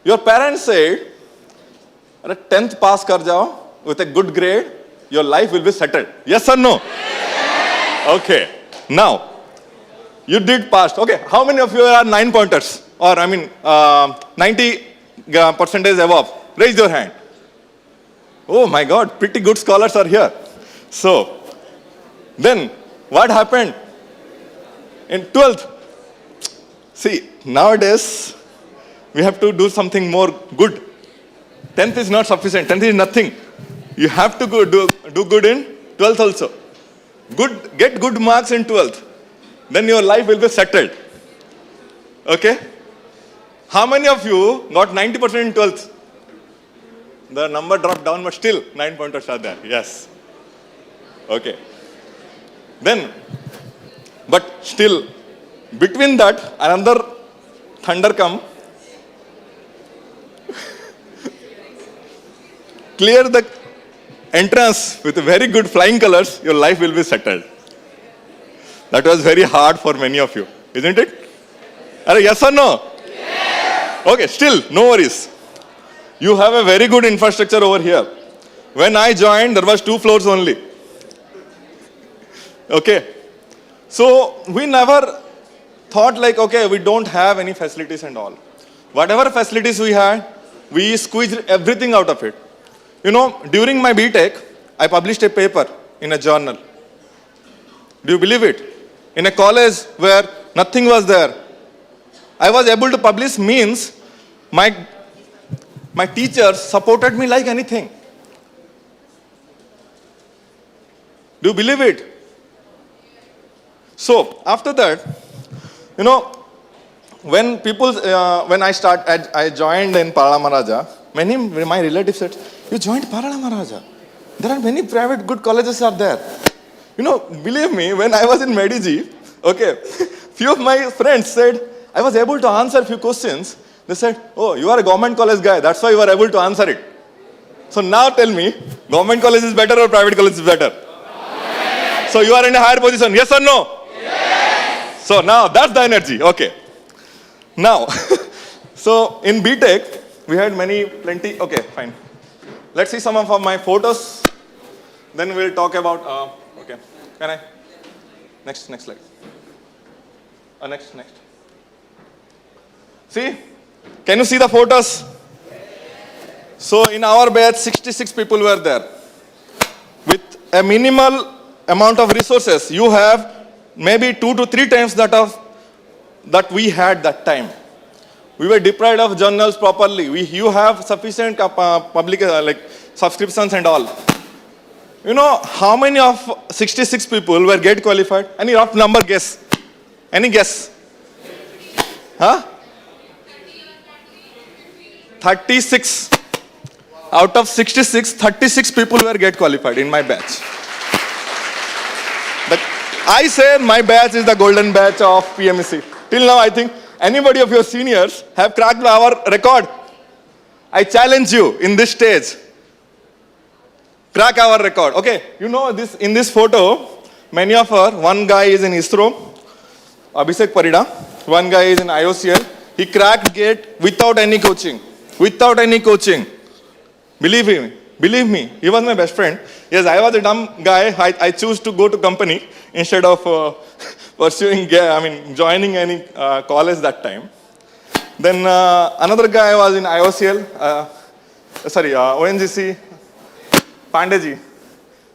your parents said, 10th pass kar jao with a good grade, your life will be settled. Yes or no? Yes. Okay. Now, you did pass. Okay, how many of you are 9 pointers? Or 90 percentage above? Raise your hand. Oh my God, pretty good scholars are here. So, then what happened? In 12th, see, nowadays, we have to do something more good. 10th is not sufficient, 10th is nothing. You have to do good in 12th also. Get good marks in 12th. Then your life will be settled. Okay? How many of you got 90% in 12th? The number dropped down, but still 9 pointers are there. Yes. Okay. Then, but still, between that, another thunder come. Clear the entrance with very good flying colors, your life will be settled. That was very hard for many of you, isn't it? Yes or no? Yes. Okay, still, no worries. You have a very good infrastructure over here. When I joined, there was 2 floors only. Okay. So, we never thought like, okay, we don't have any facilities and all. Whatever facilities we had, we squeezed everything out of it. You know, during my BTech, I published a paper in a journal. Do you believe it? In a college where nothing was there, I was able to publish means my teachers supported me like anything. Do you believe it? So after that, you know, when I joined in Parala Maharaja, many my relatives said, "You joined Parala Maharaja. There are many private good colleges are there." You know, believe me, when I was in Banerjee, okay, few of my friends said, I was able to answer a few questions. They said, "Oh, you are a government college guy, that's why you are able to answer it." So now tell me, government college is better or private college is better? So you are in a higher position, yes or no? Yes. So now that's the energy, okay. Now, so in BTech, we had plenty, okay, fine. Let's see some of my photos. Then we'll talk about, okay, can I? Next slide. Next. See, can you see the photos? So in our batch, 66 people were there. With a minimal amount of resources, you have maybe 2 to 3 times that we had that time. We were deprived of journals properly. You have sufficient public like subscriptions and all. You know how many of 66 people were get qualified? Any rough number guess? Any guess? Huh? 36. Out of 66, 36 people were get qualified in my batch. But I say my batch is the golden batch of PMEC. Till now, I think anybody of your seniors have cracked our record. I challenge you in this stage. Crack our record. Okay, you know this in this photo, many of us, one guy is in ISRO, Abhishek Parida, one guy is in IOCL. He cracked GATE without any coaching. Without any coaching. Believe me, he was my best friend. Yes, I was a dumb guy. I choose to go to company instead of joining any college that time. Then another guy was in IOCL, ONGC, Banerjee.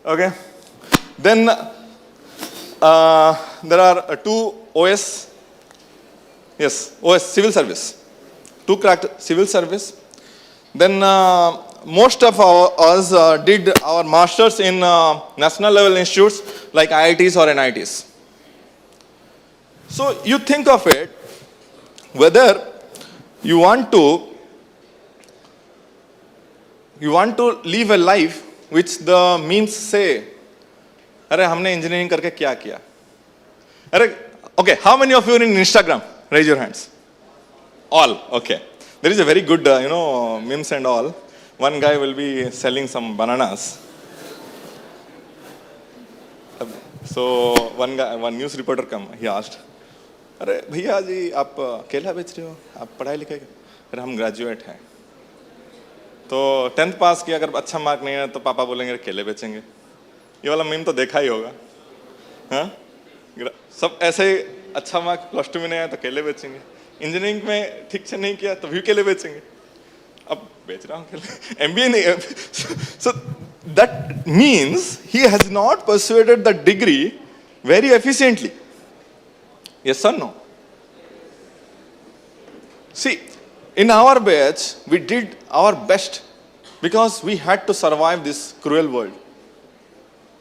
Okay. Then there are 2 OS. Yes, OS, civil service. 2 cracked civil service. Then most of us did our masters in national level institutes like IITs or NITs. So you think of it, whether you want to live a life which the means say, "Arey, हमने engineering करके क्या किया?" Okay, how many of you are in Instagram? Raise your hands. All, okay. There is a very good, memes and all. One guy will be selling some bananas. So one news reporter come, he asked, "अरे भैया जी आप केला बेच रहे हो? आप पढ़ाई लिखाई?" "अरे हम ग्रेजुएट हैं." तो 10th पास किया, अगर अच्छा मार्क नहीं है तो पापा बोलेंगे केले बेचेंगे। ये वाला मीम तो देखा ही होगा, हाँ? सब ऐसे ही, अच्छा मार्क +2 में नहीं आया तो केले बेचेंगे, इंजीनियरिंग में ठीक से नहीं किया तो भी केले बेचेंगे, अब बेच रहा हूँ केले, MBA नहीं। So that means he has not persuaded the degree very efficiently. Yes or no? See, in our batch, we did our best because we had to survive this cruel world.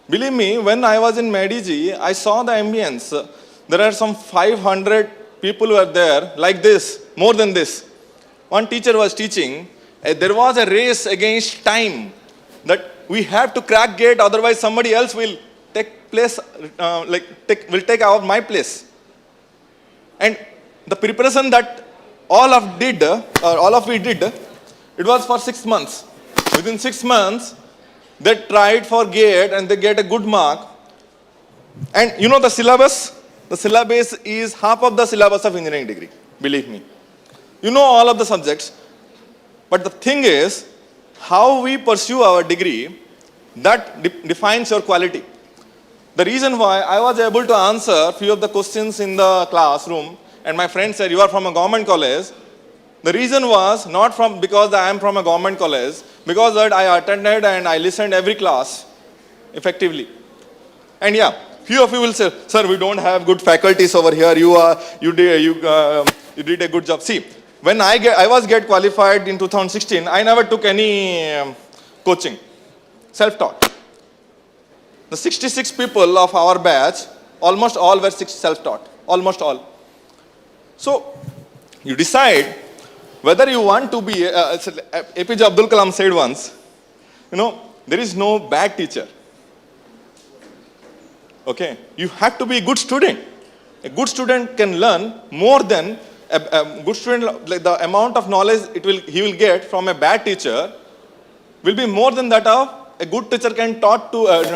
Believe me, when I was in Banerjee, I saw the ambience. There are some 500 people who were there, like this, more than this. One teacher was teaching, there was a race against time that we have to crack GATE, otherwise somebody else will take place, will take my place. And the preparation that all of we did, it was for 6 months. Within 6 months, they tried for GATE and they get a good mark. And you know the syllabus? The syllabus is half of the syllabus of engineering degree, believe me. You know all of the subjects. But the thing is, how we pursue our degree, that defines your quality. The reason why I was able to answer few of the questions in the classroom and my friend said, you are from a government college, the reason was not from because I am from a government college, because that I attended and I listened every class effectively. And yeah, few of you will say, sir, we don't have good faculties over here. You did a good job. See, when I was get qualified in 2016, I never took any coaching, self-taught. The 66 people of our batch, almost all were self-taught, almost all. So you decide whether you want to be, APJ Abdul Kalam said once, there is no bad teacher. Okay, you have to be a good student. A good student can learn more than a good student, like the amount of knowledge he will get from a bad teacher will be more than that of a good teacher can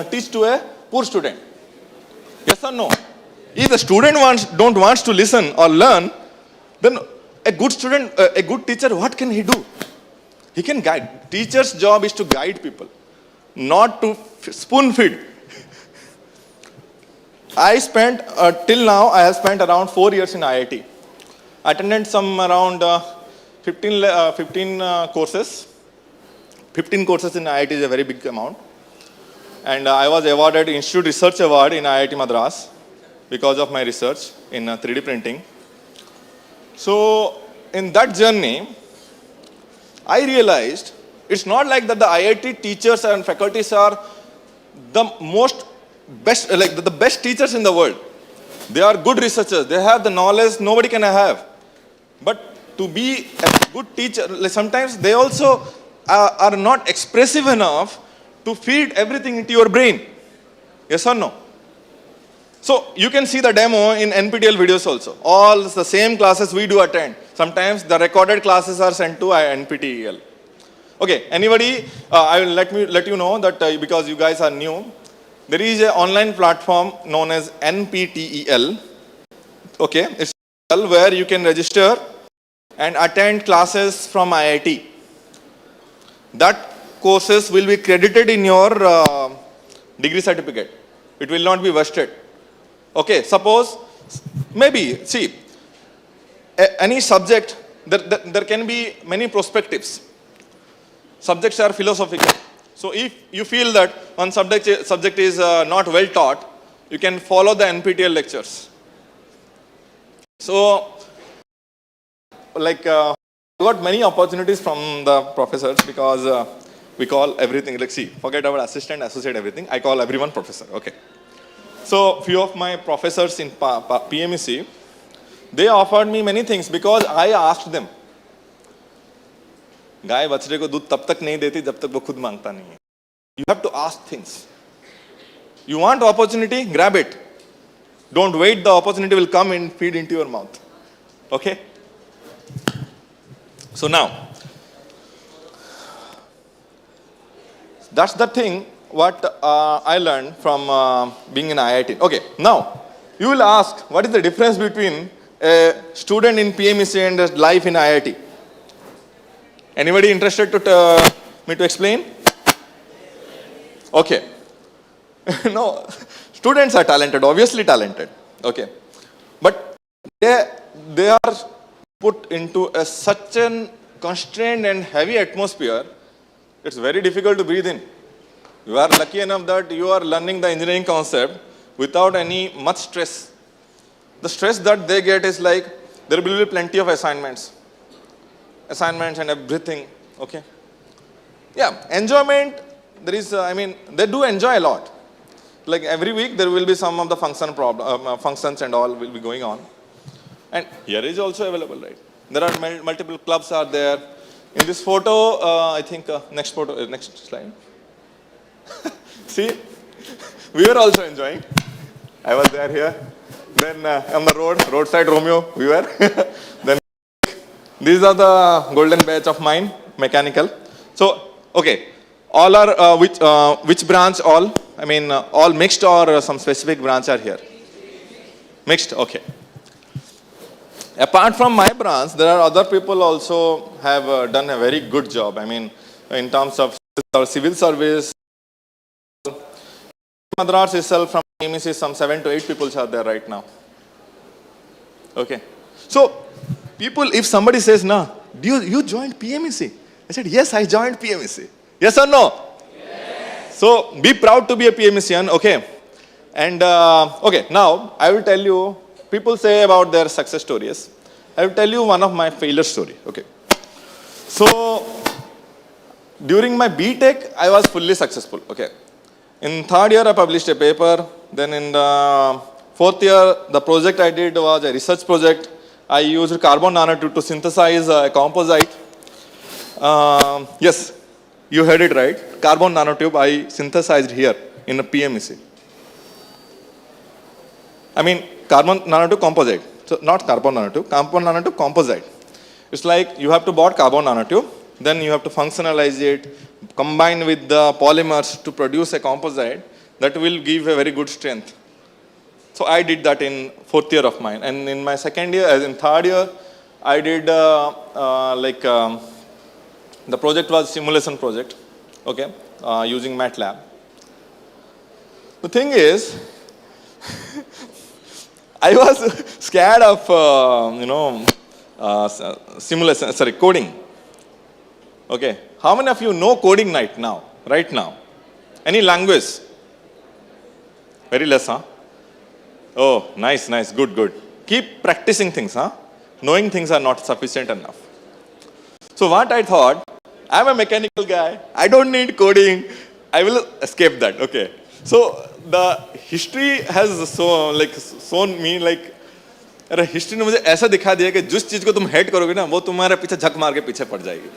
teach to a poor student. Yes or no? If the student don't want to listen or learn, then a good student, a good teacher, what can he do? He can guide. Teacher's job is to guide people, not to spoon feed. I spent, till now, I have spent around 4 years in IIT. I attended some around 15 courses. 15 courses in IIT is a very big amount. And I was awarded Institute Research Award in IIT Madras because of my research in 3D printing. So, in that journey, I realized it's not like that the IIT teachers and faculties are the best, like the best teachers in the world. They are good researchers. They have the knowledge nobody can have. But to be a good teacher, like sometimes they also are not expressive enough to feed everything into your brain. Yes or no? So you can see the demo in NPTEL videos also. All the same classes we do attend. Sometimes the recorded classes are sent to NPTEL. Okay, anybody, I will let you know that because you guys are new, there is an online platform known as NPTEL. Okay, it's where you can register and attend classes from IIT. That courses will be credited in your degree certificate. It will not be vested. Okay, suppose, maybe, see, any subject, there can be many perspectives. Subjects are philosophical. So if you feel that one subject is not well taught, you can follow the NPTEL lectures. So, like, I got many opportunities from the professors because we call everything, like, see, forget about assistant, associate, everything. I call everyone professor, okay. So, few of my professors in PMEC, they offered me many things because I asked them. गाय बछड़े को दूध तब तक नहीं देती जब तक वो खुद मांगता नहीं है. You have to ask things. You want opportunity? Grab it. Don't wait. The opportunity will come and feed into your mouth. Okay? So now, that's the thing what I learned from being in IIT. Okay, now, you will ask, what is the difference between a student in PMEC and a life in IIT? Anybody interested to me to explain? Okay. No, students are talented, obviously talented. Okay. But they are put into such a constrained and heavy atmosphere, it's very difficult to breathe in. You are lucky enough that you are learning the engineering concept without any much stress. The stress that they get is like, there will be plenty of assignments and everything, okay? Yeah, enjoyment, there is, they do enjoy a lot. Like every week there will be some of the functions and all will be going on. And here is also available, right? There are multiple clubs are there. In this photo, I think, next slide. See, we were also enjoying. I was there here. Then on the roadside Romeo, we were. Then these are the golden batch of mine, mechanical. So, okay, all are, which branch all? All mixed or some specific branch are here? Mixed, okay. Apart from my branch, there are other people also have done a very good job. In terms of civil service, Madras itself from PMEC, some 7 to 8 people are there right now. Okay. So, people, if somebody says, "Nah, you joined PMEC?" I said, "Yes, I joined PMEC." Yes or no? Yes. So, be proud to be a PMECian, okay? And, okay, now, I will tell you, people say about their success stories. I will tell you one of my failure story, okay? So, during my BTech, I was fully successful, okay? In third year, I published a paper. Then in the fourth year, the project I did was a research project. I used carbon nanotube to synthesize a composite. Yes, you heard it right. Carbon nanotube I synthesized here in a PMEC. I mean, carbon nanotube composite. So not carbon nanotube composite. It's like you have to bought carbon nanotube, then you have to functionalize it, combine with the polymers to produce a composite that will give a very good strength. So I did that in fourth year of mine. And in my second year, as in third year, I did the project was simulation project, okay, using MATLAB. The thing is, I was scared of, coding. Okay, how many of you know coding right now? Any language? Very less, huh? Oh, nice, good. Keep practicing things, huh? Knowing things are not sufficient enough. So what I thought, I'm a mechanical guy, I don't need coding, I will escape that, okay. So the history has shown me like, अरे history ने मुझे ऐसा दिखा दिया कि जिस चीज को तुम हेट करोगे ना वो तुम्हारे पीछे झक मार के पीछे पड़ जाएगी.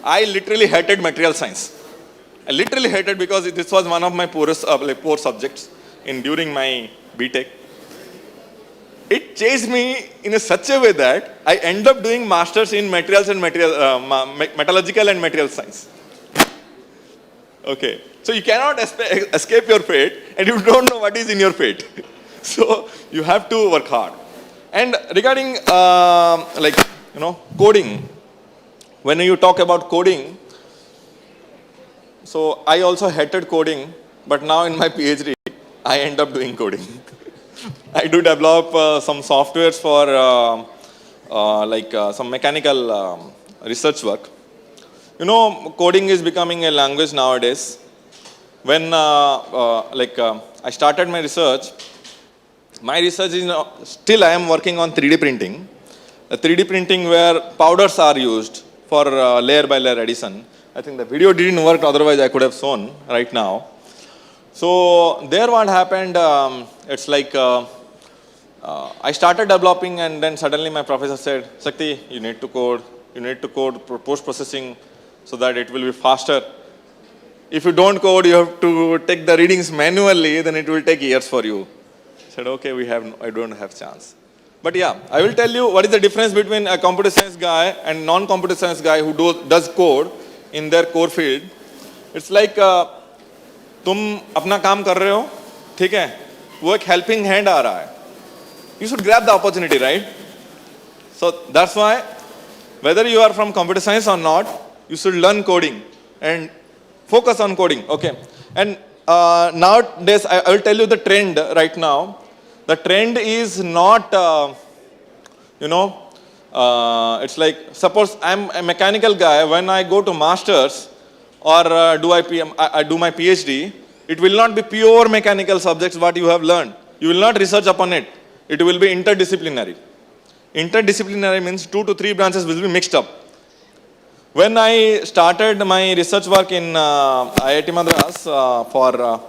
I literally hated material science. I literally hated because this was one of my poor subjects during my BTech. It changed me in such a way that I ended up doing masters in materials and metallurgical and material science. Okay, so you cannot escape your fate, and you don't know what is in your fate. So you have to work hard. And regarding coding, when you talk about coding, so I also hated coding, but now in my PhD, I end up doing coding. I do develop some softwares for some mechanical research work. You know, coding is becoming a language nowadays. When I started my research is still I am working on 3D printing. 3D printing where powders are used for layer by layer addition. I think the video didn't work, otherwise I could have shown right now. So there what happened, it's like I started developing and then suddenly my professor said, Shakti, you need to code post-processing so that it will be faster. If you don't code, you have to take the readings manually, then it will take years for you. I said, okay, I don't have chance. But yeah, I will tell you what is the difference between a computer science guy and non-computer science guy who does code in their core field. It's like तुम अपना काम कर रहे हो, ठीक है? वो एक helping hand आ रहा है. You should grab the opportunity, right? So that's why, whether you are from computer science or not, you should learn coding and focus on coding, okay? And nowadays, I will tell you the trend right now. The trend is not, it's like, suppose I'm a mechanical guy, when I go to masters or do my PhD, it will not be pure mechanical subjects what you have learned. You will not research upon it. It will be interdisciplinary. Interdisciplinary means 2 to 3 branches will be mixed up. When I started my research work in IIT Madras for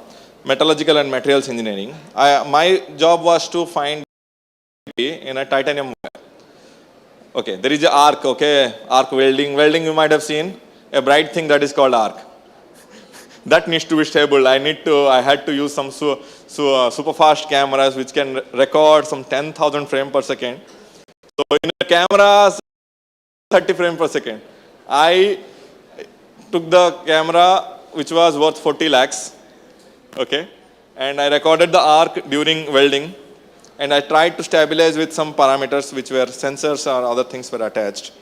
metallurgical and materials engineering, my job was to find in a titanium wire. Okay, there is an arc, okay, arc welding. Welding you might have seen, a bright thing that is called arc. That needs to be stable. I had to use some super fast cameras which can record some 10,000 frames per second. So in a camera, 30 frames per second. I took the camera which was worth 40 lakhs, okay, and I recorded the arc during welding, and I tried to stabilize with some parameters which were sensors or other things were attached.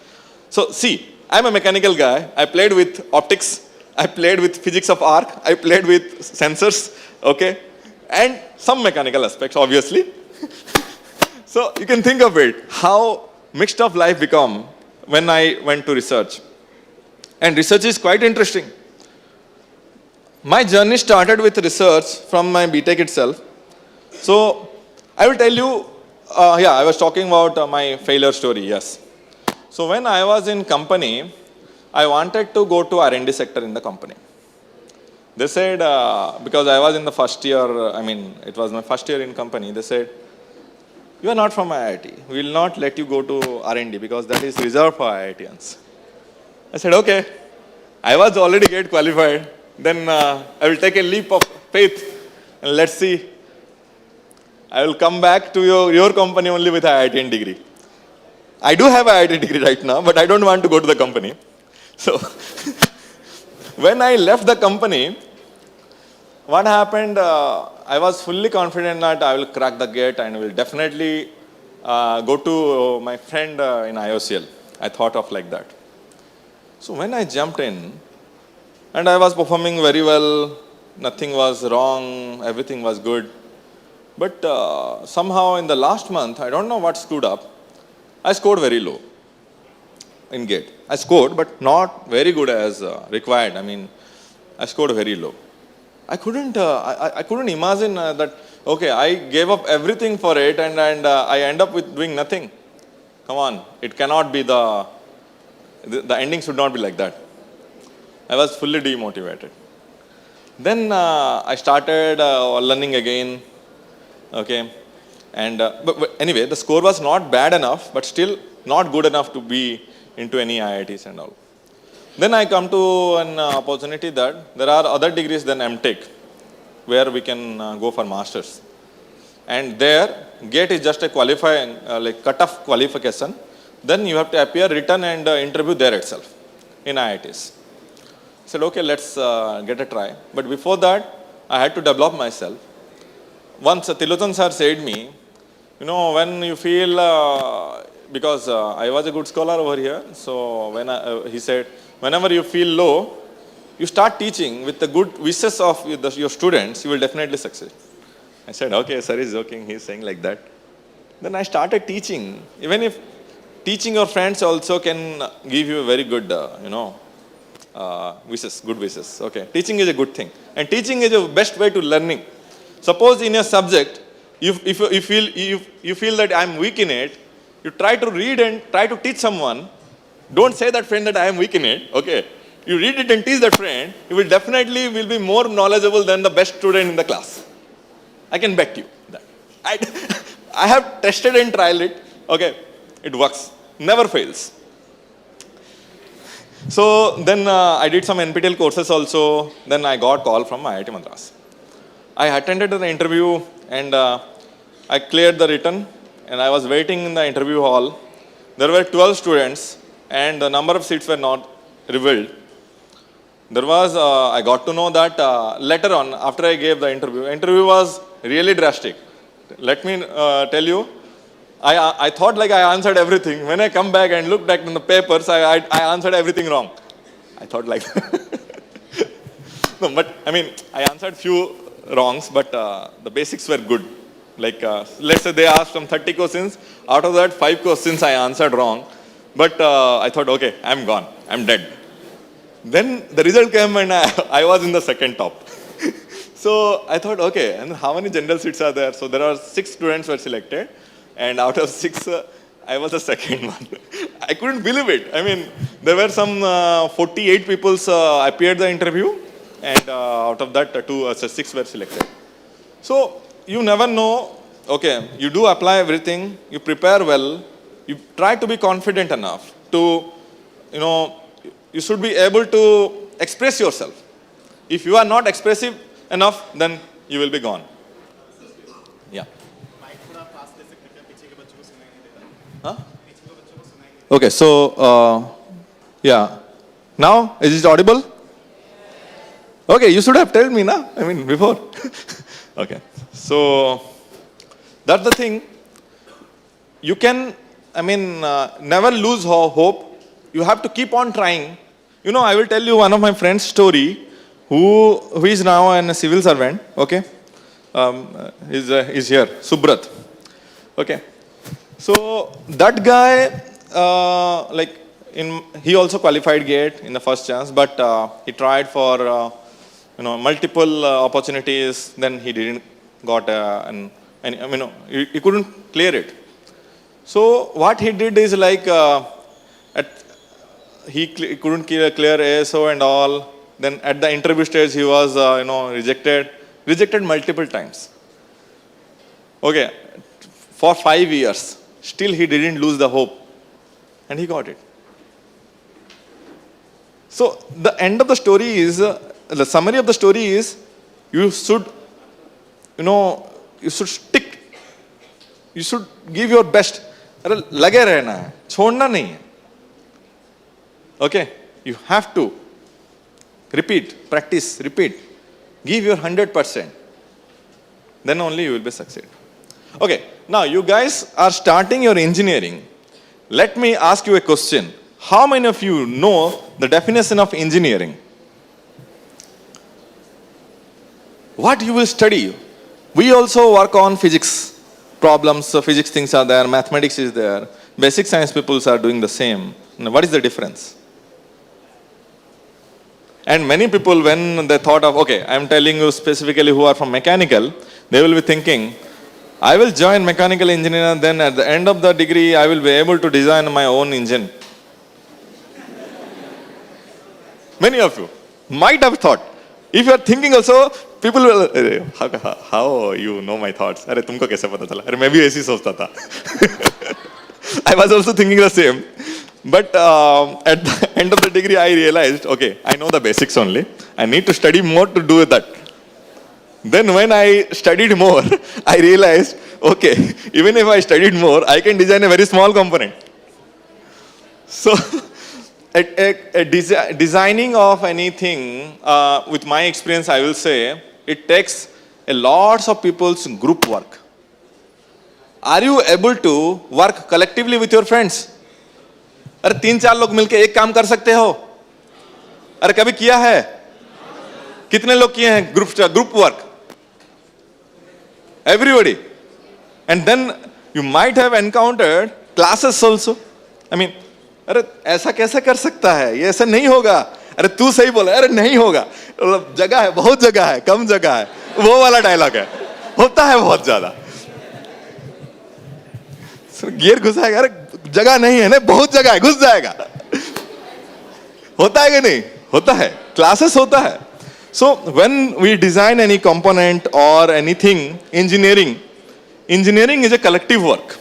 So see, I'm a mechanical guy. I played with optics. I played with physics of arc. I played with sensors, okay, and some mechanical aspects, obviously. So you can think of it, how mixed up life become when I went to research. And research is quite interesting. My journey started with research from my BTech itself. So I will tell you, I was talking about my failure story, yes. So when I was in company, I wanted to go to R&D sector in the company. They said, because I was in the first year, it was my first year in company, they said, you are not from IIT. We will not let you go to R&D because that is reserved for IITians. I said, okay. I was already get qualified. Then I will take a leap of faith and let's see. I will come back to your company only with IIT degree. I do have IIT degree right now, but I don't want to go to the company. So when I left the company, what happened, I was fully confident that I will crack the gate and will definitely go to my friend in IOCL. I thought of like that. So when I jumped in, and I was performing very well, nothing was wrong, everything was good. But somehow in the last month, I don't know what screwed up, I scored very low in gate. I scored, but not very good as required. I scored very low. I couldn't imagine that, okay, I gave up everything for it and I end up with doing nothing. Come on, it cannot be the ending should not be like that. I was fully demotivated. Then I started learning again, okay. And but anyway, the score was not bad enough, but still not good enough to be into any IITs and all. Then I come to an opportunity that there are other degrees than MTech, where we can go for masters. And there, GATE is just a qualifying, cut-off qualification. Then you have to appear, written and interview there itself in IITs. I said, okay, let's get a try. But before that, I had to develop myself. Once Tilotan sir said me, when you feel, because I was a good scholar over here, so when he said, whenever you feel low, you start teaching with the good wishes of your students, you will definitely succeed. I said, okay, sir is joking, he's saying like that. Then I started teaching. Even if teaching your friends also can give you a very good, wishes, good wishes. Okay, teaching is a good thing. And teaching is the best way to learning. Suppose in a subject, if you feel that I'm weak in it, you try to read and try to teach someone. Don't say that friend that I am weak in it, okay. You read it and teach that friend, you will definitely be more knowledgeable than the best student in the class. I can bet you that. I have tested and tried it, okay, it works, never fails. So then I did some NPTEL courses also, then I got call from IIT Madras. I attended the interview and I cleared the written and I was waiting in the interview hall. There were 12 students and the number of seats were not revealed. There was, I got to know that later on, after I gave the interview was really drastic. Let me tell you, I thought like I answered everything. When I come back and look back in the papers, I answered everything wrong. I thought like no, but I answered few wrongs, but the basics were good. Like, let's say they asked some 30 questions, out of that 5 questions I answered wrong. But I thought, okay, I'm gone, I'm dead. Then the result came and I was in the second top. So I thought, okay, and how many general seats are there? So there are 6 students were selected, and out of 6, I was the second one. I couldn't believe it. There were some 48 people appeared the interview, and out of that, 6 were selected. So you never know, okay, you do apply everything, you prepare well, you try to be confident enough to, you should be able to express yourself. If you are not expressive enough, then you will be gone. Yeah. Huh? Okay, so, yeah. Now, is it audible? Okay, you should have told me, na? Before. Okay, so, that's the thing. You can, never lose hope. You have to keep on trying. I will tell you one of my friend's story, who is now a civil servant, okay? Is here, Subrat, okay? So that guy, he also qualified GATE in the first chance, but he tried for multiple opportunities. Then he didn't got he couldn't clear it. So what he did is he couldn't clear ASO and all. Then at the interview stage he was rejected multiple times. Okay, for 5 years, still he didn't lose the hope, and he got it. So the end of the story is, the summary of the story is, you should stick, you should give your best. अरे लगे रहना है, छोड़ना नहीं है. Okay, you have to repeat, practice, repeat, give your 100%. Then only you will be succeed. Okay, now you guys are starting your engineering. Let me ask you a question. How many of you know the definition of engineering? What you will study? We also work on physics problems, so physics things are there, mathematics is there, basic science people are doing the same. Now, what is the difference? And many people, when they thought of, okay, I am telling you specifically who are from mechanical, they will be thinking, I will join mechanical engineer, then at the end of the degree, I will be able to design my own engine. Many of you might have thought. If you are thinking also, people will, how you know my thoughts? अरे तुमको कैसे पता चला? अरे मैं भी ऐसी सोचता था. I was also thinking the same. But at the end of the degree, I realized, okay, I know the basics only. I need to study more to do that. Then when I studied more, I realized, okay, even if I studied more, I can design a very small component. So, designing of anything, with my experience, I will say, it takes a lots of people's group work. Are you able to work collectively with your friends? अरे 3-4 लोग मिलके एक काम कर सकते हो? अरे कभी किया है? कितने लोग किए हैं group work? Everybody. And then you might have encountered classes also. I mean, अरे ऐसा कैसे कर सकता है? ये ऐसा नहीं होगा. अरे तू सही बोला. अरे नहीं होगा. जगह है, बहुत जगह है, कम जगह है. वो वाला डायलॉग है. होता है बहुत ज्यादा. गियर घुसाएगा. अरे जगह नहीं है ना, बहुत जगह है, घुस जाएगा. होता है कि नहीं? होता है. क्लासेस होता है. So when we design any component or anything, engineering is a collective work.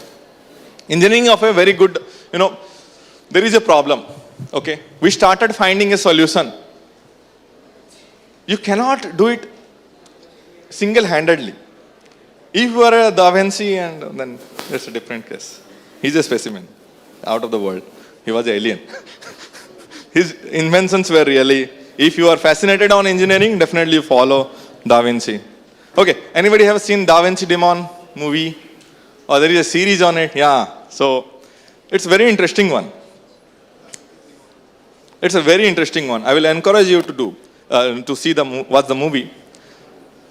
Engineering of a very good, there is a problem. Okay, we started finding a solution. You cannot do it single-handedly. If you are a Da Vinci, and then that's a different case. He's a specimen out of the world. He was an alien. His inventions were really, if you are fascinated on engineering, definitely follow Da Vinci. Okay, anybody have seen Da Vinci Demon movie? Or there is a series on it? Yeah, so it's a very interesting one. It's a very interesting one. I will encourage you to see watch the movie.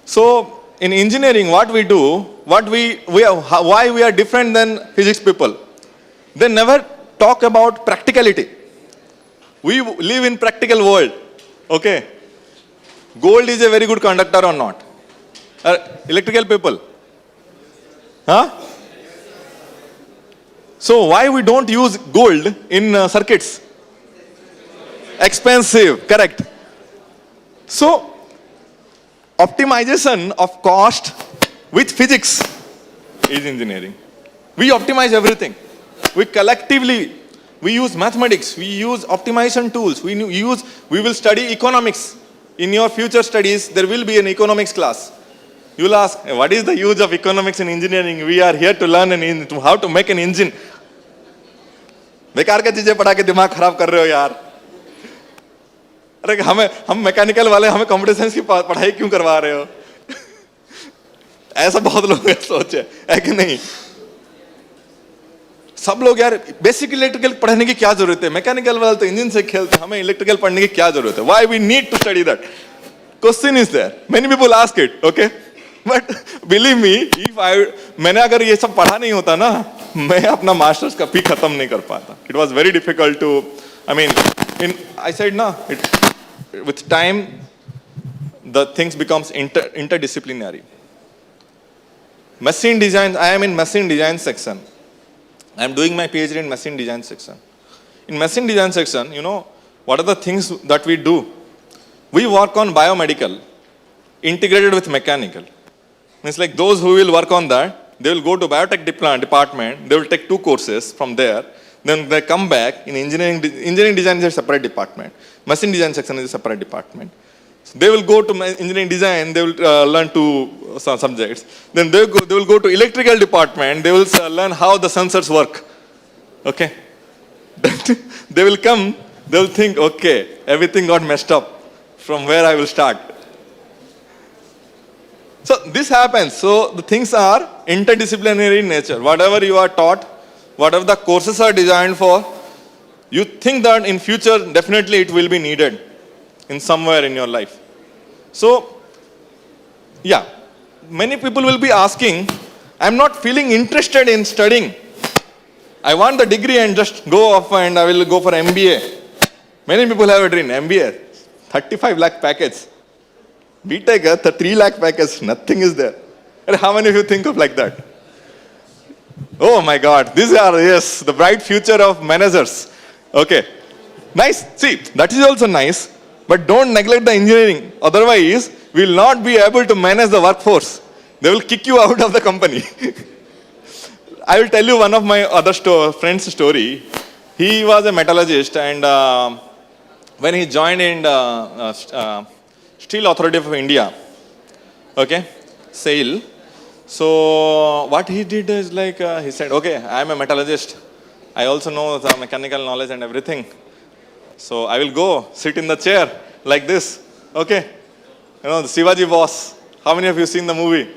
So in engineering, what we do, why we are different than physics people? They never talk about practicality. We live in practical world. Okay, gold is a very good conductor or not? Electrical people, huh? So why we don't use gold in circuits? Expensive, correct. So optimization of cost with physics is engineering. We optimize everything. We collectively, we use mathematics, we use optimization tools, we will study economics. In your future studies, there will be an economics class. You will ask, what is the use of economics in engineering? We are here to learn how to make an engine. बेकार के चीजें पढ़ा के दिमाग खराब कर रहे हो यार. अरे हम मैकेनिकल वाले हमें कंप्यूटर साइंस की पढ़ाई क्यों करवा रहे हो? ऐसा बहुत लोग सोचे है कि नहीं? सब लोग यार बेसिक इलेक्ट्रिकल पढ़ने की क्या जरूरत है? मैकेनिकल वाले तो इंजन से खेलते हैं, हमें इलेक्ट्रिकल पढ़ने की क्या जरूरत है? Why we need to study that? Question is there. Many people ask it, okay? But believe me, मैंने अगर ये सब पढ़ा नहीं होता ना, मैं अपना मास्टर्स कभी खत्म नहीं कर पाता. It was very difficult to, I mean, I said na, with time, the things becomes interdisciplinary. Machine design, I am in machine design section. I am doing my PhD in machine design section. In machine design section, you know, what are the things that we do? We work on biomedical, integrated with mechanical. It's like those who will work on that, they will go to biotech department, they will take 2 courses from there, then they come back in engineering design is a separate department. Machine design section is a separate department. So they will go to engineering design, they will learn 2 subjects. Then they will go to electrical department, they will learn how the sensors work. Okay? They will come, they will think, okay, everything got messed up. From where I will start. So this happens. So the things are interdisciplinary in nature. Whatever you are taught, whatever the courses are designed for, you think that in future definitely it will be needed in somewhere in your life. So yeah, many people will be asking, I'm not feeling interested in studying. I want the degree and just go off and I will go for MBA. Many people have a dream, MBA. 35 lakh package. BTech, the 3 lakh package, nothing is there. And how many of you think of like that? Oh my God, these are, yes, the bright future of managers. Okay, nice. See, that is also nice, but don't neglect the engineering. Otherwise, we will not be able to manage the workforce. They will kick you out of the company. I will tell you one of my other friend's story. He was a metallurgist and when he joined in Steel Authority of India, okay, SAIL. So what he did is like, he said, okay, I am a metallurgist. I also know the mechanical knowledge and everything. So I will go sit in the chair like this, okay. You know, the Shivaji boss. How many of you seen the movie?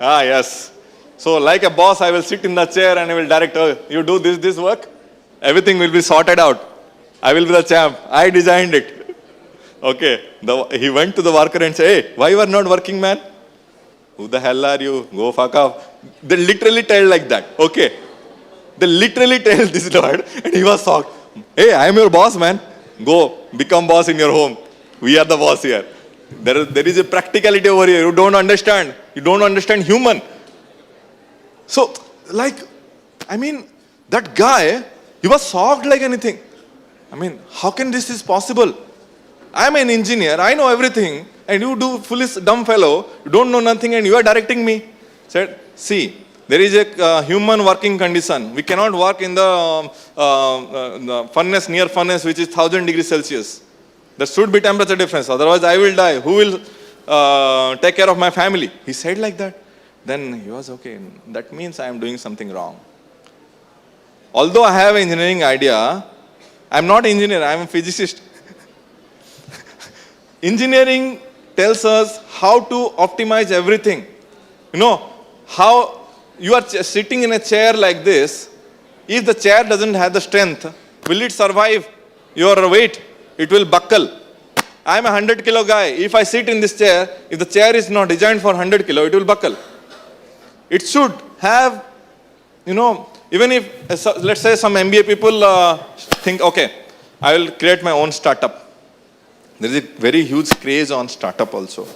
Ah, yes. So like a boss, I will sit in the chair and I will direct, oh, you do this work. Everything will be sorted out. I will be the champ. I designed it. Okay. He went to the worker and said, hey, why you are not working, man? Who the hell are you? Go fuck off. They literally tell like that. Okay. They literally tell this word and he was shocked. Hey, I am your boss, man. Go become boss in your home. We are the boss here. There is a practicality over here. You don't understand. You don't understand human. So, like, I mean, that guy, he was shocked like anything. I mean, how can this is possible? I am an engineer, I know everything, and you do foolish dumb fellow, you don't know nothing and you are directing me. Said, see, there is a human working condition. We cannot work in the furnace, near furnace, which is 1000 degrees Celsius. There should be temperature difference, otherwise I will die. Who will take care of my family? He said like that. Then he was okay, that means I am doing something wrong. Although I have an engineering idea, I am not an engineer, I am a physicist. Engineering tells us how to optimize everything. You know, how you are sitting in a chair like this, if the chair doesn't have the strength, will it survive your weight? It will buckle. I am a 100 kilo guy. If I sit in this chair, if the chair is not designed for 100 kilo, it will buckle. It should have, you know, even if, let's say some MBA people think, okay, I will create my own startup. There is a very huge craze on startup also.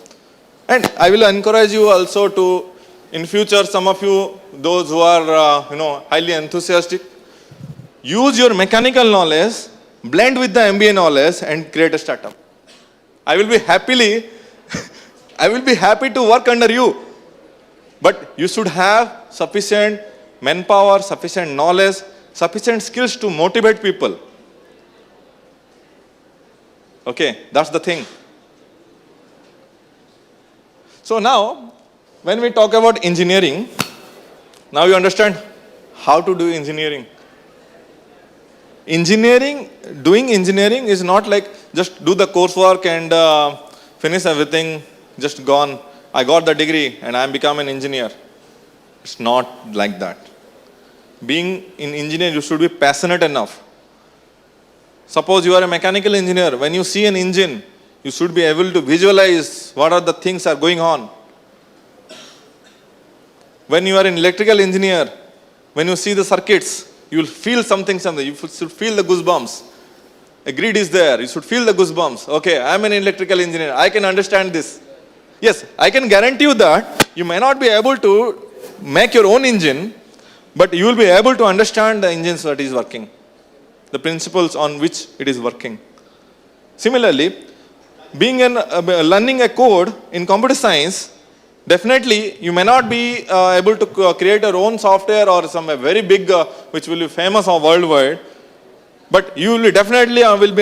And I will encourage you also to, in future, some of you, those who are, you know, highly enthusiastic, use your mechanical knowledge, blend with the MBA knowledge and create a startup. I will be happy to work under you. But you should have sufficient manpower, sufficient knowledge, sufficient skills to motivate people. Okay, that's the thing. So now, when we talk about engineering, now you understand how to do engineering. Doing engineering is not like just do the coursework and finish everything, just gone. I got the degree and I become an engineer. It's not like that. Being an engineer, you should be passionate enough. Suppose you are a mechanical engineer. When you see an engine, you should be able to visualize what are the things are going on. When you are an electrical engineer, when you see the circuits, you will feel something. You should feel the goosebumps. A grid is there. You should feel the goosebumps. Okay, I am an electrical engineer. I can understand this. Yes, I can guarantee you that you may not be able to make your own engine, but you will be able to understand the engines that is working, the principles on which it is working. Similarly, learning a code in computer science, definitely you may not be able to create your own software or some very big, which will be famous or worldwide, but you will definitely will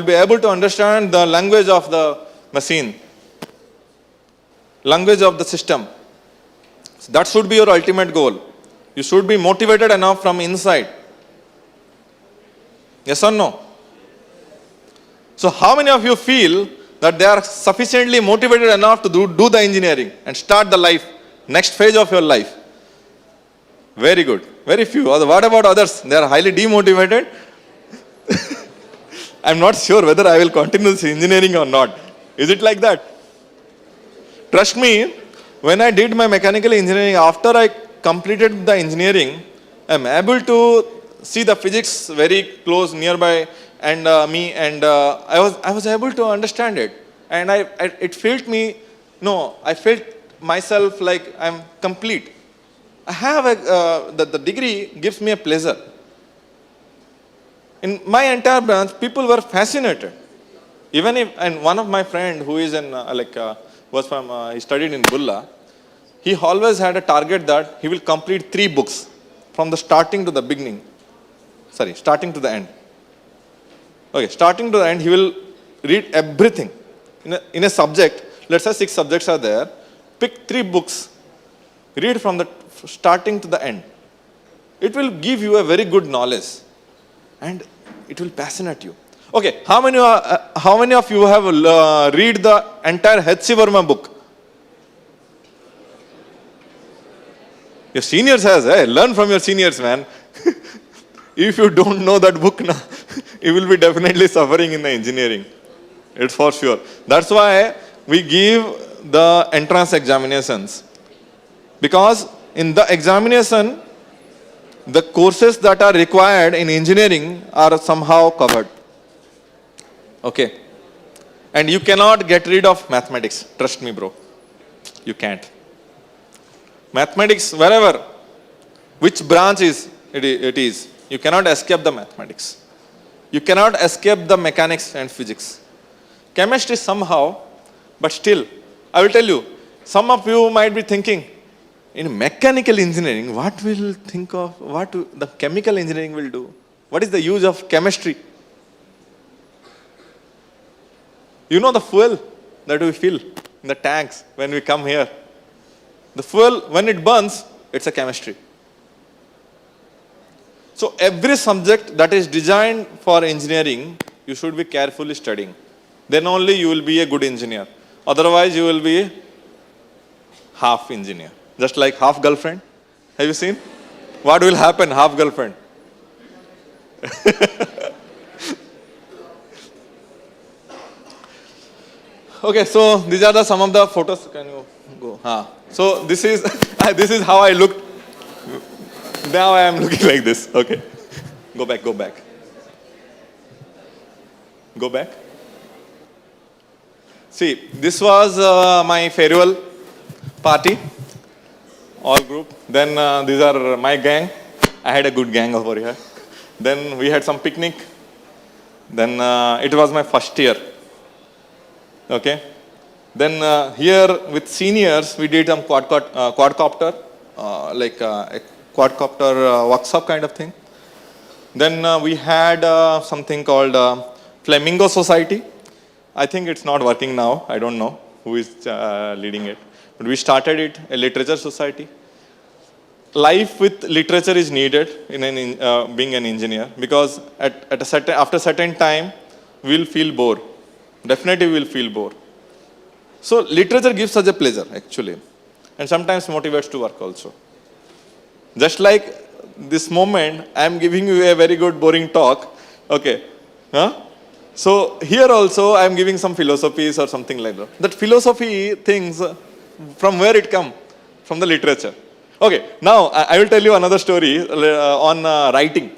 be able to understand the language of the machine, language of the system. So that should be your ultimate goal. You should be motivated enough from inside. Yes or no? So how many of you feel that they are sufficiently motivated enough to do the engineering and start the life, next phase of your life? Very good. Very few. What about others? They are highly demotivated. I'm not sure whether I will continue this engineering or not. Is it like that? Trust me, when I did my mechanical engineering, after I completed the engineering, I'm able to see the physics very close nearby and me, and I was able to understand it, and it felt me. No, I felt myself like I'm complete. I have the degree gives me a pleasure. In my entire branch, people were fascinated. Even if, and one of my friend who is in he studied in Bulla, he always had a target that he will complete 3 books from the starting to the beginning. Starting to the end. Okay, starting to the end, he will read everything. In a subject, let's say 6 subjects are there, pick 3 books, read from the starting to the end. It will give you a very good knowledge and it will passionate you. Okay, how many of you have read the entire H.C. Verma book? Your seniors has, learn from your seniors, man. If you don't know that book now, you will be definitely suffering in the engineering. It's for sure. That's why we give the entrance examinations. Because in the examination, the courses that are required in engineering are somehow covered. Okay. And you cannot get rid of mathematics. Trust me, bro. You can't. Mathematics, wherever, which branch it is, you cannot escape the mathematics. You cannot escape the mechanics and physics. Chemistry somehow, but still, I will tell you, some of you might be thinking, in mechanical engineering, what will think of, what the chemical engineering will do? What is the use of chemistry? You know the fuel that we fill in the tanks when we come here. The fuel, when it burns, it's a chemistry. So every subject that is designed for engineering, you should be carefully studying. Then only you will be a good engineer. Otherwise, you will be half engineer. Just like half girlfriend. Have you seen? What will happen, half girlfriend? Okay, so these are some of the photos. Can you go? So this is how I looked. Now I am looking like this. Okay. Go back. Go back. See, this was my farewell party. All group. Then these are my gang. I had a good gang over here. Then we had some picnic. Then it was my first year. Okay. Then here with seniors, we did some quadcopter, like a quadcopter workshop kind of thing. Then we had something called Flamingo Society. I think it's not working now. I don't know who is leading it. But we started it, a literature society. Life with literature is needed in being an engineer, because after a certain time, we'll feel bored. Definitely we'll feel bored. So literature gives such a pleasure, actually. And sometimes motivates to work also. Just like this moment, I'm giving you a very good boring talk. Okay. So here also, I'm giving some philosophies or something like that. That philosophy things, from where it come? From the literature. Okay, now I will tell you another story on writing.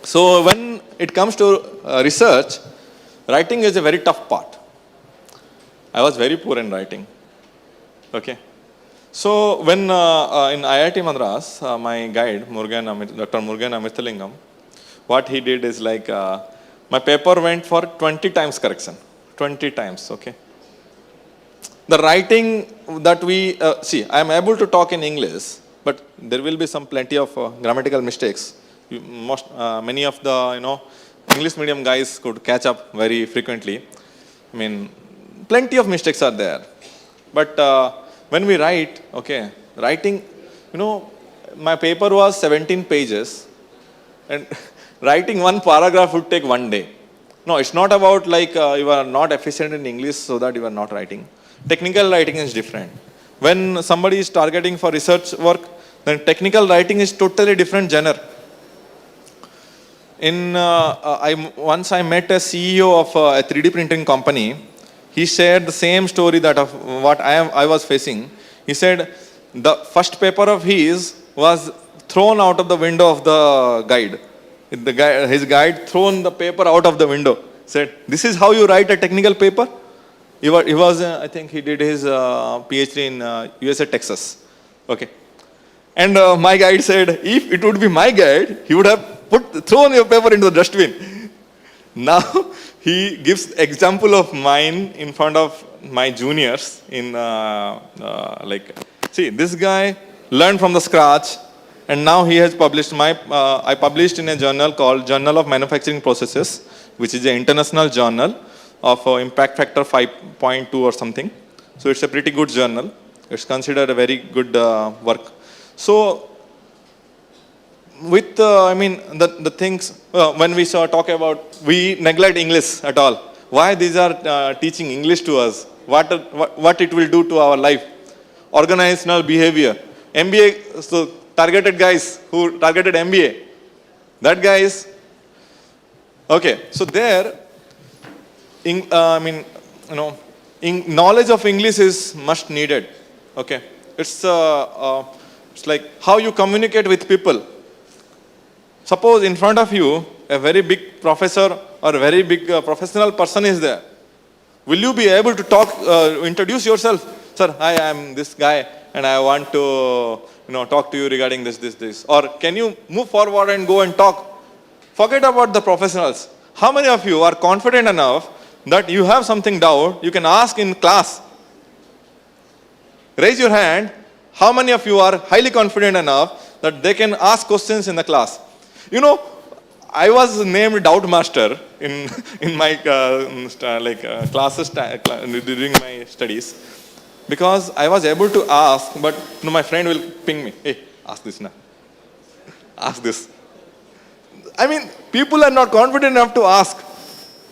So when it comes to research, writing is a very tough part. I was very poor in writing. Okay. So when in IIT Madras, my guide, Dr. Murugan Amithalingam, what he did is like, my paper went for 20 times correction. 20 times, okay. The writing that we, see, I am able to talk in English, but there will be some plenty of grammatical mistakes. Many of the, English medium guys could catch up very frequently. I mean, plenty of mistakes are there. But when we write, okay, writing, my paper was 17 pages, and writing one paragraph would take 1 day. No, it's not about like you are not efficient in English so that you are not writing. Technical writing is different. When somebody is targeting for research work, then technical writing is totally different genre. Once I met a CEO of a 3D printing company. He shared the same story that of what I was facing. He said the first paper of his was thrown out of the window of the guide. His guide thrown the paper out of the window. Said, "This is how you write a technical paper?" He was, I think he did his PhD in USA, Texas. Okay. And my guide said, if it would be my guide, he would have thrown your paper into the dustbin. Now, he gives example of mine in front of my juniors in see, this guy learned from the scratch, and now he has published I published in a journal called Journal of Manufacturing Processes, which is an international journal of impact factor 5.2 or something. So it's a pretty good journal. It's considered a very good work. So with the things when we talk about, we neglect English at all. Why these are teaching English to us? What it will do to our life? Organizational behavior. MBA, so targeted guys who targeted MBA. That guys. Okay, so there, knowledge of English is much needed. Okay, it's like how you communicate with people. Suppose in front of you, a very big professor or a very big professional person is there. Will you be able to talk, introduce yourself? Sir, I am this guy and I want to talk to you regarding this. Or can you move forward and go and talk? Forget about the professionals. How many of you are confident enough that you have something doubt, you can ask in class? Raise your hand. How many of you are highly confident enough that they can ask questions in the class? I was named Doubt Master in my classes during my studies, because I was able to ask, but my friend will ping me, hey, ask this now, ask this. I mean, people are not confident enough to ask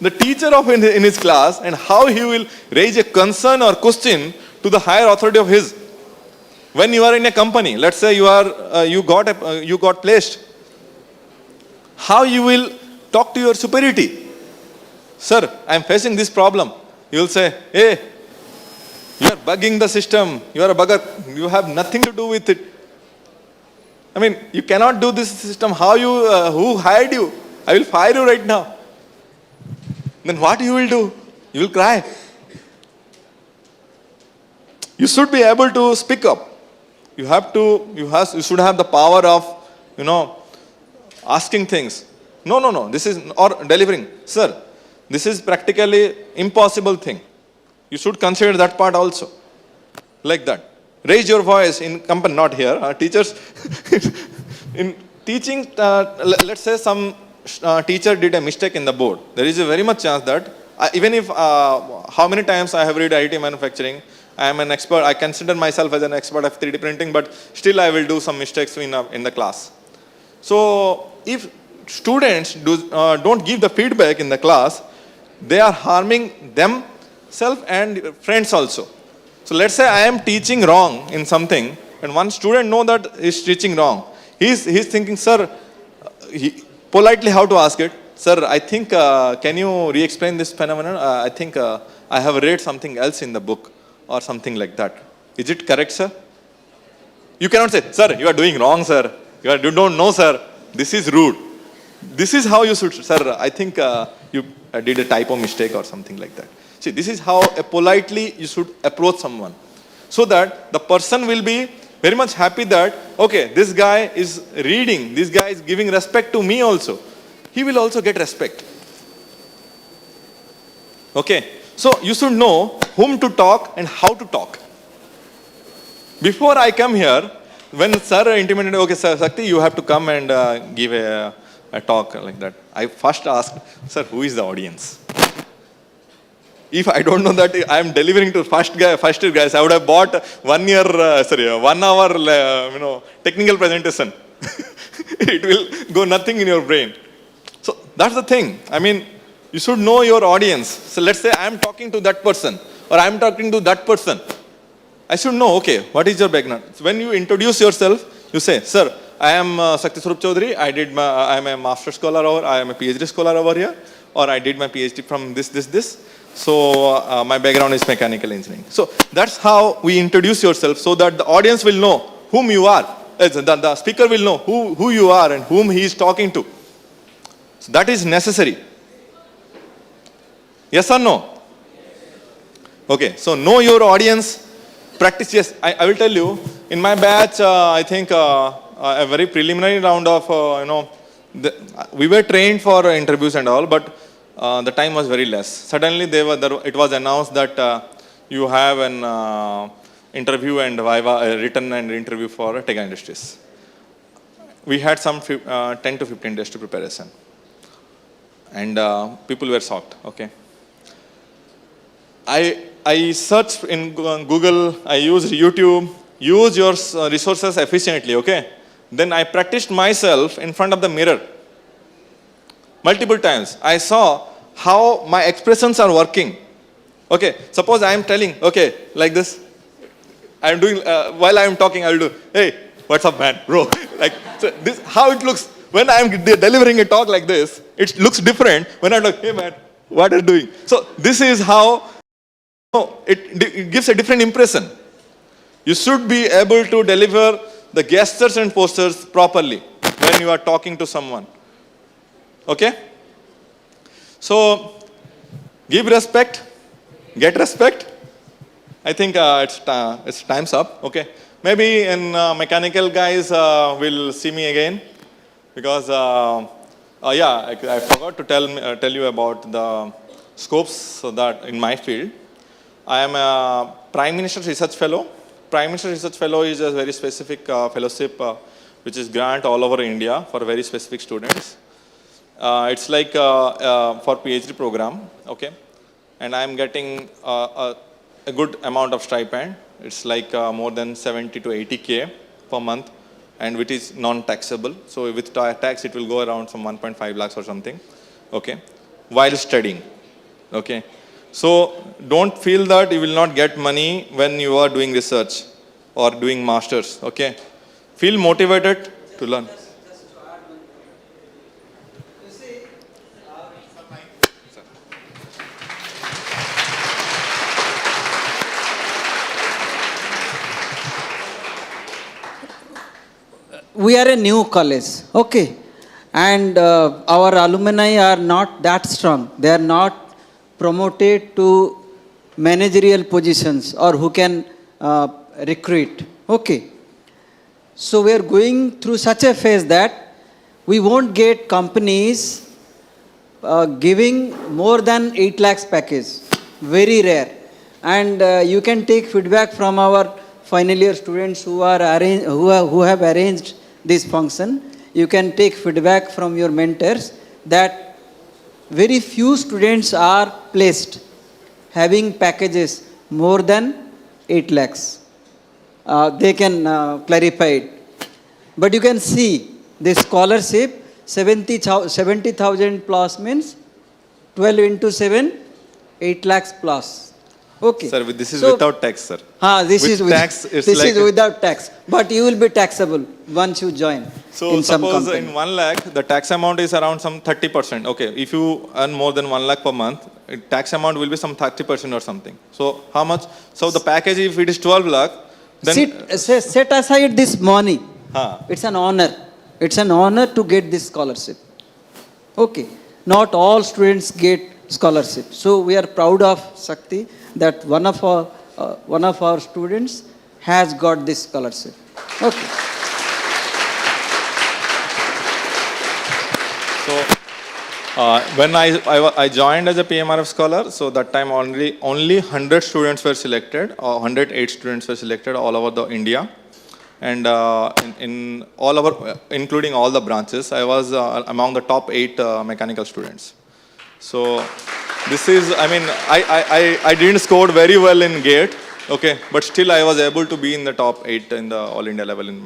the teacher in his class, and how he will raise a concern or question to the higher authority of his. When you are in a company, let's say you got placed, how you will talk to your superiority? Sir, I am facing this problem. You will say, hey, you are bugging the system. You are a bugger. You have nothing to do with it. I mean, you cannot do this system. Who hired you? I will fire you right now. Then what you will do? You will cry. You should be able to speak up. You should have the power of, asking things. No, this is, or delivering. Sir, this is practically impossible thing. You should consider that part also. Like that. Raise your voice in company, not here. Teachers, in teaching, let's say some teacher did a mistake in the board. There is a very much chance that, even if, how many times I have read IT manufacturing, I am an expert, I consider myself as an expert of 3D printing, but still I will do some mistakes in the class. So, if students don't give the feedback in the class, they are harming themselves and friends also. So let's say I am teaching wrong in something, and one student know that he's teaching wrong. He's thinking, sir, politely how to ask it. Sir, I think, can you re-explain this phenomenon? I think I have read something else in the book or something like that. Is it correct, sir? You cannot say, sir, you are doing wrong, sir. You don't know, sir. This is rude. This is how you should, sir, I think you did a typo mistake or something like that. See, this is how politely you should approach someone. So that the person will be very much happy that, okay, this guy is reading, this guy is giving respect to me also. He will also get respect. Okay, so you should know whom to talk and how to talk. Before I come here, when sir intimated, okay, sir, Sakti, you have to come and give a talk like that. I first asked, sir, who is the audience? If I don't know that I am delivering to first year guys, I would have bought 1 hour, technical presentation. It will go nothing in your brain. So that's the thing. I mean, you should know your audience. So let's say I am talking to that person or I am talking to that person. I should know, okay, what is your background? So when you introduce yourself, you say, sir, I am Sakti Swarup Chaudhary. I am a master scholar over, I am a PhD scholar over here, or I did my PhD from this. So my background is mechanical engineering. So that's how we introduce yourself so that the audience will know whom you are. The speaker will know who you are and whom he is talking to. So that is necessary. Yes or no? Okay, so know your audience. Practice, yes, I will tell you, in my batch, I think a very preliminary round of, we were trained for interviews and all, but the time was very less. Suddenly, it was announced that you have an interview and viva, written and interview for Tega Industries. We had some 10 to 15 days to preparation. And people were shocked, okay. I searched in Google, I used YouTube, use your resources efficiently, okay? Then I practiced myself in front of the mirror. Multiple times. I saw how my expressions are working. Okay, suppose I am telling, okay, like this. I am doing, while I am talking, I will do, hey, what's up, man, bro? Like, so this, how it looks. When I am delivering a talk like this, it looks different when I am like, hey, man, what are you doing? So this is how it gives a different impression. You should be able to deliver the gestures and postures properly when you are talking to someone. Okay? So, give respect, get respect. I think it's time's up. Okay? Maybe in mechanical guys will see me again because I forgot to tell you about the scopes so that in my field. I am a Prime Minister's Research Fellow. Prime Minister's Research Fellow is a very specific fellowship which is grant all over India for very specific students. It's like for PhD program, okay? And I am getting a good amount of stipend. It's like more than 70 to 80K per month, and which is non-taxable. So with tax, it will go around some 1.5 lakhs or something, okay? While studying, okay? So don't feel that you will not get money when you are doing research or doing masters, okay? Feel motivated to learn. We are a new college, okay? And our alumni are not that strong. They are not promoted to managerial positions or who can recruit. Okay. So we are going through such a phase that we won't get companies giving more than 8 lakhs package. Very rare. And you can take feedback from our final year students who have arranged this function. You can take feedback from your mentors that very few students are placed having packages more than 8 lakhs. They can clarify it. But you can see the scholarship 70,000 plus means 12 into 7, 8 lakhs plus. Okay. Sir, this is without tax, sir. This is without tax. But you will be taxable once you join. So suppose in 1 lakh, the tax amount is around some 30%. Okay, if you earn more than 1 lakh per month, tax amount will be some 30% or something. So how much? So the package, if it is 12 lakh, Set aside this money. Huh. It's an honor. It's an honor to get this scholarship. Okay. Not all students get scholarship. So we are proud of Shakti that one of our students has got this scholarship. Okay. So when I joined as a PMRF scholar, so that time only 100 students were selected, or 108 students were selected all over the India. And in all our, including all the branches, I was among the top 8 mechanical students. So this is, I mean, I didn't score very well in GATE, okay, but still I was able to be in the top 8 in the All India level in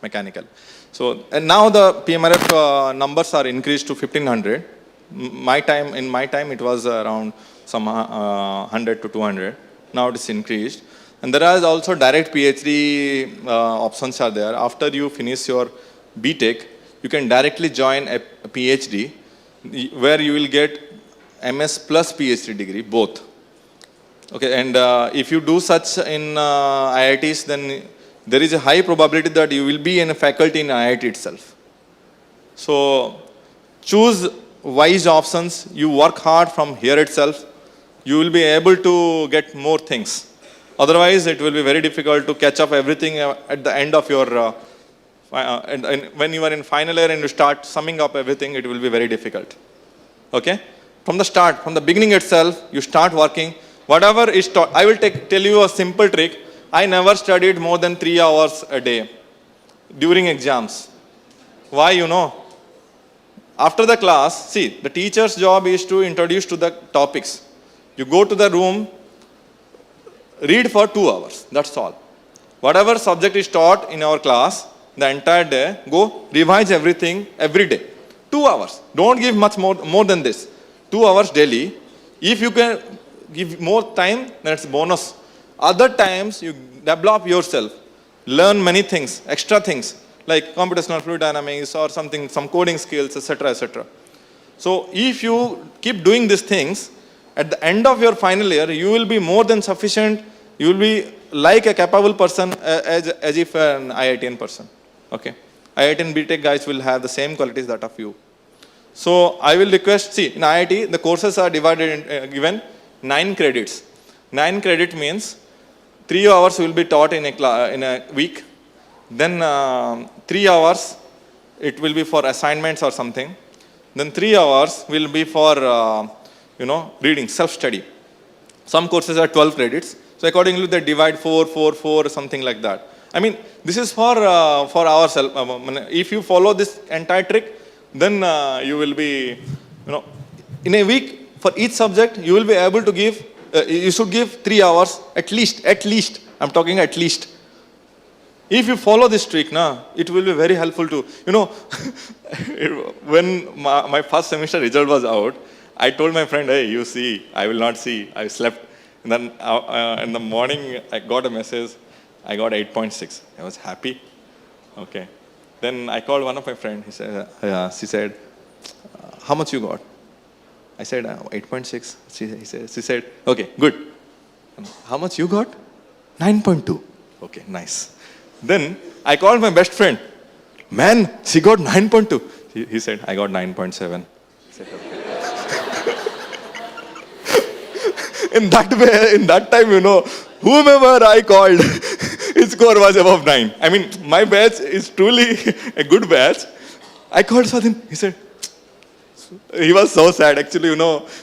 mechanical. So, and now the PMRF numbers are increased to 1500. In my time it was around some 100 to 200. Now it is increased. And there are also direct PhD options are there. After you finish your BTech, you can directly join a PhD where you will get MS plus PhD degree, both. Okay, and if you do such in IITs, then there is a high probability that you will be in a faculty in IIT itself. So choose wise options. You work hard from here itself. You will be able to get more things. Otherwise, it will be very difficult to catch up everything at the end of your, and when you are in final year and you start summing up everything, it will be very difficult. Okay? From the start, from the beginning itself, you start working. Whatever is taught, I will tell you a simple trick. I never studied more than 3 hours a day during exams. Why, you know? After the class, see, the teacher's job is to introduce to the topics. You go to the room, read for 2 hours, that's all. Whatever subject is taught in our class, the entire day, go revise everything every day. 2 hours, don't give much more than this. 2 hours daily. If you can give more time, then it's bonus. Other times, you develop yourself, learn many things, extra things, like computational fluid dynamics or something, some coding skills, etc., etc. So if you keep doing these things, at the end of your final year, you will be more than sufficient. You will be like a capable person as if an IITian person. Okay. IITian BTech guys will have the same qualities that of you. So I will request, see, in IIT, the courses are divided given 9 credits. 9 credit means 3 hours will be taught in a week. Then 3 hours, it will be for assignments or something. Then 3 hours will be for reading, self-study. Some courses are 12 credits. So accordingly, they divide 4, 4, 4, something like that. I mean, this is for ourselves. If you follow this entire trick, then you will be, in a week, for each subject, you will be able to give, you should give 3 hours, at least, I'm talking at least. If you follow this trick, it will be very helpful to, when my first semester result was out, I told my friend, hey, you see, I will not see, I slept. And then in the morning, I got a message, I got 8.6. I was happy. Okay. Then I called one of my friends, she said, how much you got? I said, 8.6. She said, okay, good. How much you got? 9.2. Okay, nice. Then I called my best friend. Man, she got 9.2. He said, I got 9.7. In that time, whomever I called, his score was above 9. I mean, my batch is truly a good batch. I called Swadhin. He said, he was so sad. Actually,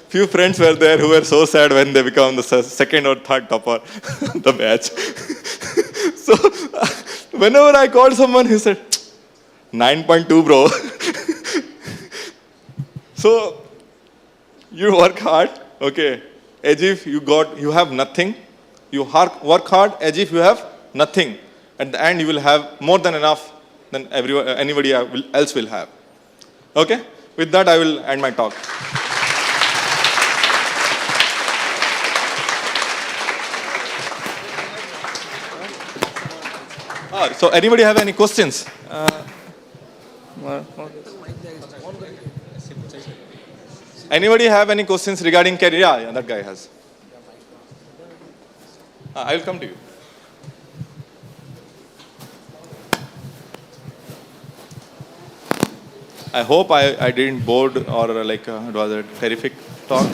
few friends were there who were so sad when they become the second or third topper the batch. So, whenever I called someone, he said, 9.2, bro. So, you work hard, okay, as if you have nothing. You work hard as if you have nothing. At the end, you will have more than enough than anybody else will have. Okay? With that, I will end my talk. So, anybody have any questions? Anybody have any questions regarding career? Yeah, that guy has. I will come to you. I hope I didn't bored or like it was a terrific talk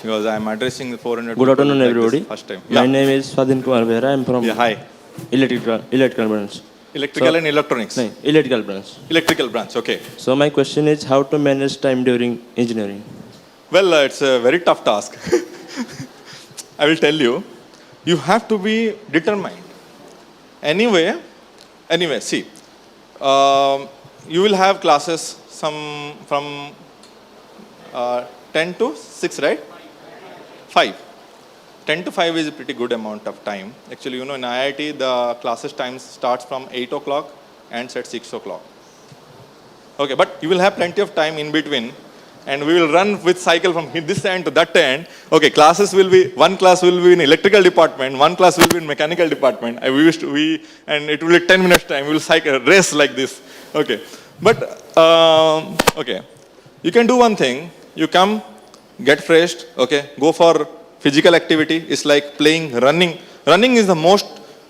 because I'm addressing the 400 Good people afternoon, like this everybody. first time. My Yeah. name is Swadhin Kumar Behra. I'm from Yeah, hi. electrical branch. Electrical So- and electronics. No, electrical branch. Electrical branch, okay. So my question is how to manage time during engineering. Well, it's a very tough task. I will tell you, you have to be determined. Anyway, see, you will have classes some from 10 to 6, right? 5. 10 to 5 is a pretty good amount of time. Actually, in IIT, the classes time starts from 8 o'clock and ends at 6 o'clock. Okay, but you will have plenty of time in between, and we will run with cycle from this end to that end. Okay, classes will be, one class will be in electrical department, one class will be in mechanical department. And it will be 10 minutes time. We will cycle, race like this. Okay, but, okay, you can do one thing. You come, get fresh, okay, go for physical activity. It's like playing, running. Running is the most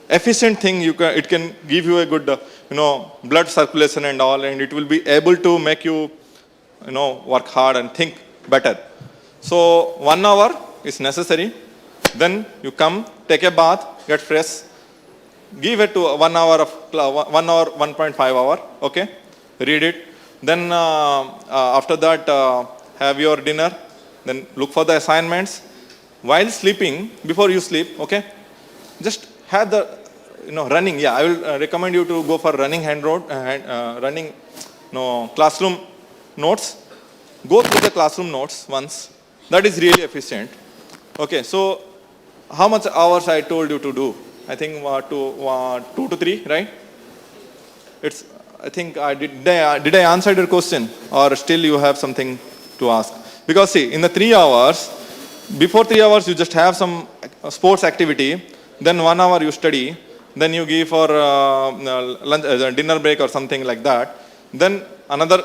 efficient thing it can give you a good, blood circulation and all, and it will be able to make you, work hard and think better. So 1 hour is necessary. Then you come, take a bath, get fresh. Give it to 1 hour, 1.5 hour, okay? Read it. Then after that, have your dinner. Then look for the assignments. While sleeping, before you sleep, okay? Just have the, running. Yeah, I will recommend you to go for running classroom notes. Go through the classroom notes once. That is really efficient. Okay, so how much hours I told you to do? I think 2 to 3, right? I think did I answer your question, or still you have something to ask? Because see, in the 3 hours, before 3 hours you just have some sports activity, then 1 hour you study, then you give for lunch, dinner break or something like that, then another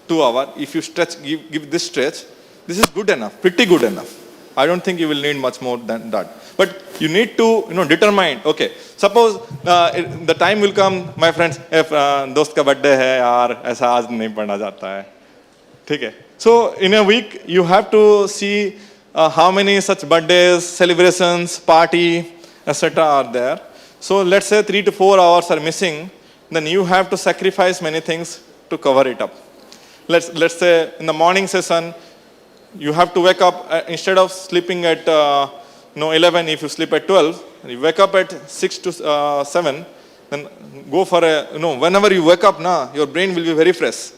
2 hours. If you stretch, give this stretch, this is good enough, pretty good enough. I don't think you will need much more than that. But you need to determine, okay, suppose the time will come, my friends, if dost ka birthday hai yaar, aisa aaj nahi padha jata hai. ठीक है. So in a week you have to see how many such birthdays, celebrations, party, etc. are there. So let's say 3 to 4 hours are missing, then you have to sacrifice many things to cover it up. Let's say in the morning session, you have to wake up, instead of sleeping at 11, if you sleep at 12, you wake up at 6 to 7, then go for whenever you wake up, your brain will be very fresh.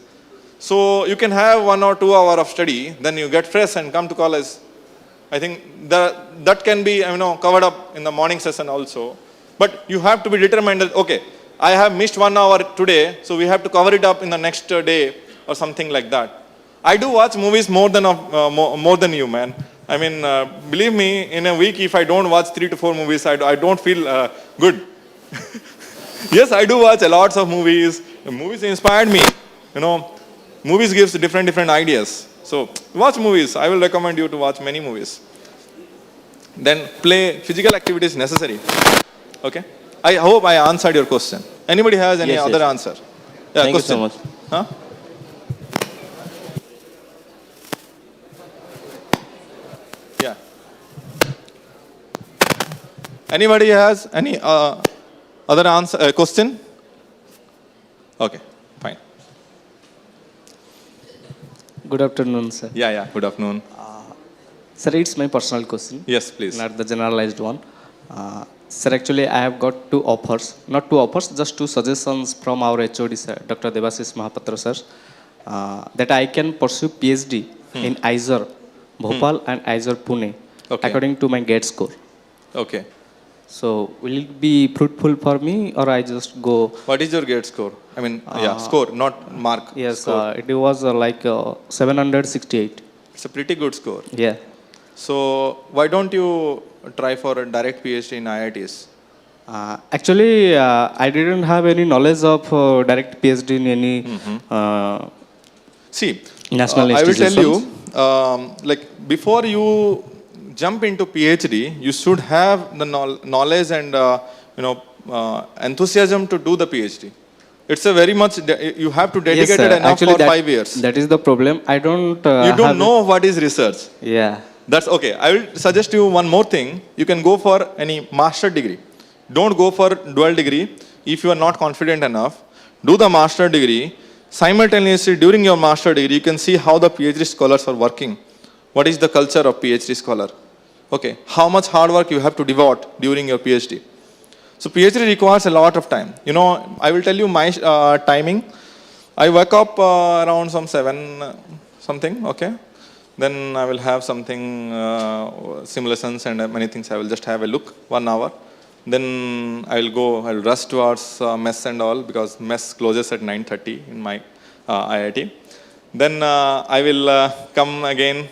So you can have 1 or 2 hours of study, then you get fresh and come to college. I think that can be covered up in the morning session also. But you have to be determined that, okay, I have missed 1 hour today, so we have to cover it up in the next day or something like that. I do watch movies more than you, man. I mean, believe me, in a week, if I don't watch 3 to 4 movies, I don't feel good. Yes, I do watch a lots of movies. The movies inspired me. Movies gives different ideas. So watch movies. I will recommend you to watch many movies. Then physical activity is necessary. Okay. I hope I answered your question. Anybody has any other answer? Yeah, Thank question. you so much. Huh? Yeah. Anybody has any other answer? Question? Okay, fine. Good afternoon, sir. Yeah. Good afternoon. Sir, it's my personal question. Yes, please. Not the generalized one. Sir, actually, I have got 2 offers. Not 2 offers, just 2 suggestions from our HOD, sir, Dr. Devasis Mahapatra, sir, that I can pursue PhD in ISOR, Bhopal and ISOR, Pune, according to my GATE score. Okay. So, will it be fruitful for me, or I just go? What is your GATE score? I mean, score, not mark. Yes, score. it was like 768. It's a pretty good score. Yeah. So, why don't you try for a direct PhD in IITs? Actually, I didn't have any knowledge of direct PhD in any See, national I will tell institutions. you, like before you jump into PhD, you should have the knowledge and enthusiasm to do the PhD. It's a very much, you have to dedicate it enough Actually, for 5 years. that is the problem. I don't. You don't know what is research. Yeah. That's okay. I will suggest you one more thing. You can go for any master degree. Don't go for dual degree if you are not confident enough. Do the master degree. Simultaneously, during your master degree, you can see how the PhD scholars are working. What is the culture of PhD scholar? Okay, how much hard work you have to devote during your PhD. So PhD requires a lot of time. You know, I will tell you my timing. I wake up around some 7 something, okay? Then I will have something, simulations and many things. I will just have a look, 1 hour. Then I will rush towards mess and all because mess closes at 9:30 in my IIT. Then I will come again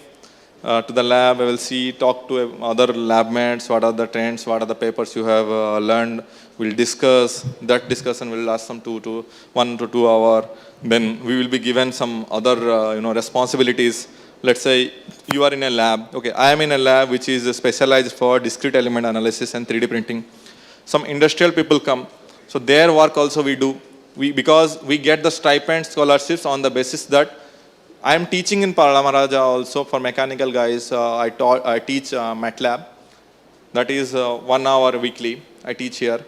to the lab. I will talk to other lab mates, what are the trends, what are the papers you have learned. We'll discuss. That discussion will last some 1 to 2 hours. Then we will be given some other responsibilities. Let's say you are in a lab. Okay, I am in a lab which is specialized for discrete element analysis and 3D printing. Some industrial people come. So their work also we do. Because we get the stipend scholarships on the basis that I am teaching in Paramaraja also for mechanical guys. I teach MATLAB. That is 1 hour weekly. I teach here.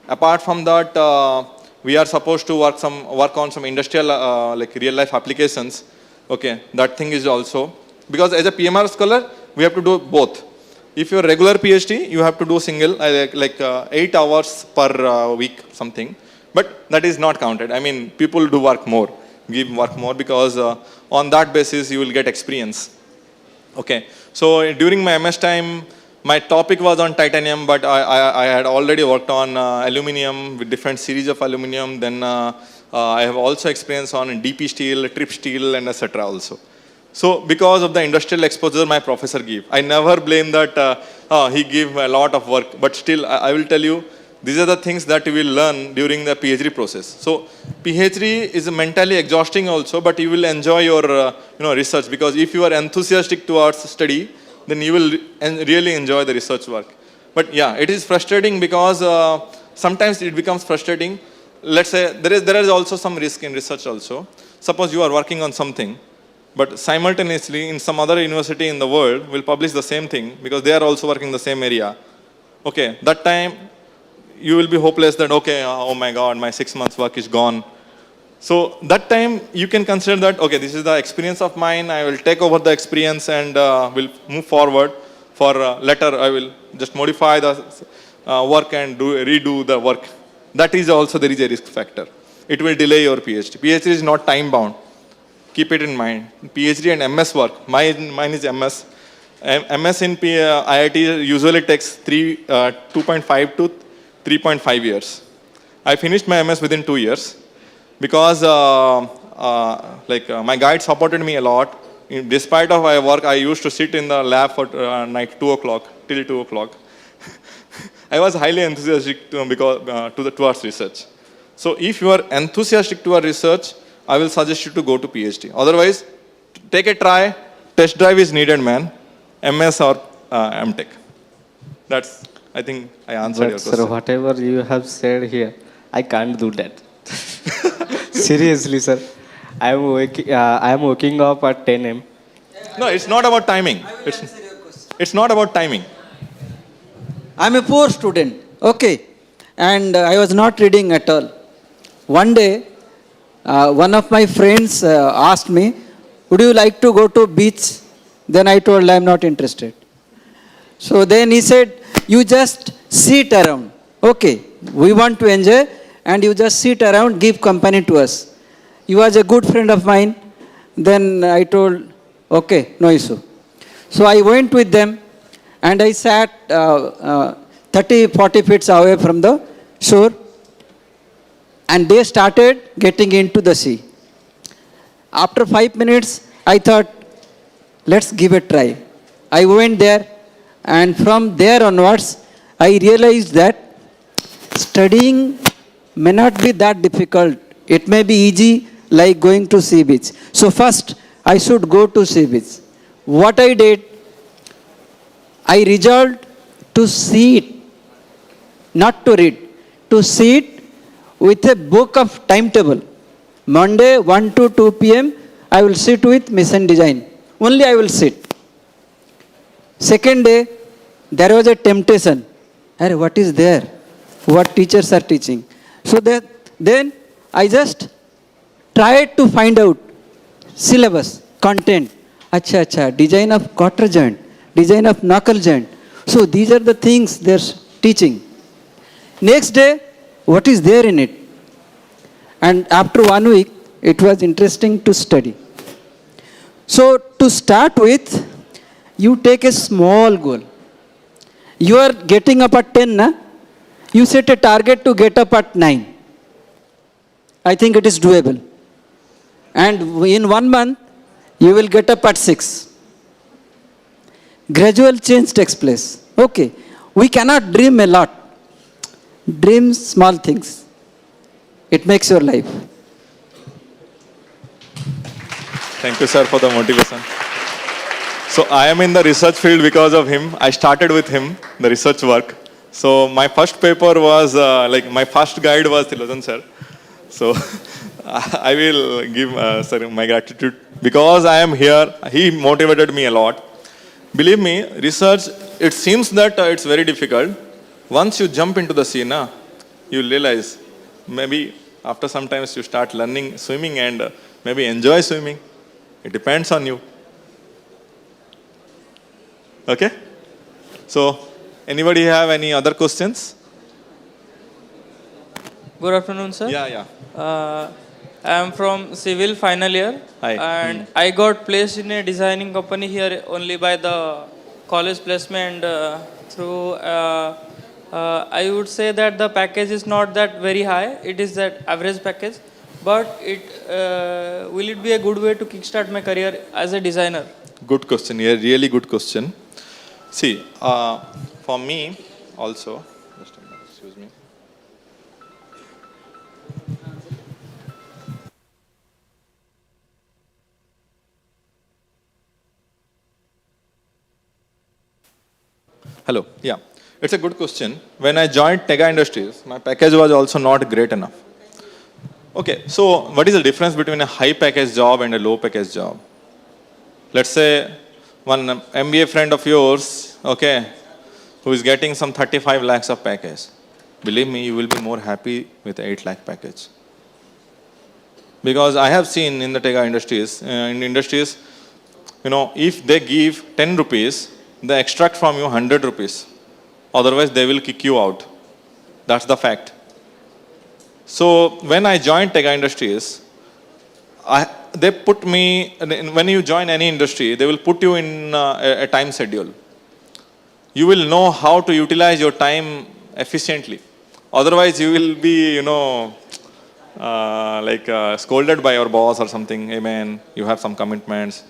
Apart from that, we are supposed to work on some industrial like real life applications. Okay, that thing is also, because as a PMR scholar, we have to do both. If you're a regular PhD, you have to do single, 8 hours per week, something. But that is not counted. I mean, people do work more, give work more, because on that basis, you will get experience. Okay, so during my MS time, my topic was on titanium, but I had already worked on aluminum with different series of aluminum. Then I have also experience on DP steel, trip steel, and etc. also. So because of the industrial exposure my professor gave, I never blame that he gave a lot of work. But still, I will tell you, these are the things that you will learn during the PhD process. So PhD is mentally exhausting also, but you will enjoy your research, because if you are enthusiastic towards study, then you will really enjoy the research work. But yeah, it is frustrating because sometimes it becomes frustrating. Let's say there is also some risk in research also. Suppose you are working on something, but simultaneously in some other university in the world will publish the same thing because they are also working in the same area. Okay, that time you will be hopeless that, okay, oh my God, my 6 months work is gone. So that time you can consider that, okay, this is the experience of mine. I will take over the experience and will move forward. For later, I will just modify the work and redo the work. That is also, there is a risk factor. It will delay your PhD. PhD is not time bound. Keep it in mind. PhD and MS work. Mine is MS. MS in IIT usually takes 2.5 to 3.5 years. I finished my MS within 2 years because my guide supported me a lot. Despite of my work, I used to sit in the lab for night 2 o'clock till 2 o'clock. I was highly enthusiastic towards research. So if you are enthusiastic towards research, I will suggest you to go to PhD. Otherwise, take a try. Test drive is needed, man. MS or MTech. That's, I think I answered your question. Sir, whatever you have said here, I can't do that. Seriously, sir. I am waking up at 10 a.m. No, it's not about timing. It's not about timing. I'm a poor student, okay, and I was not reading at all. One day, one of my friends asked me, would you like to go to beach? Then I told I'm not interested. So then he said, you just sit around. Okay, we want to enjoy and you just sit around, give company to us. He was a good friend of mine. Then I told, okay, no issue. So I went with them and I sat 30-40 feet away from the shore, and they started getting into the sea. After 5 minutes, I thought, let's give it a try. I went there, and from there onwards, I realized that studying may not be that difficult. It may be easy, like going to sea beach. So first, I should go to sea beach. What I did, I resolved to see it, not to read, to see it with a book of timetable. Monday 1 to 2 p.m. I will sit with mission design. Only I will sit. Second day, there was a temptation. Hey, what is there? What teachers are teaching? So then I just tried to find out syllabus, content. Acha, design of quarter joint, design of knuckle joint. So these are the things they're teaching. Next day, what is there in it? And after 1 week, it was interesting to study. So to start with, you take a small goal. You are getting up at 10, na? You set a target to get up at 9. I think it is doable. And in 1 month, you will get up at 6. Gradual change takes place. Okay, we cannot dream a lot. Dream small things. It makes your life. Thank you, sir, for the motivation. So I am in the research field because of him. I started with him, the research work. So my first paper was, my first guide was Thilojan, sir. So I will give sir my gratitude. Because I am here, he motivated me a lot. Believe me, research, it seems that it's very difficult. Once you jump into the sea, you realize maybe after some time you start learning swimming and maybe enjoy swimming. It depends on you. Okay? So, anybody have any other questions? Good afternoon, sir. Yeah. I am from civil final year. Hi. And I got placed in a designing company here only by the college placement through. I would say that the package is not that very high. It is that average package. But will it be a good way to kickstart my career as a designer? Good question. Yeah, really good question. See, for me also, just a minute, excuse me. Hello, yeah. It's a good question. When I joined Tega Industries, my package was also not great enough. Okay, so what is the difference between a high package job and a low package job? Let's say one MBA friend of yours, okay, who is getting some 35 lakhs of package. Believe me, you will be more happy with 8 lakh package. Because I have seen in the Tega Industries, if they give 10 rupees, they extract from you 100 rupees. Otherwise, they will kick you out. That's the fact. So, when I joined Tega Industries, they put me, when you join any industry, they will put you in a time schedule. You will know how to utilize your time efficiently. Otherwise, you will be, scolded by your boss or something. Hey man, you have some commitments.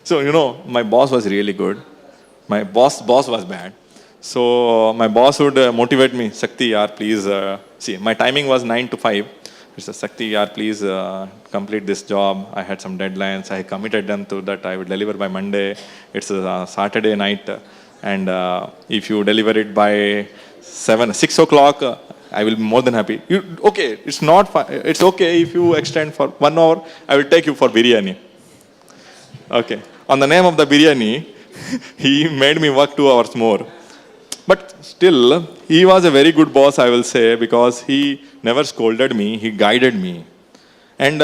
So, my boss was really good. My boss was bad. So my boss would motivate me, Shakti, yaar, please, see, my timing was 9 to 5. He said, Shakti, yaar, please complete this job. I had some deadlines. I committed them to that I would deliver by Monday. It's a Saturday night. And if you deliver it by 6 o'clock, I will be more than happy. Okay, it's okay if you extend for 1 hour. I will take you for biryani. Okay. On the name of the biryani, he made me work 2 hours more. But still, he was a very good boss, I will say, because he never scolded me, he guided me. And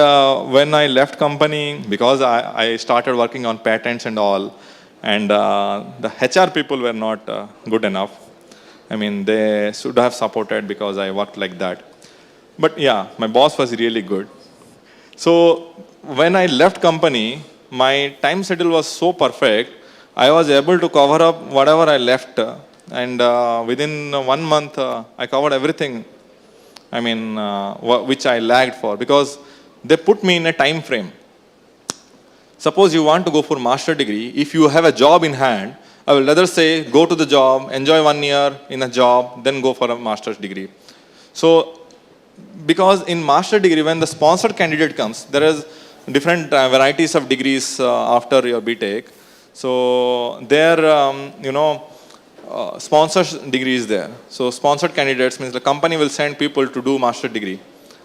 when I left company, because I started working on patents and all, and the HR people were not good enough. I mean, they should have supported because I worked like that. But yeah, my boss was really good. So when I left company, my time schedule was so perfect, I was able to cover up whatever I left. And within 1 month, I covered everything, which I lagged for, because they put me in a time frame. Suppose you want to go for master degree, if you have a job in hand, I will rather say, go to the job, enjoy 1 year in a job, then go for a master's degree. So, because in master degree, when the sponsored candidate comes, there is different varieties of degrees after your BTech. So, there, sponsored degree is there. So sponsored candidates means the company will send people to do master degree.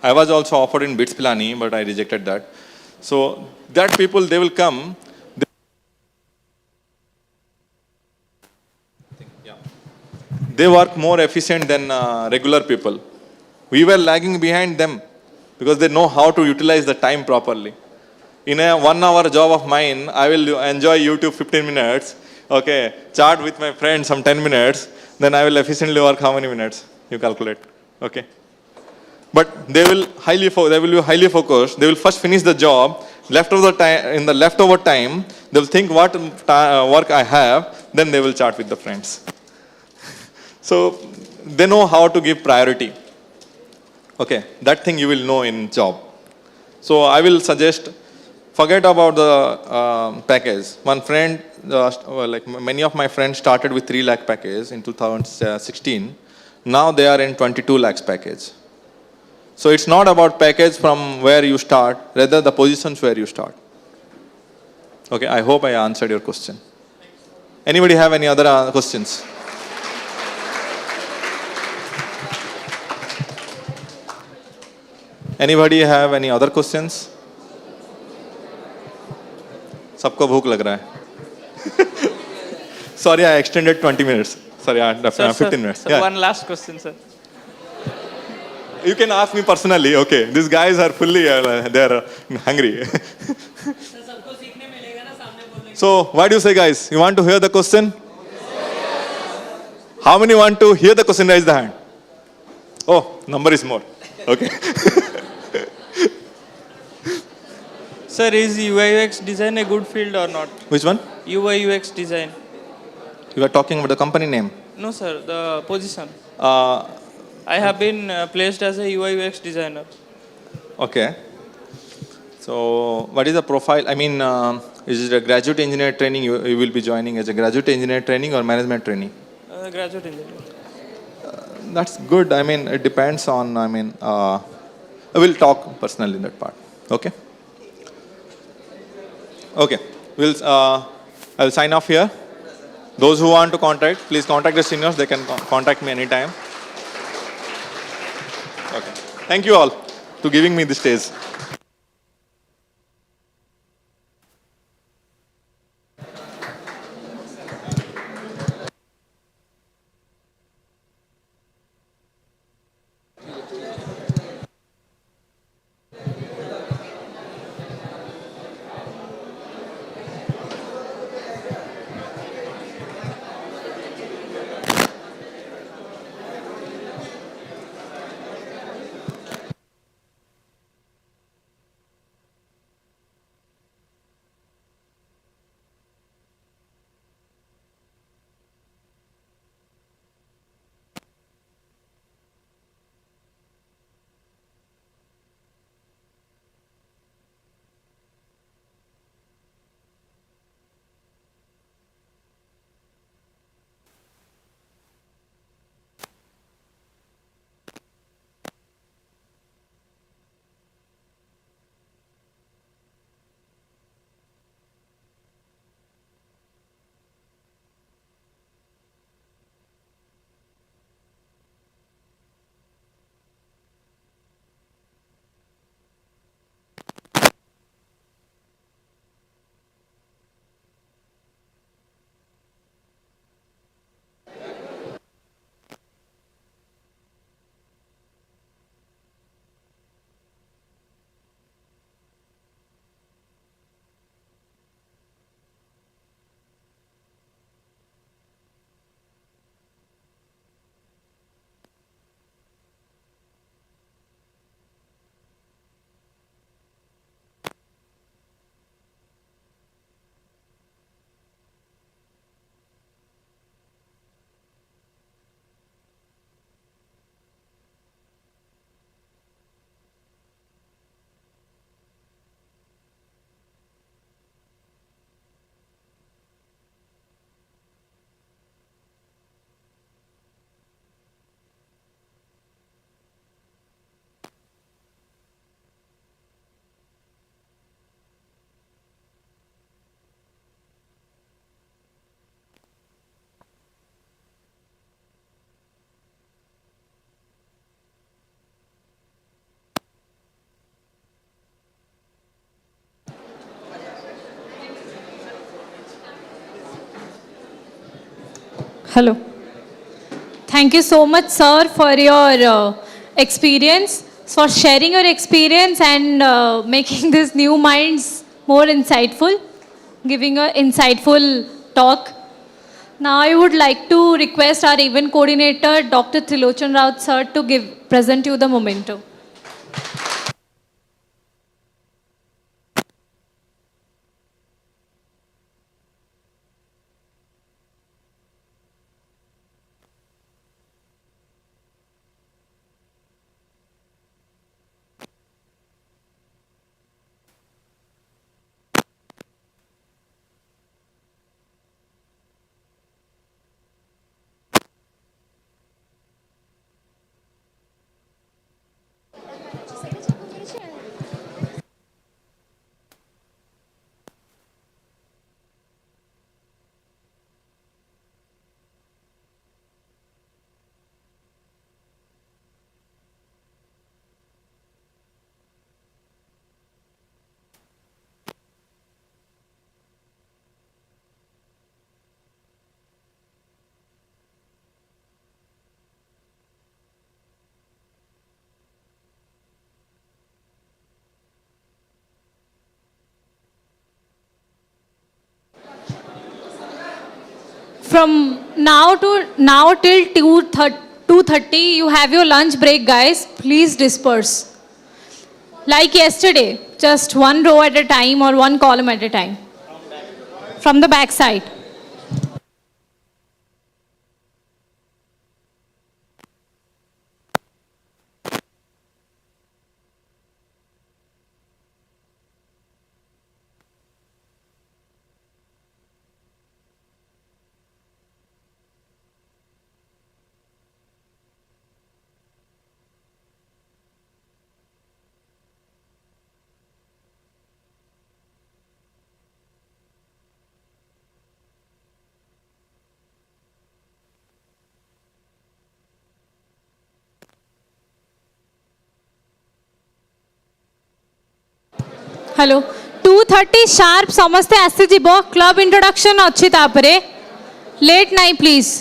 I was also offered in BITS Pilani, but I rejected that. So that people, they will come. They work more efficient than regular people. We were lagging behind them because they know how to utilize the time properly. In a 1 hour job of mine, I will enjoy YouTube 15 minutes, okay, chat with my friends some 10 minutes, then I will efficiently work how many minutes? You calculate, okay. But they will be highly focused. They will first finish the job. In the leftover time, they will think what work I have. Then they will chat with the friends. So they know how to give priority. Okay, that thing you will know in job. So I will suggest, forget about the package. One friend, like many of my friends started with 3 lakh package in 2016. Now they are in 22 lakhs package. So it's not about package from where you start, rather the positions where you start. Okay, I hope I answered your question. Anybody have any other questions? Anybody have any other questions? सबको भूख लग रहा है. Sorry, I extended 20 minutes. Sorry, 15 minutes. Sir, Yeah. one last question, sir. You can ask me personally. Okay, these guys are fully they are hungry. So, what do you say, guys? You want to hear the question? How many want to hear the question? Raise the hand. Oh, number is more. Okay. Sir, is UI UX design a good field or not? Which one? UI UX design. You are talking about the company name. No, sir, the position. Uh, I have been placed as a UI UX designer. okay. So, what is the profile? I mean, is it a graduate engineer training? You will be joining as a graduate engineer training or management training? Graduate engineer. That's good. I mean, it depends on, we'll talk personally in that part. Okay? Okay. I'll sign off here. Those who want to contact, please contact the seniors. They can contact me anytime. Okay. Thank you all to giving me this stage. Hello. Thank you so much, sir, for your experience, for sharing your experience and making these new minds more insightful, giving an insightful talk. Now, I would like to request our event coordinator, Dr. Trilochan Raut, sir, to present you the memento. From now till 2:30, you have your lunch break, guys. Please disperse. Like yesterday, just one row at a time or one column at a time. From the back side. Hello. 2:30 sharp ସମସ୍ତେ ଆସିଯିବ club introduction ଅଛି ତାପରେ late ନାହିଁ please